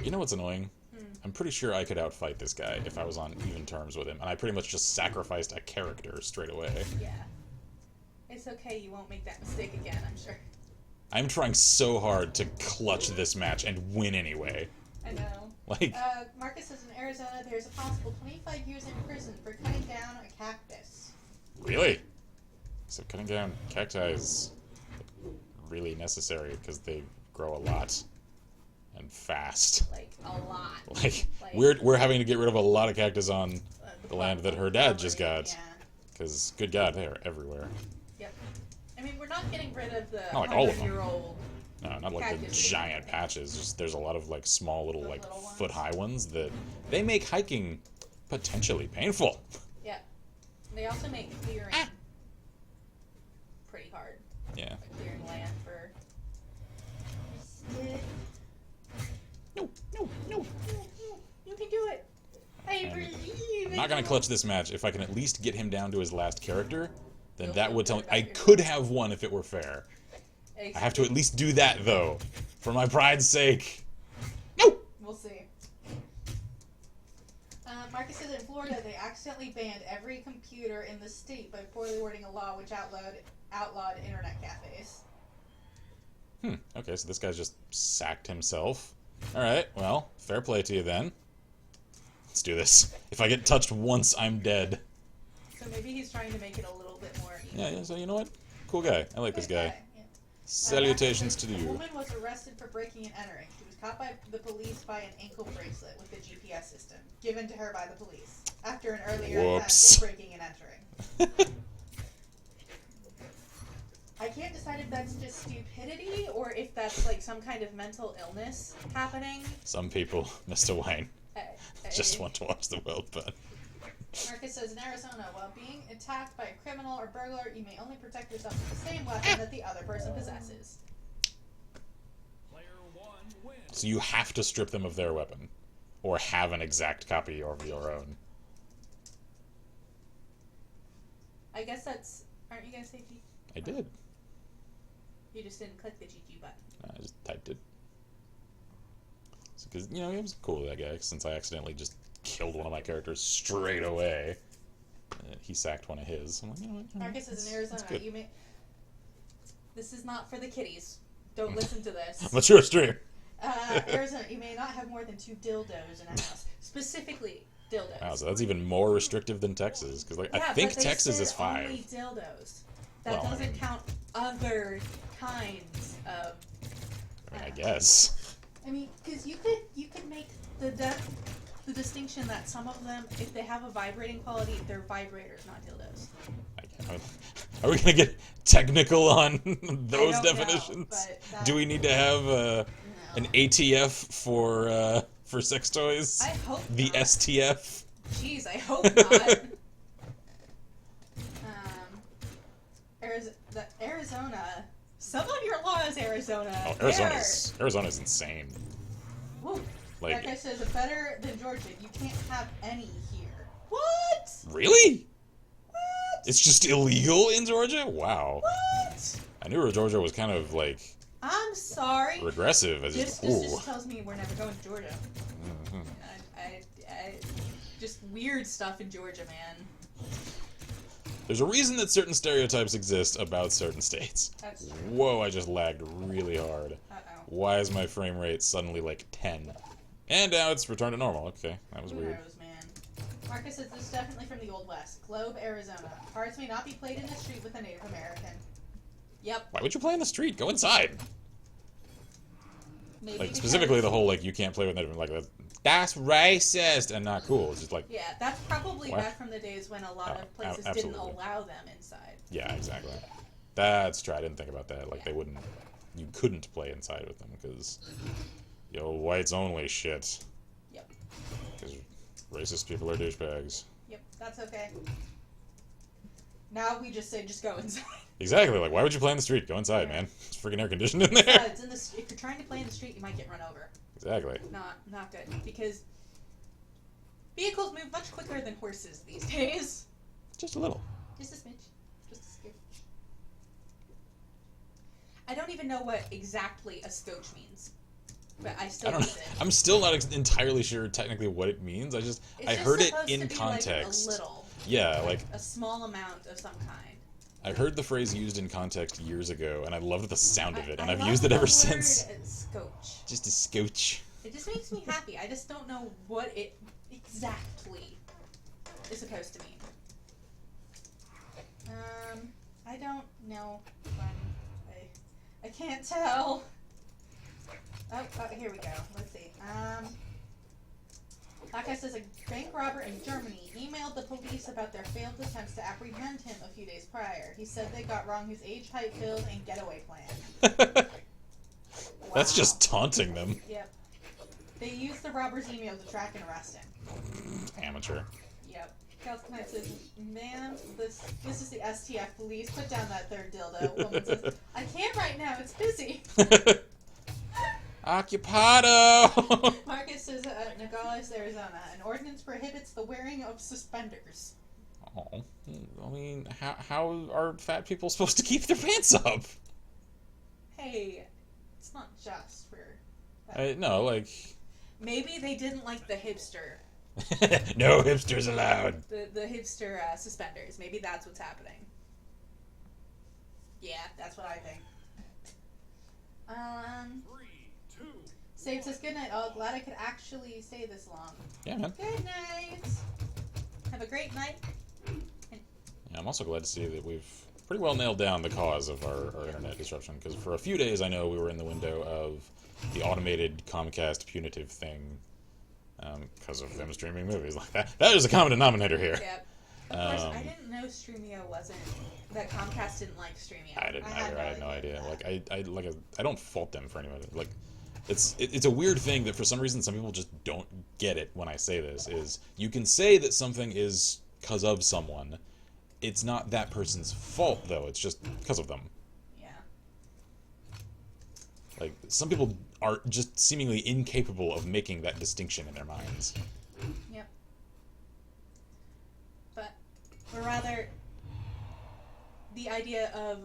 You know what's annoying? I'm pretty sure I could outfight this guy if I was on even terms with him, and I pretty much just sacrificed a character straight away. Yeah. It's okay, you won't make that mistake again, I'm sure. I'm trying so hard to clutch this match and win anyway. I know. Like, Marcus says in Arizona there's a possible 25 years in prison for cutting down a cactus. really? So cutting down cacti is really necessary because they grow a lot and fast. Like, a lot. Like we're having to get rid of a lot of cactus on the land that her dad just got. Yeah. Because, good God, they're everywhere. Yep. I mean, we're not getting rid of the Not like all of them. 100-year-old. No, not like the Cactus. giant patches. Just there's a lot of like small little The like little ones. foot-high ones that they make hiking potentially painful. Yeah. They also make clearing pretty hard. Yeah. Like clearing land for. No. You can do it. I believe. I'm not gonna clutch this match. If I can at least get him down to his last character, then You'll that feel would tell me good I about could have won if it were fair. I have to at least do that though, for my pride's sake. No. We'll see. Marcus says in Florida they accidentally banned every computer in the state by poorly wording a law which outlawed internet cafes. Okay, so this guy's just sacked himself. Alright, well, fair play to you then. Let's do this. If I get touched once, I'm dead. So maybe he's trying to make it a little bit more even. Yeah, so you know what? Cool guy. I like this guy. Yeah. Salutations to A you. woman was arrested for breaking and entering. She was caught by the police by an ankle bracelet with a GPS system, given to her by the police, after an earlier Whoops. offense of breaking and entering. I can't decide if that's just stupidity or if that's like some kind of mental illness happening. Some people, Mr. Wayne, just I- want to watch the world burn. Marcus says in Arizona, while being attacked by a criminal or burglar, you may only protect yourself with the same weapon that the other person possesses. Player 1 wins. So you have to strip them of their weapon, or have an exact copy of your own. I guess that's. Aren't you guys safety? I did. You just didn't click the GG button. I just typed it. Because, you know, it was cool, that guy, since I accidentally just killed one of my characters straight away. He sacked one of his. I'm like, you know what? Marcus is in Arizona. good. You may. This is not for the kiddies. Don't listen to this. Mature stream. Arizona, you may not have more than 2 dildos in a house. Specifically, dildos. Wow, so that's even more restrictive than Texas. Because like, I think but they Texas said is 5. Only dildos. That Well, I doesn't mean- count other kinds of. I mean, I guess. I mean, because you could make the distinction that some of them, if they have a vibrating quality, they're vibrators, not dildos. Are we going to get technical on those I don't know, definitions? but that- Do we need to have No. an ATF for sex toys? I hope The not. STF? Jeez, I hope not. Arizona. Some of your law is Arizona. Oh, Arizona's insane. Woo. Like, That guy says better than Georgia. You can't have any here. What? really? What? It's just illegal in Georgia? Wow. What? I knew Georgia was kind of like I'm sorry. regressive. This just tells me we're never going to Georgia. Mhm. I just weird stuff in Georgia, man. There's a reason that certain stereotypes exist about certain states. That's true. Whoa, I just lagged really hard. Uh-oh. why is my frame rate suddenly like 10? And now it's returned to normal. Okay, that was Who weird. knows, man. Marcus says this is definitely from the Old West. Globe, Arizona. Cards may not be played in the street with a Native American. Yep. Why would you play in the street? Go inside. Maybe Like because- specifically the whole like you can't play with Native like that's racist and not cool. It's just like Yeah, that's probably What? back from the days when a lot of places didn't absolutely. allow them inside. yeah, exactly. That's true. I didn't think about that. Like they wouldn't, you couldn't play inside with them because yo whites only shit. Yep. Because racist people are douchebags. Yep, that's okay. Now we just say just go inside. Exactly. Like why would you play in the street? Go inside, man. It's freaking air conditioned in there. It's in the, if you're trying to play in the street, you might get run over. Exactly. Not good because vehicles move much quicker than horses these days. Just a little. Just a smidge. Just a scooch. I don't even know what exactly a scotch means, but I still I don't use know. it. I'm still not entirely sure technically what it means. I It's I just heard it supposed in to be context. Like a little, Yeah, like a small amount of some kind. I heard the phrase used in context years ago, and I loved the sound of it, and I I've love used it the ever word since. Scotch. Just a scotch. It just makes me happy. I just don't know what it exactly is supposed to mean. I don't know. I can't tell. Oh, here we go. Let's see. That guy says a bank robber in Germany emailed the police about their failed attempts to apprehend him a few days prior. He said they got wrong his age, height, build, and getaway plan. That's Wow. just taunting them. Yep. They used the robber's email to track and arrest him. Amateur. Yep. Cal Knight says, "Man, this is the STF police. Put down that third dildo." Woman says, "I can't right now. It's busy." Occupado! Marcus says, Nogales, Arizona. An ordinance prohibits the wearing of suspenders. Oh, I mean, how are fat people supposed to keep their pants up? Hey, it's not just for. No, like... Maybe they didn't like the hipster. No hipsters allowed. The hipster suspenders. Maybe that's what's happening. Yeah, that's what I think. 3, 2, Save says, "Good night, all. Glad I could actually stay this long." Yeah, man. Good night. Have a great night. Yeah, I'm also glad to see that we've pretty well nailed down the cause of our internet disruption, because for a few days I know we were in the window of the automated Comcast punitive thing because of them streaming movies like that. That is a common denominator here. Yep. Of course, I Um, didn't know Streamio wasn't. That Comcast didn't like Streamio. I didn't either. I had no idea. that. Like I don't fault them for any of it. Like it's a weird thing that for some reason some people just don't get it when I say this. Is you can say that something is because of someone. It's not that person's fault though. It's just because of them. Yeah. Like some people are just seemingly incapable of making that distinction in their minds. Yep. But, or rather, the idea of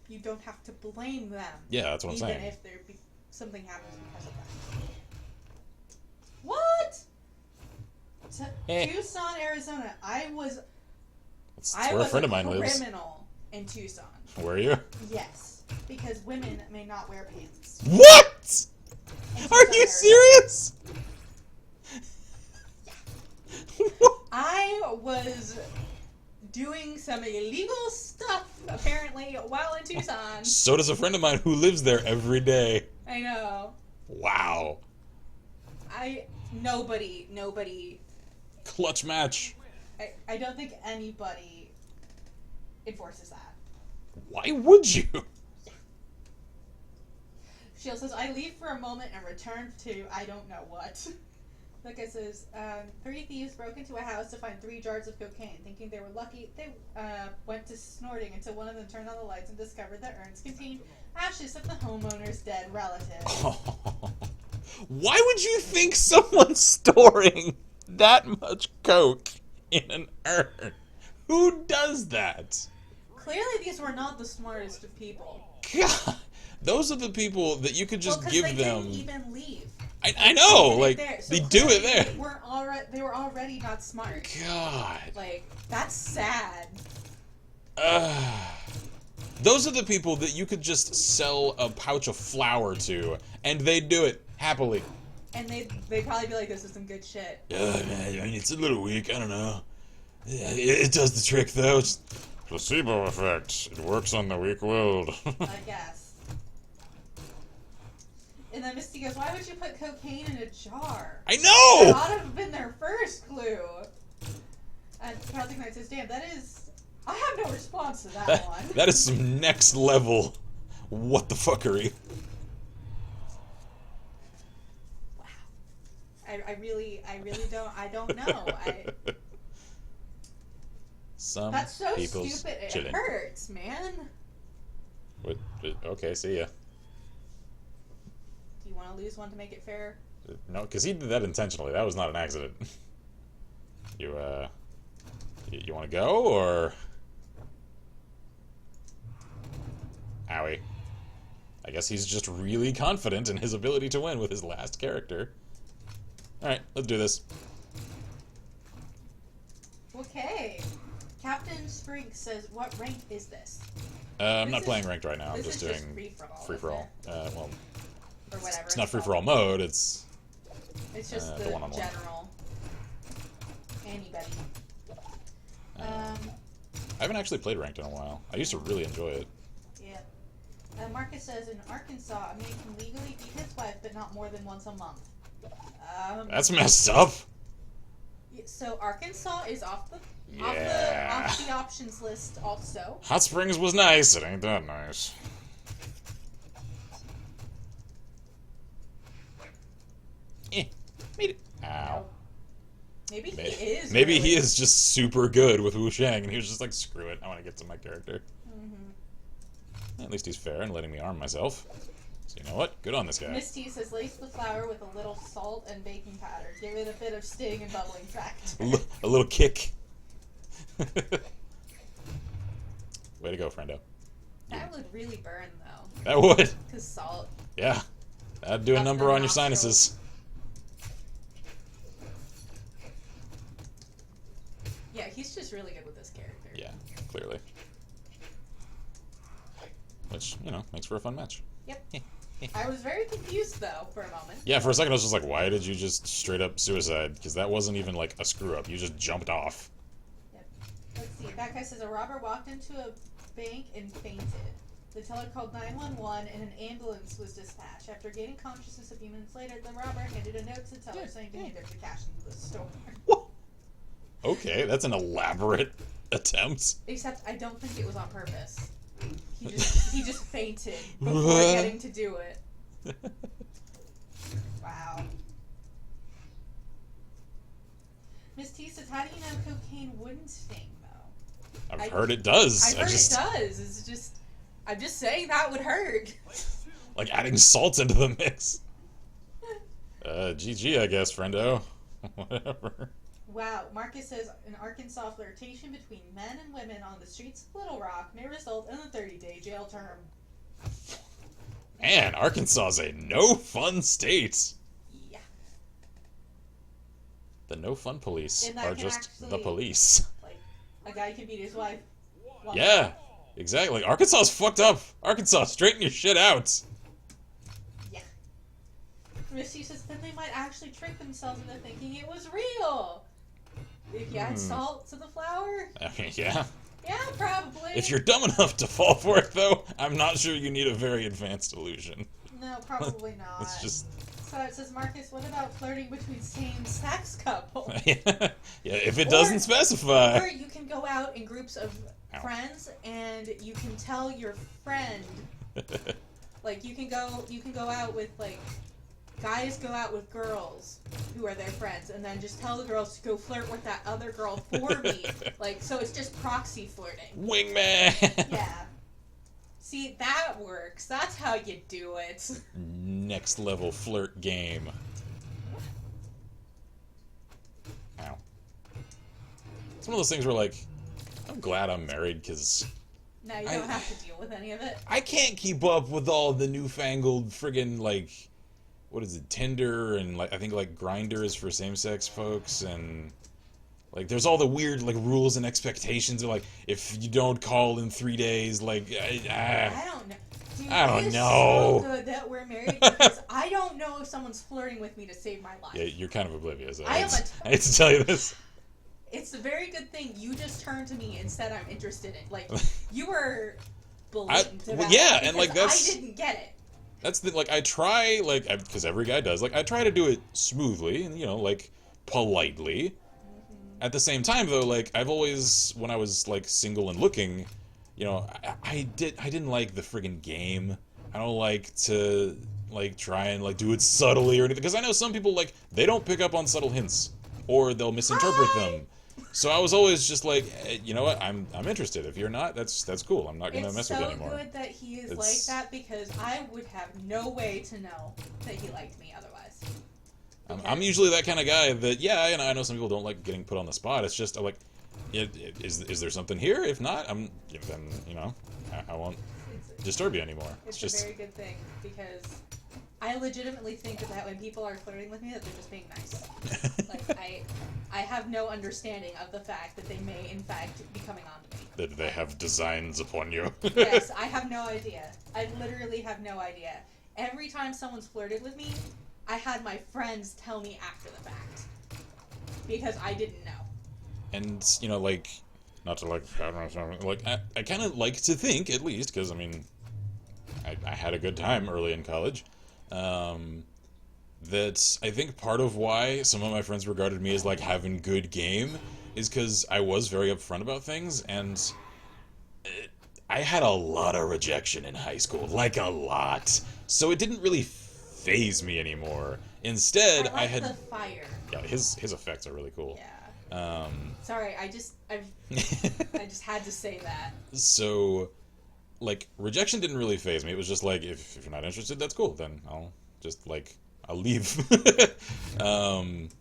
you don't have to blame them. Yeah, that's what I'm even saying. if something happens because of that. What? Tucson, Arizona. That's I where a was friend of mine lives. criminal in Tucson. Were you? Yes, because women may not wear pants. What? in Are Tucson, you Arizona. serious? What? I was doing some illegal stuff, apparently, while in Tucson. So does a friend of mine who lives there every day. I know. Wow. Nobody, Clutch match. I don't think anybody enforces that. Why would you? Shield says, "I leave for a moment and return to I don't know what." Like I says, 3 thieves broke into a house to find 3 jars of cocaine. Thinking they were lucky, they went to snorting until one of them turned on the lights and discovered the urns contained ashes of the homeowner's dead relative. Why would you think someone's storing that much coke in an urn? Who does that? Clearly, these were not the smartest of people. God, those are the people that you could just Well, 'cause give they them. didn't even leave. I know, They like did it there. So they do it clearly there. They were already not smart. God. Like, that's sad. Ugh. Those are the people that you could just sell a pouch of flour to, and they'd do it happily. And they'd probably be like, this is some good shit. Yeah, man, I mean, it's a little weak, I don't know. Yeah, it does the trick, though. It's placebo effect. It works on the weak-willed. I guess. And then Misty goes, why would you put cocaine in a jar? I know! That ought to have been their first clue. And Project Knight says, damn, that is... I have no response to that one. That is some next level what the fuckery. Wow. I really don't know. Some That's so people's stupid. It chillin'. hurts, man. What? Okay, see ya. Do you want to lose one to make it fair? No, because he did that intentionally. That was not an accident. You want to go, or... Owie. I guess he's just really confident in his ability to win with his last character. Alright, let's do this. Okay. Captain Sprink says, what rank is this? I'm not playing ranked right now. I'm This just is doing free-for-all. free-for-all. isn't it? Well, Or whatever. it's not called. free-for-all mode, it's... It's just the the one-on-one. general. Anybody. I haven't actually played ranked in a while. I used to really enjoy it. Yeah. Marcus says, in Arkansas, a man can legally beat his wife, but not more than once a month. That's messed up! So Arkansas is off the Yeah. off the options list also. Hot Springs was nice, it ain't that nice. Made it. Ow. Maybe he is. Maybe really. he is just super good with Wu Shang, and he was just like, screw it, I want to get to my character. At least he's fair in letting me arm myself. So you know what? Good on this guy. Misty says, lace the flour with a little salt and baking powder. Give it a bit of sting and bubbling factor. A little kick. Way to go, friendo. That would really burn, though. That would. Because salt. Yeah. That'd do a Up number the on your nostrils. sinuses. Yeah, he's just really good with this character. Yeah, clearly. Which, you know, makes for a fun match. Yep. I was very confused, though, for a moment. Yeah, for a second I was just like, why did you just straight up suicide? Because that wasn't even like a screw up. You just jumped off. Yep. Let's see. That guy says a robber walked into a bank and fainted. The teller called 911 and an ambulance was dispatched. After gaining consciousness a few minutes later, the robber handed a note to the teller saying to hand the cash into the store. Okay, that's an elaborate attempt. Except I don't think it was on purpose. He just fainted before getting to do it. Wow. Miss T says, how do you know cocaine wouldn't sting, though? I've heard it does. I've heard it does. It's just, I'm just saying that would hurt. Like adding salt into the mix. GG, I guess, friendo. Whatever. Wow. Marcus says, an Arkansas flirtation between men and women on the streets of Little Rock may result in a 30-day jail term. Man, Arkansas is a no fun state. Yeah. The no fun police And that are can just the actually- police. Like, a guy can beat his wife. Well, Yeah, exactly. Arkansas is fucked up. Arkansas, straighten your shit out. Yeah. Misty says, then they might actually trick themselves into thinking it was real. If you add salt to the flour? I mean, yeah. Yeah, probably. If you're dumb enough to fall for it, though, I'm not sure you need a very advanced illusion. No, probably not. It's just... So it says, Marcus, what about flirting between same-sex couples? yeah, if it doesn't Or specify. you can go out in groups of friends, and you can tell your friend, like, you can go out with, like, guys go out with girls who are their friends, and then just tell the girls to go flirt with that other girl for me. Like, so it's just proxy flirting. Wingman! Yeah. See, that works. That's how you do it. Next level flirt game. Ow. It's one of those things where, like, I'm glad I'm married, because Now you don't have to deal with any of it. I can't keep up with all the newfangled friggin', like, what is it, Tinder, and, like, I think, like, Grindr is for same-sex folks, and Like, there's all the weird, like, rules and expectations of, like, if you don't call in 3 days, like, I don't know. Dude, I don't it is know. so good that we're married because I don't know if someone's flirting with me to save my life. Yeah, you're kind of oblivious. I am I hate to tell you this. It's a very good thing you just turned to me and said I'm interested in. Like, you were blatant about yeah, it and, like, that's... I didn't get it. That's the, like, I try, like, because every guy does, like, I try to do it smoothly and, you know, like, politely. At the same time, though, like, I've always, when I was, like, single and looking, you know, I didn't like the friggin' game. I don't like to, like, try and, like, do it subtly or anything, because I know some people, like, they don't pick up on subtle hints, or they'll misinterpret them. So I was always just like, you know what, I'm interested. If you're not, that's cool. I'm not gonna mess with you anymore. It's so good that he is like that, because I would have no way to know that he liked me otherwise. I'm usually that kind of guy that, yeah, and I know some people don't like getting put on the spot. It's just like, is there something here? If not, then, you know, I won't disturb you anymore. It's just a very good thing, because I legitimately think that when people are flirting with me, that they're just being nice. Like, I have no understanding of the fact that they may, in fact, be coming on to me. that they have designs upon you. Yes, I have no idea. I literally have no idea. Every time someone's flirted with me, I had my friends tell me after the fact. Because I didn't know. And, you know, like, not to, like, I kind of like to think, at least, because, I mean, I had a good time early in college, that I think part of why some of my friends regarded me as, like, having good game is because I was very upfront about things, and I had a lot of rejection in high school, like, a lot. So it didn't really phase me anymore. Instead, I had... the fire. Yeah, his effects are really cool. Yeah. Sorry, I just had to say that. So, like, rejection didn't really phase me. It was just like, if you're not interested, that's cool. Then I'll just, like, I'll leave. And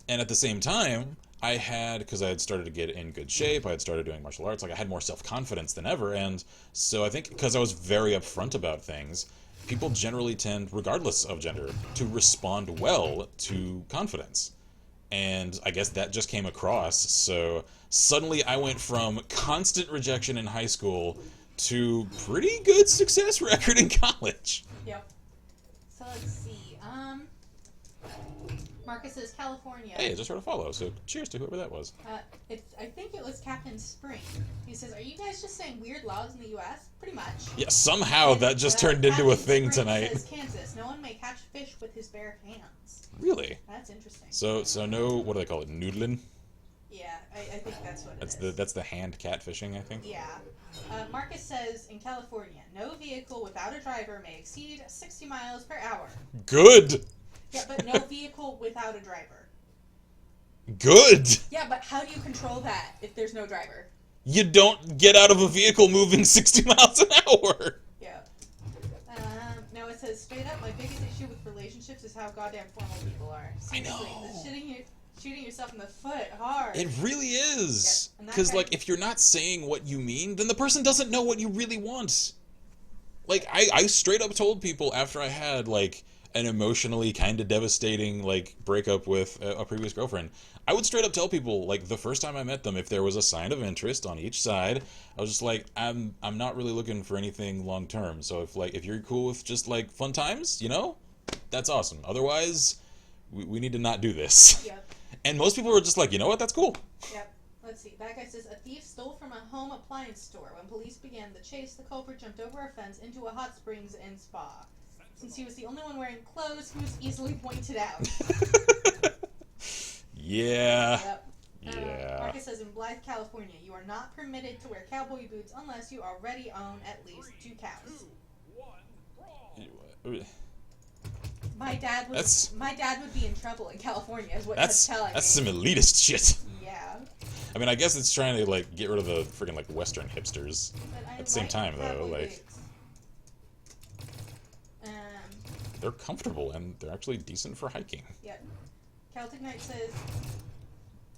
at the same time, I had, because I had started to get in good shape, I had started doing martial arts, like, I had more self-confidence than ever, and so I think because I was very upfront about things, people generally tend, regardless of gender, to respond well to confidence. And I guess that just came across, so suddenly I went from constant rejection in high school to pretty good success record in college. Yep. So let's see. Marcus says California. Hey, I just heard a follow, so cheers to whoever that was. I think it was Captain Spring. He says, "Are you guys just saying weird laws in the U.S.?" Pretty much. Yeah, somehow that just turned into a thing Captain Spring tonight. Says Kansas. No one may catch fish with his bare hands. Really? That's interesting. So no, what do they call it? Noodling? Yeah, I think that's what it is. That's the hand catfishing, I think. Yeah. Marcus says, in California, no vehicle without a driver may exceed 60 miles per hour. Good. Yeah, but no vehicle without a driver. Good. Yeah, but how do you control that if there's no driver? You don't get out of a vehicle moving 60 miles an hour. Yeah. No, it says, straight up, my biggest issue with relationships is how goddamn formal people are. Seriously, I know. Shooting yourself in the foot hard. It really is. Yeah, Because, like, if you're not saying what you mean, then the person doesn't know what you really want. Like, I straight up told people after I had, like, an emotionally kind of devastating, like, breakup with a previous girlfriend, I would straight up tell people, like, the first time I met them, if there was a sign of interest on each side, I was just like, I'm not really looking for anything long term. So if you're cool with just, like, fun times, you know, that's awesome. Otherwise, we need to not do this. Yep. And most people were just like, you know what, that's cool. Yep. Let's see. That guy says, a thief stole from a home appliance store. When police began the chase, the culprit jumped over a fence into a hot springs and spa. Since he was the only one wearing clothes, he was easily pointed out. Yeah. Yep. Yeah. Marcus says, in Blythe, California, you are not permitted to wear cowboy boots unless you already own at least 2 cows. My dad would be in trouble in California, is what he's telling me. That's some elitist shit. Yeah. I mean, I guess it's trying to, like, get rid of the freaking, like, Western hipsters. At the same time, though, like, they're comfortable and they're actually decent for hiking. Yep. Celtic Knight says,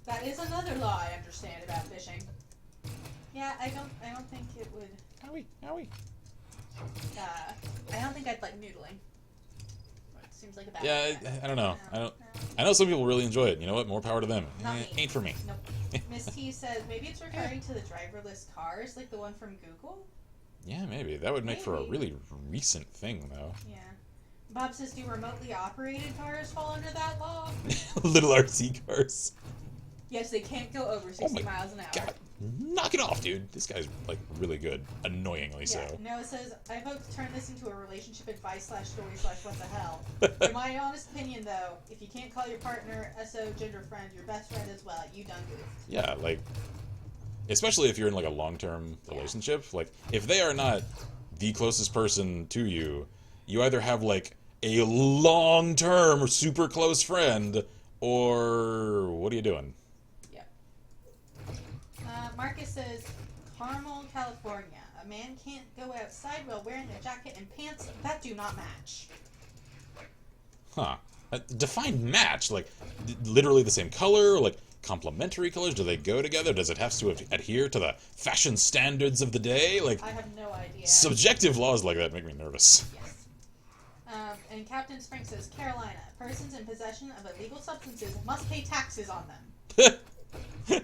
that is another law I understand about fishing. Yeah, I don't think it would. Howie. I don't think I'd like noodling. Seems like a bad Yeah, idea. I don't know. No. I know some people really enjoy it. You know what? More power to them. Not me. Ain't for me. Nope. Miss T says maybe it's referring to the driverless cars, like the one from Google. Yeah, maybe. That would make for a Maybe. really recent thing, though. Yeah. Bob says, do remotely operated cars fall under that law? Little RC cars. Yes, they can't go over 60 miles an hour. God, knock it off, dude. This guy's, like, really good. Annoyingly Yeah. so. Noah says, I vote to turn this into a relationship advice / story / what the hell. In my honest opinion, though, if you can't call your partner SO gender friend your best friend as well, you done goofed. Yeah, like, especially if you're in, like, a long-term relationship. Like, if they are not the closest person to you, you either have, like, a long-term super close friend, or what are you doing? Yep. Marcus says, Carmel, California. A man can't go outside while wearing a jacket and pants that do not match. Huh. Define match. Like, literally the same color? Like, complementary colors? Do they go together? Does it have to adhere to the fashion standards of the day? Like, I have no idea. subjective laws like that make me nervous. Yes. And Captain Spring says, Carolina, persons in possession of illegal substances must pay taxes on them.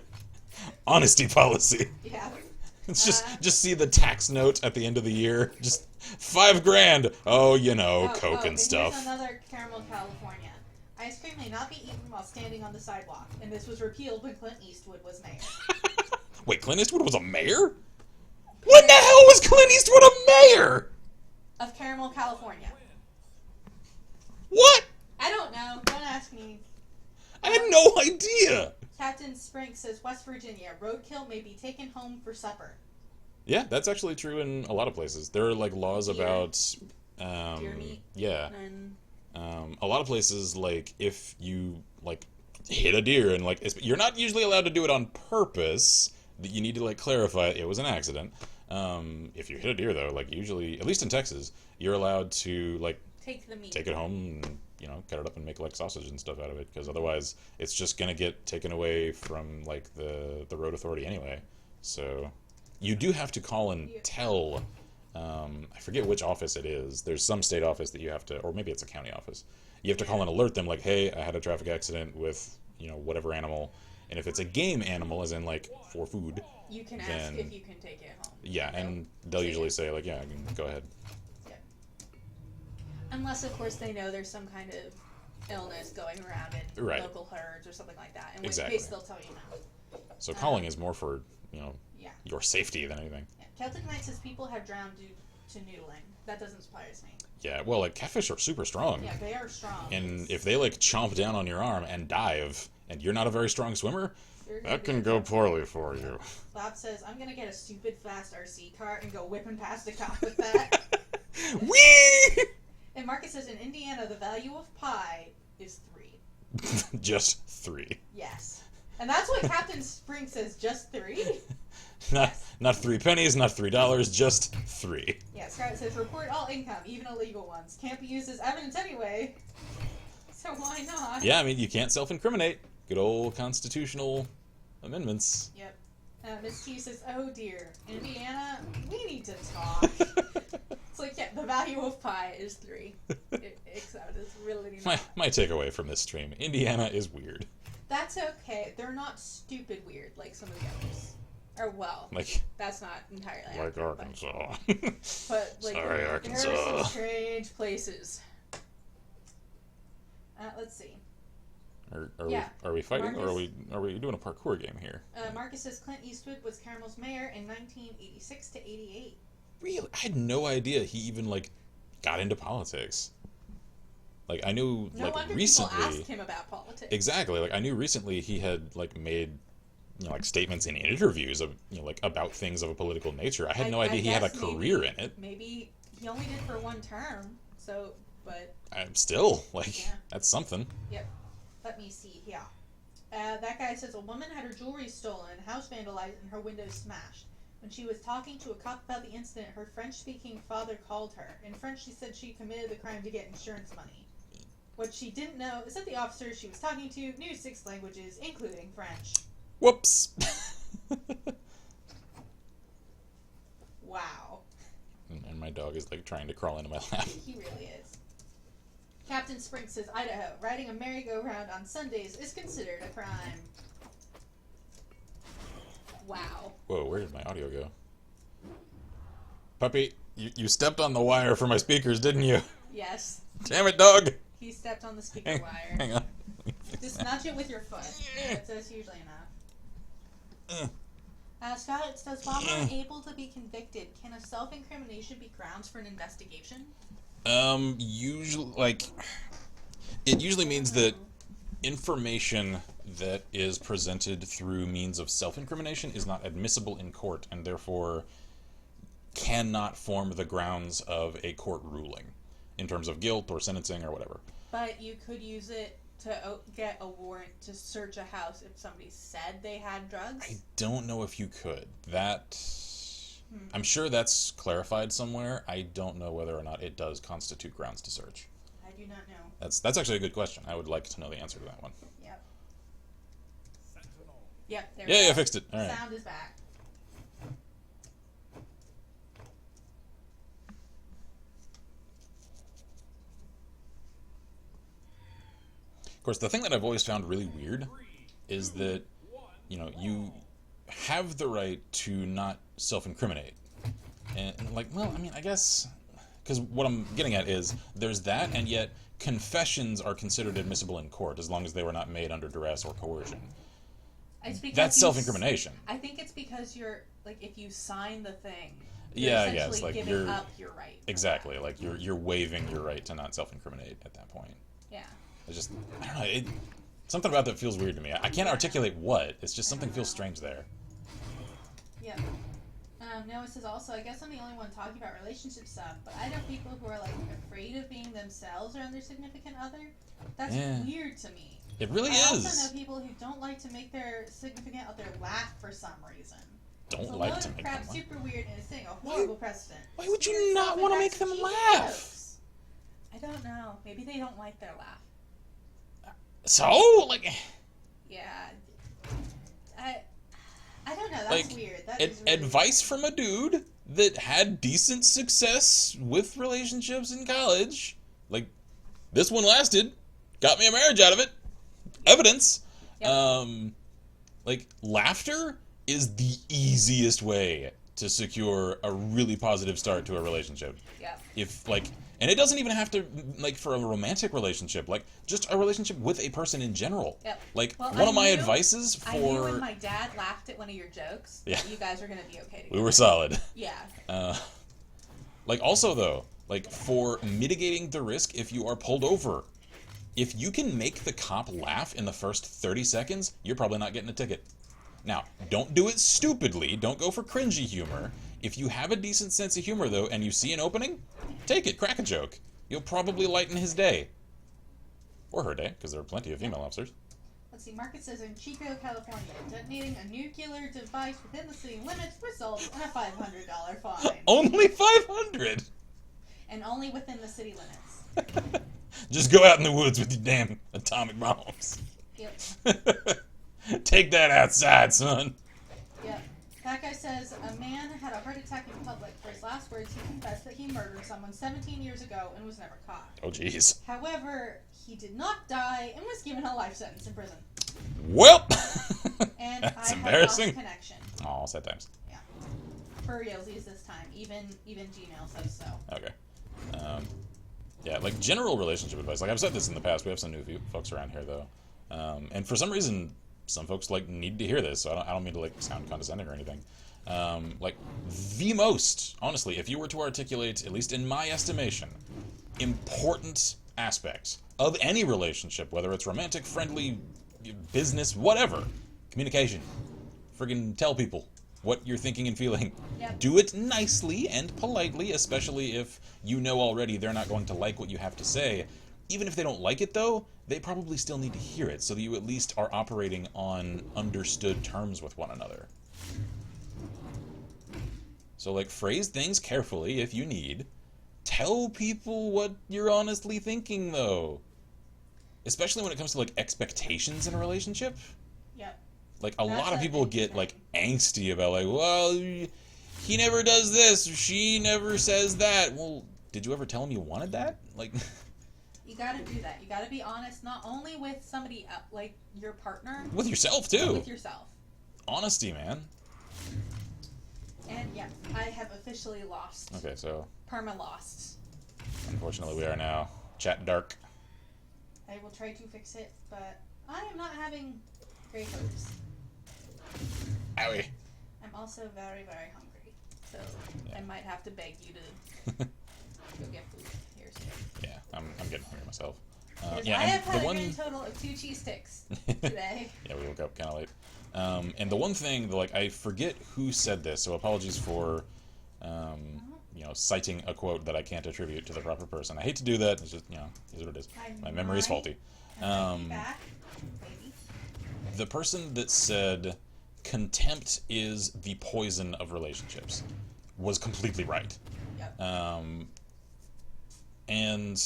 Honesty policy. Yeah. It's just see the tax note at the end of the year. Just $5,000. Oh, you know, coke and stuff. Here's another Carmel, California. Ice cream may not be eaten while standing on the sidewalk, and this was repealed when Clint Eastwood was mayor. Wait, Clint Eastwood was a mayor? When the hell was Clint Eastwood a mayor? Of Carmel, California. What? I don't know. Don't ask me. I had no idea. Captain Spring says, West Virginia, roadkill may be taken home for supper. Yeah, that's actually true in a lot of places. There are like laws Deer. about Deer meat. yeah. And A lot of places, like, if you like hit a deer and like you're not usually allowed to do it on purpose. You need to like clarify it was an accident. If you hit a deer though, like usually, at least in Texas, you're allowed to like take the meat. take it home and, you know, cut it up and make like sausage and stuff out of it, because otherwise it's just gonna get taken away from like the road authority anyway. So you do have to call and tell. I forget which office it is. There's some state office that you have to, or maybe it's a county office. You have to call and alert them, like, hey, I had a traffic accident with, you know, whatever animal. And if it's a game animal, as in like for food, You can ask then, if you can take it home. yeah, and they'll usually say like, yeah, I can go ahead. Yep. Unless, of course, they know there's some kind of illness going around in Right. local herds or something like that. In which Exactly. case, they'll tell you no. So calling is more for, you know, Yeah. your safety than anything. Yeah. Celtic Knight says people have drowned due to noodling. That doesn't surprise me. Yeah, well, like catfish are super strong. Yeah, they are strong. And if they like chomp down on your arm and dive, and you're not a very strong swimmer, You're gonna that be can go poorly for you. Bob says, I'm gonna get a stupid fast RC car and go whipping past a cop with that. Whee! And Marcus says, in Indiana, the value of pi is 3. Just 3. Yes. And that's what Captain Spring says, just 3? Not 3 pennies, not $3, just 3. Yeah, Scarlett says, report all income, even illegal ones. Can't be used as evidence anyway. So why not? Yeah, I mean, you can't self-incriminate. Good old constitutional amendments. Yep. Miss T says, oh dear, Indiana, we need to talk. It's like, yeah, the value of pi is 3. Except it's really not. My takeaway from this stream, Indiana is weird. That's okay. They're not stupid weird like some of the others. Or, well, Like that's not entirely like accurate, Arkansas. But like, Sorry, there Arkansas. are some strange places. Let's see. Yeah. Are we fighting, or Marcus- are we doing a parkour game here? Marcus says Clint Eastwood was Caramel's mayor in 1986 to 88. Really, I had no idea he even like got into politics. Like I knew No like wonder recently. people asked him about politics. Exactly. Like I knew recently he had like made, you know, like statements in interviews of, you know, like about things of a political nature. I had no idea he had a guess career in it. Maybe he only did for one term. So, but I'm still like Yeah. that's something. yep. Let me see here. That guy says a woman had her jewelry stolen, house vandalized, and her windows smashed. When she was talking to a cop about the incident, her French-speaking father called her. In French, she said she committed the crime to get insurance money. What she didn't know is that the officer she was talking to knew 6 languages, including French. Whoops. Wow. And my dog is like trying to crawl into my lap. He really is. Captain Spring says, Idaho, riding a merry-go-round on Sundays is considered a crime. Wow. Whoa, where did my audio go? Puppy, you stepped on the wire for my speakers, didn't you? Yes. Damn it, dog! He stepped on the speaker wire. Hang on. Just nudge it with your foot. That's usually enough. Scott says, while not able to be convicted, can a self-incrimination be grounds for an investigation? Usually, it usually means that information that is presented through means of self-incrimination is not admissible in court, and therefore cannot form the grounds of a court ruling in terms of guilt or sentencing or whatever. But you could use it to get a warrant to search a house if somebody said they had drugs? I don't know if you could. I'm sure that's clarified somewhere. I don't know whether or not it does constitute grounds to search. I do not know. That's actually a good question. I would like to know the answer to that one. Yep. Sentinel. Yep, there we go. Yeah, I fixed it. All right. Sound is back. Of course, the thing that I've always found really weird is that, you have the right to not self-incriminate. And, I guess, because what I'm getting at is, there's that, and yet confessions are considered admissible in court as long as they were not made under duress or coercion. That's self-incrimination. I think it's because you're, if you sign the thing, Yeah, I you're guess, essentially giving up your right. Exactly, you're waiving your right to not self-incriminate at that point. Yeah. It's just, I don't know, something about that feels weird to me. I can't articulate what, it's just something feels strange there. Yep. Noah says also, I guess I'm the only one talking about relationship stuff, but I know people who are afraid of being themselves around their significant other. That's weird to me. It really I is. I also know people who don't like to make their significant other laugh for some reason. Don't like to make them laugh. Super weird and it's setting a horrible precedent. Why would you not want to make them laugh? I don't know. Maybe they don't like their laugh. So, Yeah. I don't know. That's weird. That is really advice weird. from a dude that had decent success with relationships in college. This one lasted. Got me a marriage out of it. Evidence. Yep. Laughter is the easiest way to secure a really positive start to a relationship. Yeah. And it doesn't even have to, for a romantic relationship, just a relationship with a person in general. Yep. One of my advices for... I knew when my dad laughed at one of your jokes that you guys are going to be okay together. We were solid. Yeah. Also, though, for mitigating the risk if you are pulled over, if you can make the cop laugh in the first 30 seconds, you're probably not getting a ticket. Now, don't do it stupidly. Don't go for cringy humor. If you have a decent sense of humor, though, and you see an opening, take it, crack a joke. You'll probably lighten his day. Or her day, because there are plenty of female officers. Let's see, Marcus says in Chico, California, detonating a nuclear device within the city limits results in a $500 fine. Only $500? And only within the city limits. Just go out in the woods with your damn atomic bombs. Yep. Take that outside, son. Yep. That guy says a man had a heart attack in public. For his last words, he confessed that he murdered someone 17 years ago and was never caught. Oh, jeez. However, he did not die and was given a life sentence in prison. Well, and that's I embarrassing. Have lost connection. Oh, sad times. Yeah. For realsies this time. Even Gmail says so. Okay. Yeah, general relationship advice. I've said this in the past. We have some new folks around here, though. And for some reason, some folks need to hear this, so I don't mean to sound condescending or anything. The most, honestly, if you were to articulate, at least in my estimation, important aspects of any relationship, whether it's romantic, friendly, business, whatever, communication. Friggin' tell people what you're thinking and feeling. Yep. Do it nicely and politely, especially if you know already they're not going to like what you have to say. Even if they don't like it, though, they probably still need to hear it, so that you at least are operating on understood terms with one another. So, phrase things carefully if you need. Tell people what you're honestly thinking, though. Especially when it comes to, expectations in a relationship. Yep. A lot of people get, angsty about, well, he never does this, or she never says that. Well, did you ever tell him you wanted that? You gotta do that. You gotta be honest, not only with somebody like your partner, With yourself, but too. with yourself. Honesty, man. And yeah, I have officially lost. Okay, so Perma-lost. unfortunately we are now chat dark. I will try to fix it, but I am not having great hopes. Owie. I'm also very, very hungry, so Yeah. I might have to beg you to go get food here soon. Yeah, I'm getting hungry myself. Because Yeah, I and have had the a one. grand total of 2 cheese sticks today. Yeah, we woke up kind of late. And the one thing, like, I forget who said this, so apologies for, citing a quote that I can't attribute to the proper person. I hate to do that. It's just, is what it is. My memory is faulty. Back, maybe. The person that said contempt is the poison of relationships was completely right. Yep. And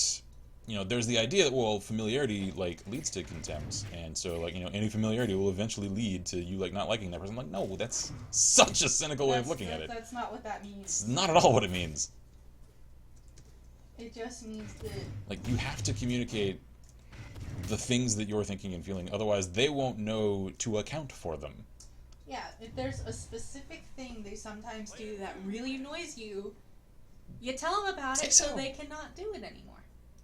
there's the idea that, well, familiarity leads to contempt, and so any familiarity will eventually lead to you not liking that person. I'm like, no, that's such a cynical way of looking at it. That's not what that means. It's not at all what it means. It just means that You have to communicate the things that you're thinking and feeling, otherwise they won't know to account for them. yeah, if there's a specific thing they sometimes do that really annoys you, you tell them about it so they cannot do it anymore.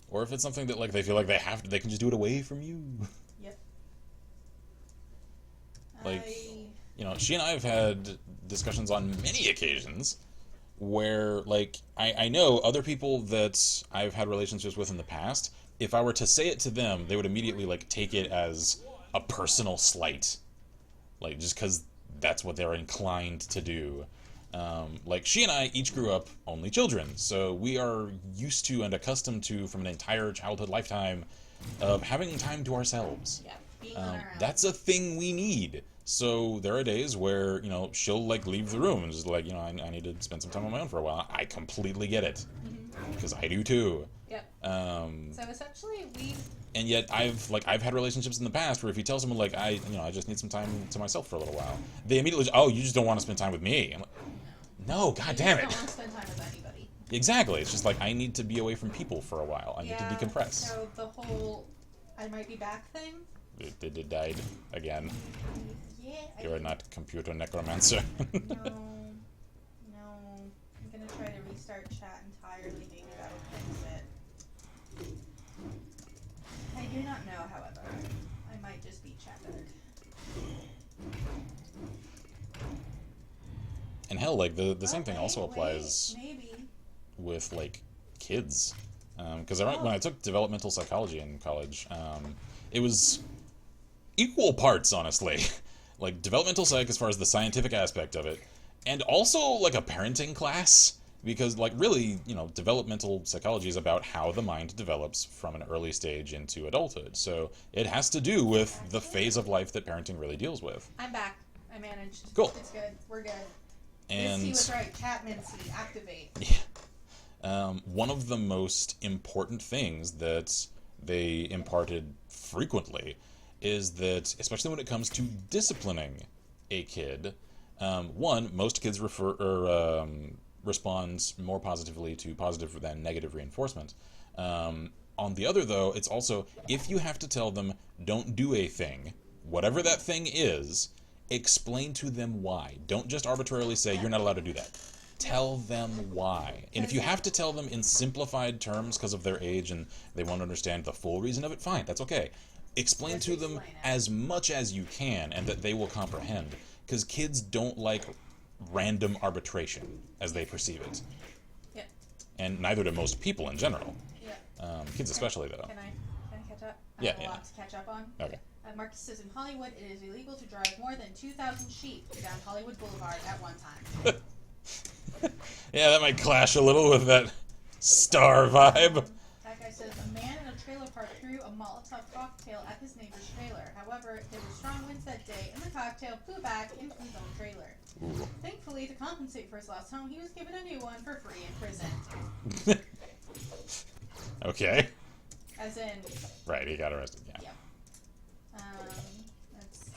Or if it's something that they feel like they have to, they can just do it away from you. Yep. She and I have had discussions on many occasions where, I know other people that I've had relationships with in the past, if I were to say it to them, they would immediately, take it as a personal slight. Just because that's what they're inclined to do. She and I each grew up only children, so we are used to and accustomed to, from an entire childhood lifetime, of having time to ourselves. Yeah, being on our own. That's a thing we need. So there are days where, she'll, leave the room and just, I need to spend some time on my own for a while. I completely get it. Because I do too. Yep. So essentially, And yet I've had relationships in the past where if you tell someone, I just need some time to myself for a little while, they immediately, oh, you just don't want to spend time with me. I'm like, no, god damn it. You don't want to spend time with anybody. Exactly. It's just I need to be away from people for a while. I need to decompress. So the whole I might be back thing. It died again. Yeah. You're not computer necromancer. No. I'm gonna try to restart chat entirely. Maybe that'll fix it. I do not know, however. I might just be chat dark. And hell, the same thing also applies Maybe. with kids. Because when I took developmental psychology in college, it was equal parts, honestly. Developmental psych as far as the scientific aspect of it, and also a parenting class, because really, developmental psychology is about how the mind develops from an early stage into adulthood. So it has to do with the phase of life that parenting really deals with. I'm back. I managed. Cool. It's good. We're good. And Mincy was right. Chat Mincy. Activate. Yeah. One of the most important things that they imparted frequently is that, especially when it comes to disciplining a kid, most kids respond more positively to positive than negative reinforcement. On the other, though, it's also, if you have to tell them, don't do a thing, whatever that thing is, explain to them why. Don't just arbitrarily say, you're not allowed to do that. Tell them why. And if you have to tell them in simplified terms because of their age and they won't understand the full reason of it, fine, that's okay. Explain to them as much as you can and that they will comprehend. Because kids don't like random arbitration as they perceive it. Yep. And neither do most people in general. Yep. Kids especially, though. Can I catch up? Yeah, I have a lot to catch up on. Okay. Marcus says in Hollywood, it is illegal to drive more than 2,000 sheep down Hollywood Boulevard at one time. Yeah, that might clash a little with that star vibe. That guy says a man in a trailer park threw a Molotov cocktail at his neighbor's trailer. However, there were strong winds that day, and the cocktail flew back into his own trailer. Ooh. Thankfully, to compensate for his lost home, he was given a new one for free in prison. Okay. As in... Right, he got arrested, yeah. Yeah. Let's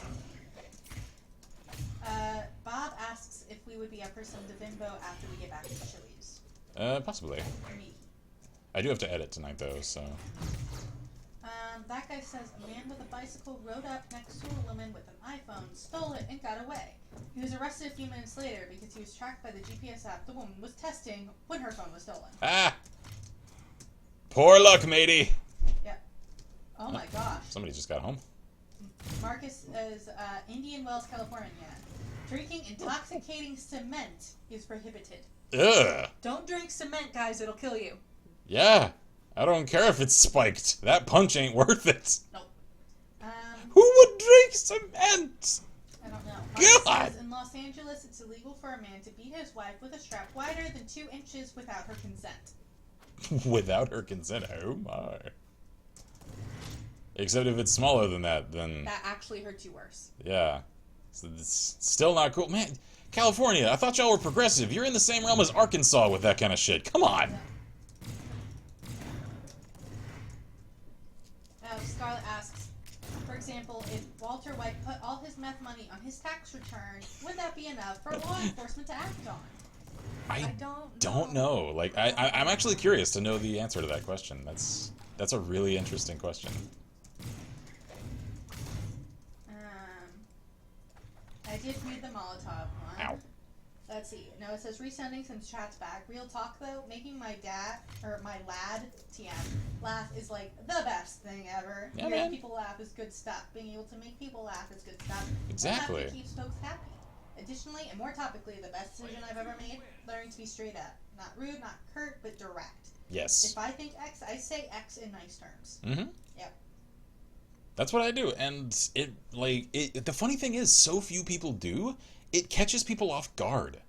Bob asks if we would be up for some Devimbo after we get back to Chili's. Possibly. Me. I do have to edit tonight, though, so... That guy says a man with a bicycle rode up next to a woman with an iPhone, stole it, and got away. He was arrested a few minutes later because he was tracked by the GPS app the woman was testing when her phone was stolen. Ah! Poor luck, matey! Yep. Oh my gosh. Somebody just got home. Marcus is Indian Wells, California. Drinking intoxicating cement is prohibited. Ugh! Don't drink cement, guys. It'll kill you. Yeah. I don't care if it's spiked. That punch ain't worth it. Nope. Who would drink cement? I don't know. God! Marcus says in Los Angeles, it's illegal for a man to beat his wife with a strap wider than 2 inches without her consent. Without her consent? Oh my. Except if it's smaller than that, then... That actually hurts you worse. Yeah. So it's still not cool. Man, California, I thought y'all were progressive. You're in the same realm as Arkansas with that kind of shit. Come on! Scarlett asks, for example, if Walter White put all his meth money on his tax return, would that be enough for law enforcement to act on? I don't know. Like, I'm actually curious to know the answer to that question. That's a really interesting question. I did read the Molotov one. Ow. Let's see. No, it says resending some chats back. Real talk though, making my lad TM laugh is like the best thing ever. Yeah, Hearing man. people laugh is good stuff. Being able to make people laugh is good stuff. Exactly. Laughter keeps folks happy. Additionally, and more topically, the best decision I've ever made: learning to be straight up, not rude, not curt, but direct. Yes. If I think X, I say X in nice terms. Mm-hmm. Yep. That's what I do, and the funny thing is, so few people do. It catches people off guard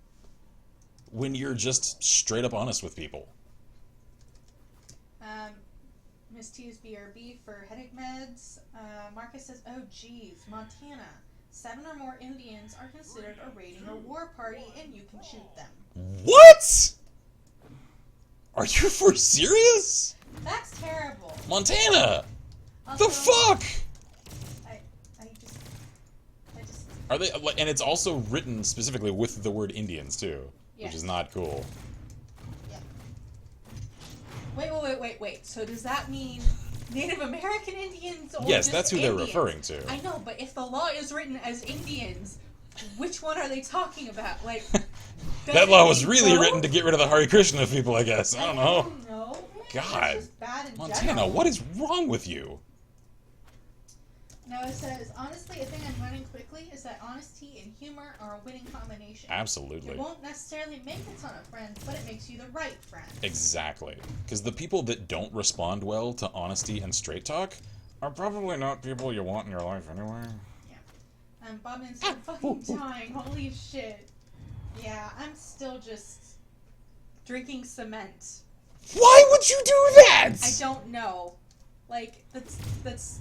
when you're just straight up honest with people. Miss T's BRB for headache meds. Marcus says, oh geez, Montana. 7 or more Indians are considered a raiding or war party and you can shoot them. What? Are you for serious? That's terrible. Montana! Also, The fuck? I just... Are they? And it's also written specifically with the word Indians too, Yes. which is not cool. Yep. Wait. So does that mean Native American Indians or Yes, just that's who they're Indians? referring to. I know, but if the law is written as Indians, which one are they talking about? Like, That law was really both? written to get rid of the Hare Krishna people, I guess. I don't know. No. God. It's just bad in Montana, general. what is wrong with you? No, it says, honestly, a thing I'm learning quickly is that honesty and humor are a winning combination. Absolutely. It won't necessarily make a ton of friends, but it makes you the right friend. Exactly. Because the people that don't respond well to honesty and straight talk are probably not people you want in your life anyway. Yeah. Bobman's fucking dying. Holy shit. Yeah, I'm still just drinking cement. Why would you do that? I don't know. Like, that's...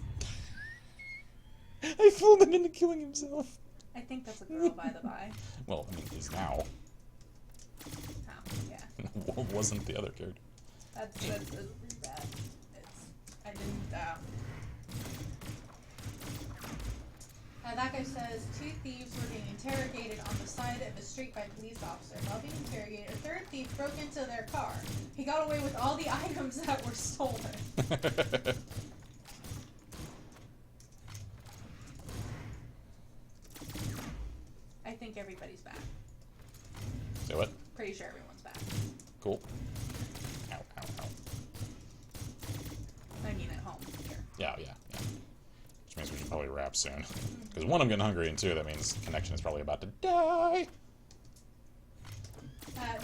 I fooled him into killing himself. I think that's a girl, by the by. Well, I mean, he's now. Oh, yeah. Wasn't the other character. That's pretty bad. I didn't, that guy says 2 thieves were being interrogated on the side of the street by police officer. While being interrogated, a 3rd thief broke into their car. He got away with all the items that were stolen. I think everybody's back. Say what? Pretty sure everyone's back. Cool. Ow, ow, ow. I mean at home here. Yeah. Which means we should probably wrap soon. Because 1, I'm getting hungry, and 2, that means connection is probably about to die.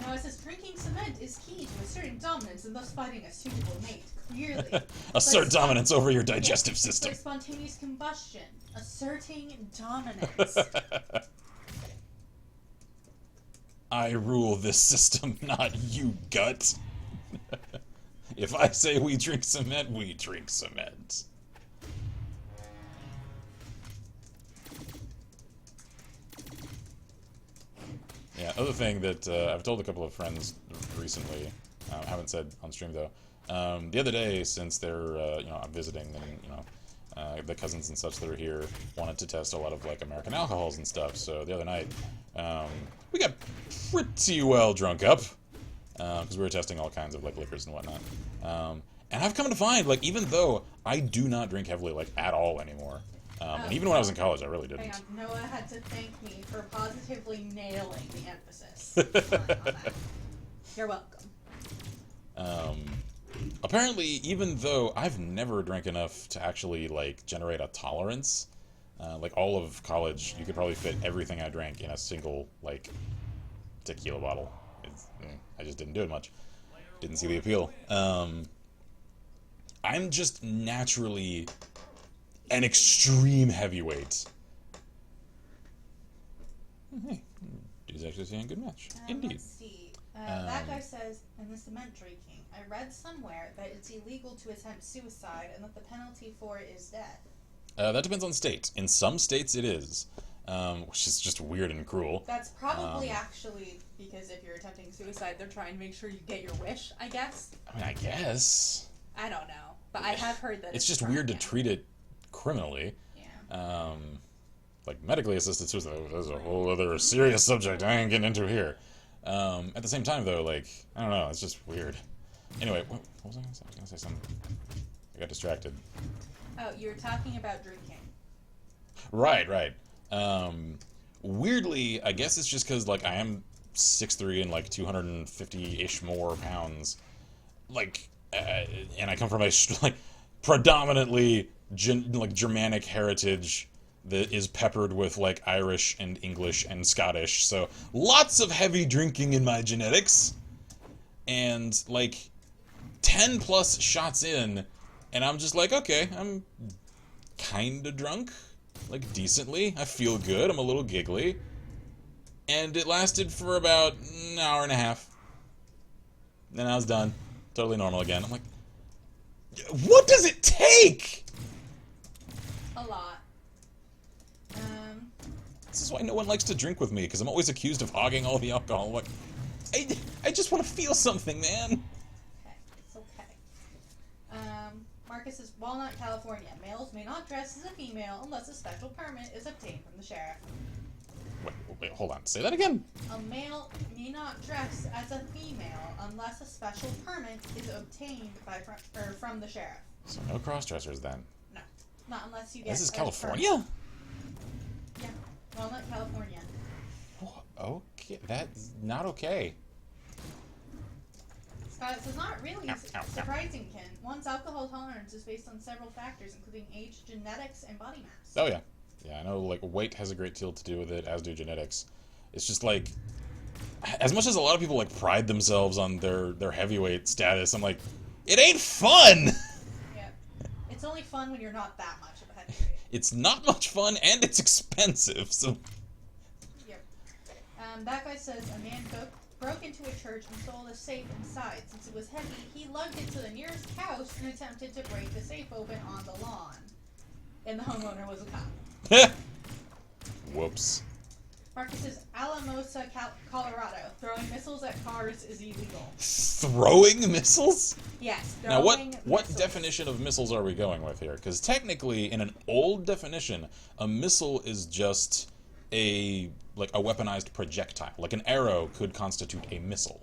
No, it says drinking cement is key to asserting dominance and thus finding a suitable mate. Clearly. Assert dominance over your digestive It's system. like spontaneous combustion. Asserting dominance. I rule this system, not you, gut. If I say we drink cement, we drink cement. Yeah, other thing that I've told a couple of friends recently, I haven't said on stream though. The other day, since they're I'm visiting, and the cousins and such that are here wanted to test a lot of like American alcohols and stuff. So the other night, we got pretty well drunk up. because we were testing all kinds of like liquors and whatnot. And I've come to find, like, even though I do not drink heavily, like, at all anymore, and even when I was in college, I really didn't. Hang on, Noah had to thank me for positively nailing the emphasis on that. You're welcome. Apparently, even though I've never drank enough to actually, like, generate a tolerance, like, all of college, you could probably fit everything I drank in a single, like, tequila bottle. I just didn't do it much. Didn't see the appeal. I'm just naturally an extreme heavyweight. Hey, dude's actually saying a good match. Indeed. Let's see. That guy says, in the cement drinking, I read somewhere that it's illegal to attempt suicide and that the penalty for it is death. That depends on state. In some states it is, which is just weird and cruel. That's probably actually because if you're attempting suicide, they're trying to make sure you get your wish, I guess. I mean, I guess. I don't know, but I have heard that it's just weird to treat it criminally. Yeah. Like medically assisted suicide is a whole other serious subject I ain't getting into here. At the same time, though, like, I don't know, it's just weird. Anyway, what was I going to say? I was going to say something. I got distracted. Oh, you were talking about drinking. Right. Weirdly, I guess it's just because, like, I am 6'3" and, like, 250-ish more pounds. Like, and I come from a, like, predominantly, Germanic heritage that is peppered with, like, Irish and English and Scottish. So, lots of heavy drinking in my genetics. And, like, 10 plus shots in, and I'm just like, okay, I'm kinda drunk. Like, decently. I feel good. I'm a little giggly. And it lasted for about an hour and a half. Then I was done. Totally normal again. I'm like, what does it take? A lot. This is why no one likes to drink with me, because I'm always accused of hogging all the alcohol. I'm like, I just want to feel something, man. Okay, it's okay. Marcus says, Walnut, California. Males may not dress as a female unless a special permit is obtained from the sheriff. Wait, hold on. Say that again. A male may not dress as a female unless a special permit is obtained from the sheriff. So no cross-dressers then. No, not unless you get. This is a California? permit. Yeah, Walnut, California. Okay, that's not okay. Scott says, not really Ow. surprising, Ken. One's alcohol tolerance is based on several factors, including age, genetics, and body mass. Oh yeah. Yeah, I know, like, weight has a great deal to do with it, as do genetics. It's just, like, as much as a lot of people, like, pride themselves on their heavyweight status, I'm like, it ain't fun! Yeah. It's only fun when you're not that much of a heavyweight. It's not much fun, and it's expensive, so... Yep. That guy says, a man broke into a church and stole a safe inside. Since it was heavy, he lugged it to the nearest house and attempted to break the safe open on the lawn. And the homeowner was a cop. Whoops. Marcus says, Alamosa, Colorado. Throwing missiles at cars is illegal. Throwing missiles? Yes, Now, throwing what missiles. definition of missiles are we going with here? Because technically, in an old definition, a missile is just a weaponized projectile. Like, an arrow could constitute a missile.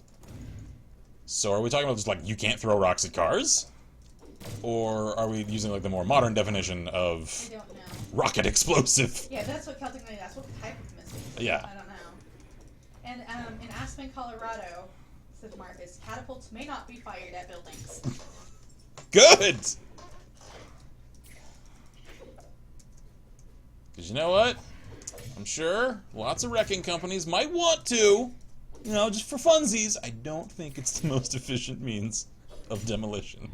So are we talking about just, like, you can't throw rocks at cars? Or are we using, like, the more modern definition of I don't know. rocket explosive? Yeah, that's what Celtic Knight asked. What type of missile? Yeah. I don't know. And in Aspen, Colorado, says Marcus, catapults may not be fired at buildings. Good! Because you know what? I'm sure lots of wrecking companies might want to, you know, just for funsies. I don't think it's the most efficient means of demolition.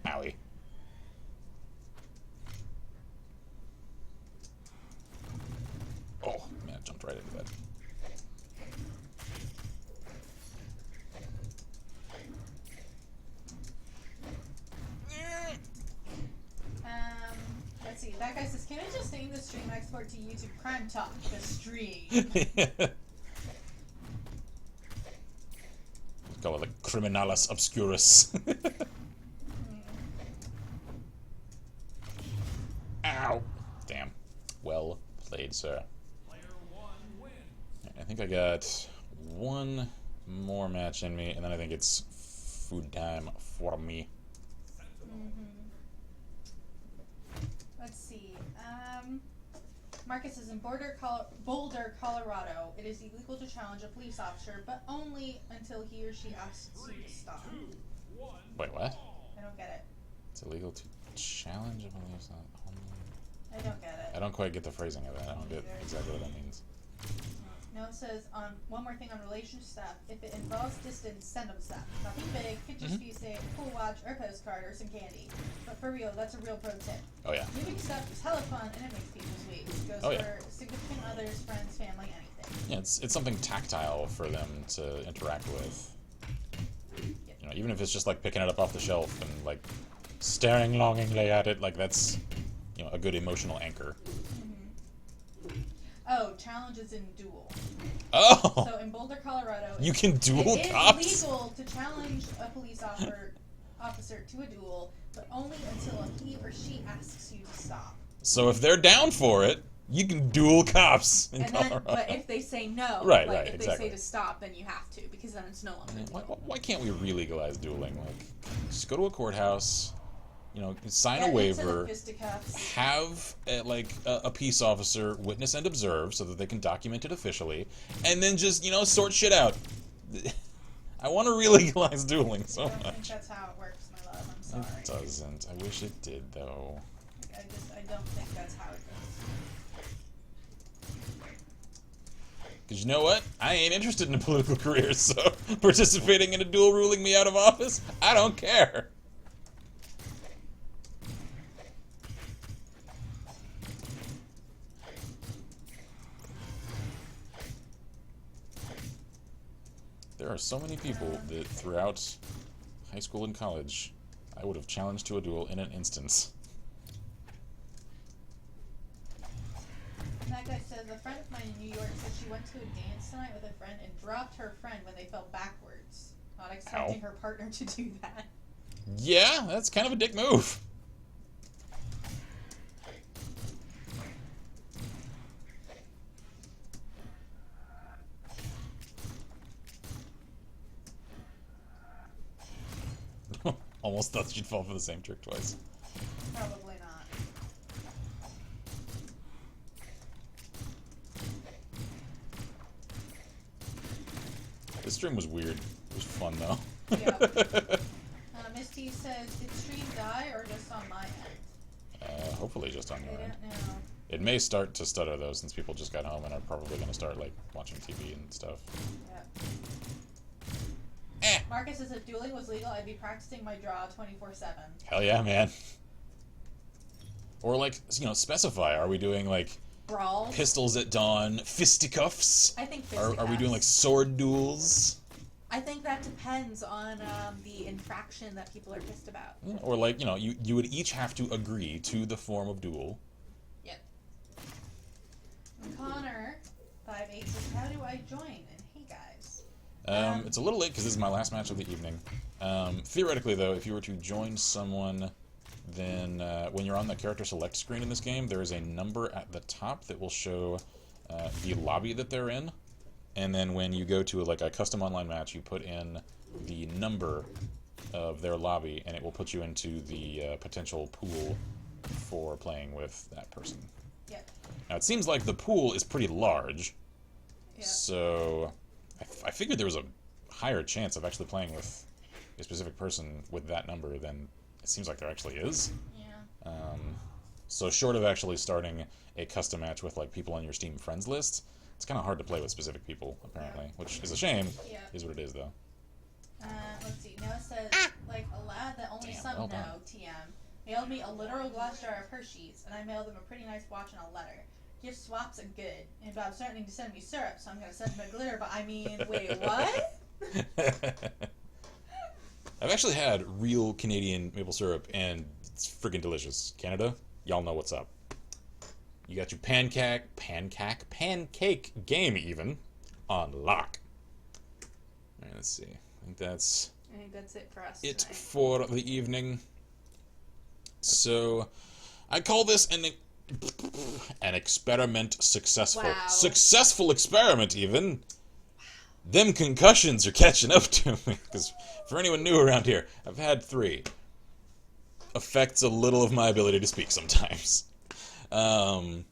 Owie. Oh, man, I jumped right into that. Let's see. That guy says, can I just name the stream export to YouTube Crime Talk, the stream? Call it like Criminalis Obscurus. Ow. Damn. Well played, sir. Player one wins. I think I got one more match in me, and then I think it's food time for me. Let's see. Marcus is in Boulder, Colorado. It is illegal to challenge a police officer, but only until he or she asks you to stop. Wait, what? I don't get it. It's illegal to challenge a police officer. I don't get it. I don't quite get the phrasing of that. I don't get exactly what that means. No, it says one more thing on relationship stuff. If it involves distance, send them stuff. Nothing big. Could just be say a cool watch or postcard or some candy. But for real, that's a real pro tip. Oh yeah. Moving stuff is hella fun and it makes people's weeks. Goes for significant others, friends, family, anything. Yeah, it's something tactile for them to interact with. Yep. You know, even if it's just like picking it up off the shelf and like staring longingly at it, like that's, you know, a good emotional anchor. Oh, challenges in duel. Oh! So in Boulder, Colorado, You can duel it cops? is illegal to challenge a police officer to a duel, but only until he or she asks you to stop. So if they're down for it, you can duel cops in Colorado. But if they say no, Right, like right, if exactly. they say to stop, then you have to, because then it's no longer a duel. Why can't we re-legalize dueling? Like, just go to a courthouse, you know, sign Get a into waiver, the fisticuffs. have a peace officer witness and observe so that they can document it officially, and then just, you know, sort shit out. I want to re-legalize dueling so I don't think much. that's how it works, my love. I'm sorry. It doesn't. I wish it did, though. I don't think that's how it goes. Because you know what? I ain't interested in a political career, so participating in a duel ruling me out of office, I don't care. There are so many people that throughout high school and college, I would have challenged to a duel in an instance. That guy says a friend of mine in New York said she went to a dance tonight with a friend and dropped her friend when they fell backwards, not expecting her partner to do that. Yeah, that's kind of a dick move. Almost thought she'd fall for the same trick twice. Probably not. This stream was weird. It was fun, though. Yep. Misty says, did stream die or just on my end? Hopefully just on I your don't end. know. It may start to stutter, though, since people just got home and are probably going to start, like, watching TV and stuff. Yep. Eh. Marcus says if dueling was legal, I'd be practicing my draw 24/7. Hell yeah, man. Or, like, you know, specify. Are we doing, like, Brawls? pistols at dawn, fisticuffs? I think fisticuffs. Are we doing, like, sword duels? I think that depends on the infraction that people are pissed about. Or, like, you know, you would each have to agree to the form of duel. Yep. Connor 58 says, how do I join? And hey guys. It's a little late because this is my last match of the evening. Theoretically, though, if you were to join someone, then when you're on the character select screen in this game, there is a number at the top that will show the lobby that they're in. And then when you go to a custom online match, you put in the number of their lobby, and it will put you into the potential pool for playing with that person. Yep. Now, it seems like the pool is pretty large, Yep. so I figured there was a higher chance of actually playing with a specific person with that number than it seems like there actually is. Yeah. So short of actually starting a custom match with like people on your Steam friends list, it's kind of hard to play with specific people, apparently, which is a shame. Yeah. Is what it is, though. Let's see. Noah says, like a lad that only Damn, some well know, done. TM, mailed me a literal glass jar of Hershey's, and I mailed him a pretty nice watch and a letter. Gift swaps are good, and Bob's starting to send me syrup, so I'm gonna send him a glitter. But I mean, wait, what? I've actually had real Canadian maple syrup, and it's freaking delicious. Canada, y'all know what's up. You got your pancake game even on lock. All right, let's see. I think that's it for us it tonight. for the evening. So, I call this an experiment successful. Wow. Successful experiment, even. them concussions are catching up to me. Because for anyone new around here, I've had 3. Affects a little of my ability to speak sometimes. Okay,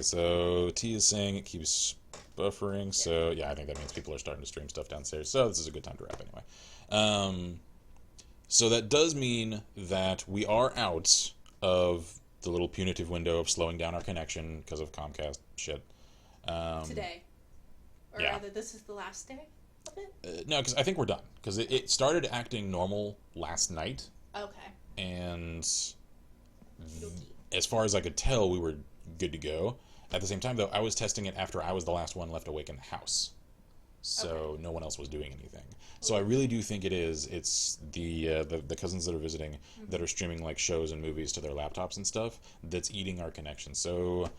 so T is saying it keeps buffering, so yeah, I think that means people are starting to stream stuff downstairs, so this is a good time to wrap anyway. So that does mean that we are out of the little punitive window of slowing down our connection because of Comcast shit. Today. Or yeah. rather, this is the last day of it? No, because I think we're done. Because it started acting normal last night. Okay. And as far as I could tell, we were good to go. At the same time, though, I was testing it after I was the last one left awake in the house. So no one else was doing anything. So I really do think it's the cousins that are visiting that are streaming like shows and movies to their laptops and stuff that's eating our connection. So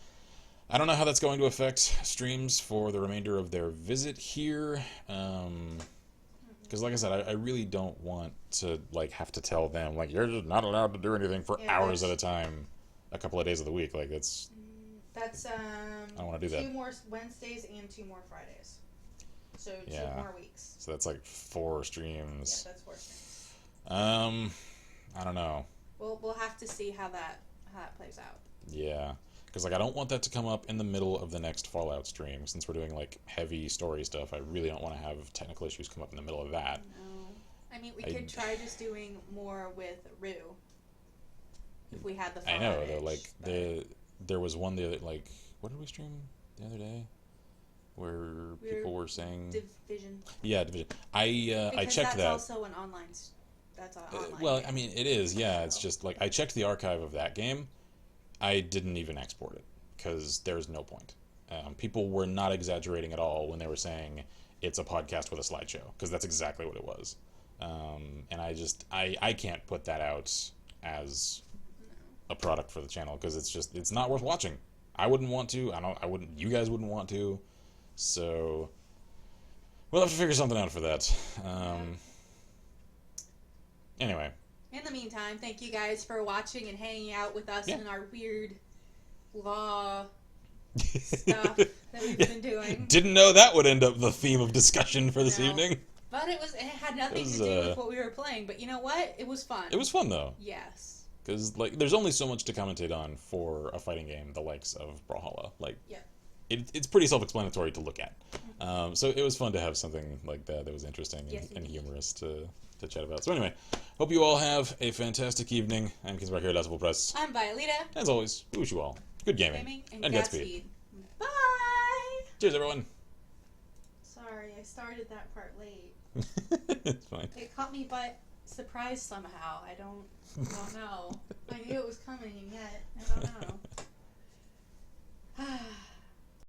I don't know how that's going to affect streams for the remainder of their visit here. Because like I said, I really don't want to like have to tell them like you're just not allowed to do anything for hours at a time, a couple of days of the week. Like that's I don't want to do that. 2 more Wednesdays and 2 more Fridays. So 2 more weeks. So that's like 4 streams. Yeah, that's 4 streams. I don't know. We'll have to see how that plays out. Yeah, because like I don't want that to come up in the middle of the next Fallout stream. Since we're doing like heavy story stuff, I really don't want to have technical issues come up in the middle of that. No, I mean we could try just doing more with Rue. If we had the Fallout. I know though, like there was one the other like what did we stream the other day? Where people were saying Division. Yeah, Division. I checked that. That's also an online. That's an online. Well, game. I mean, it is. Yeah, it's just like I checked the archive of that game. I didn't even export it because there's no point. People were not exaggerating at all when they were saying it's a podcast with a slideshow because that's exactly what it was. And I can't put that out as a product for the channel because it's not worth watching. I wouldn't want to. I wouldn't. You guys wouldn't want to. So we'll have to figure something out for that. Anyway. In the meantime, thank you guys for watching and hanging out with us in our weird law stuff that we've been doing. Didn't know that would end up the theme of discussion for this evening. But it had nothing to do with what we were playing. But you know what? It was fun. It was fun though. Yes. Because like, there's only so much to commentate on for a fighting game the likes of Brawlhalla. Like, it's pretty self-explanatory to look at. So it was fun to have something like that was interesting and humorous to chat about. So anyway, hope you all have a fantastic evening. I'm Kinsbar here at Decibel Press. I'm Violeta. As always, we wish you all good gaming and Godspeed. Bye! Cheers, everyone! Sorry, I started that part late. It's fine. It caught me by surprise somehow. I don't know. I knew it was coming, and yet I don't know.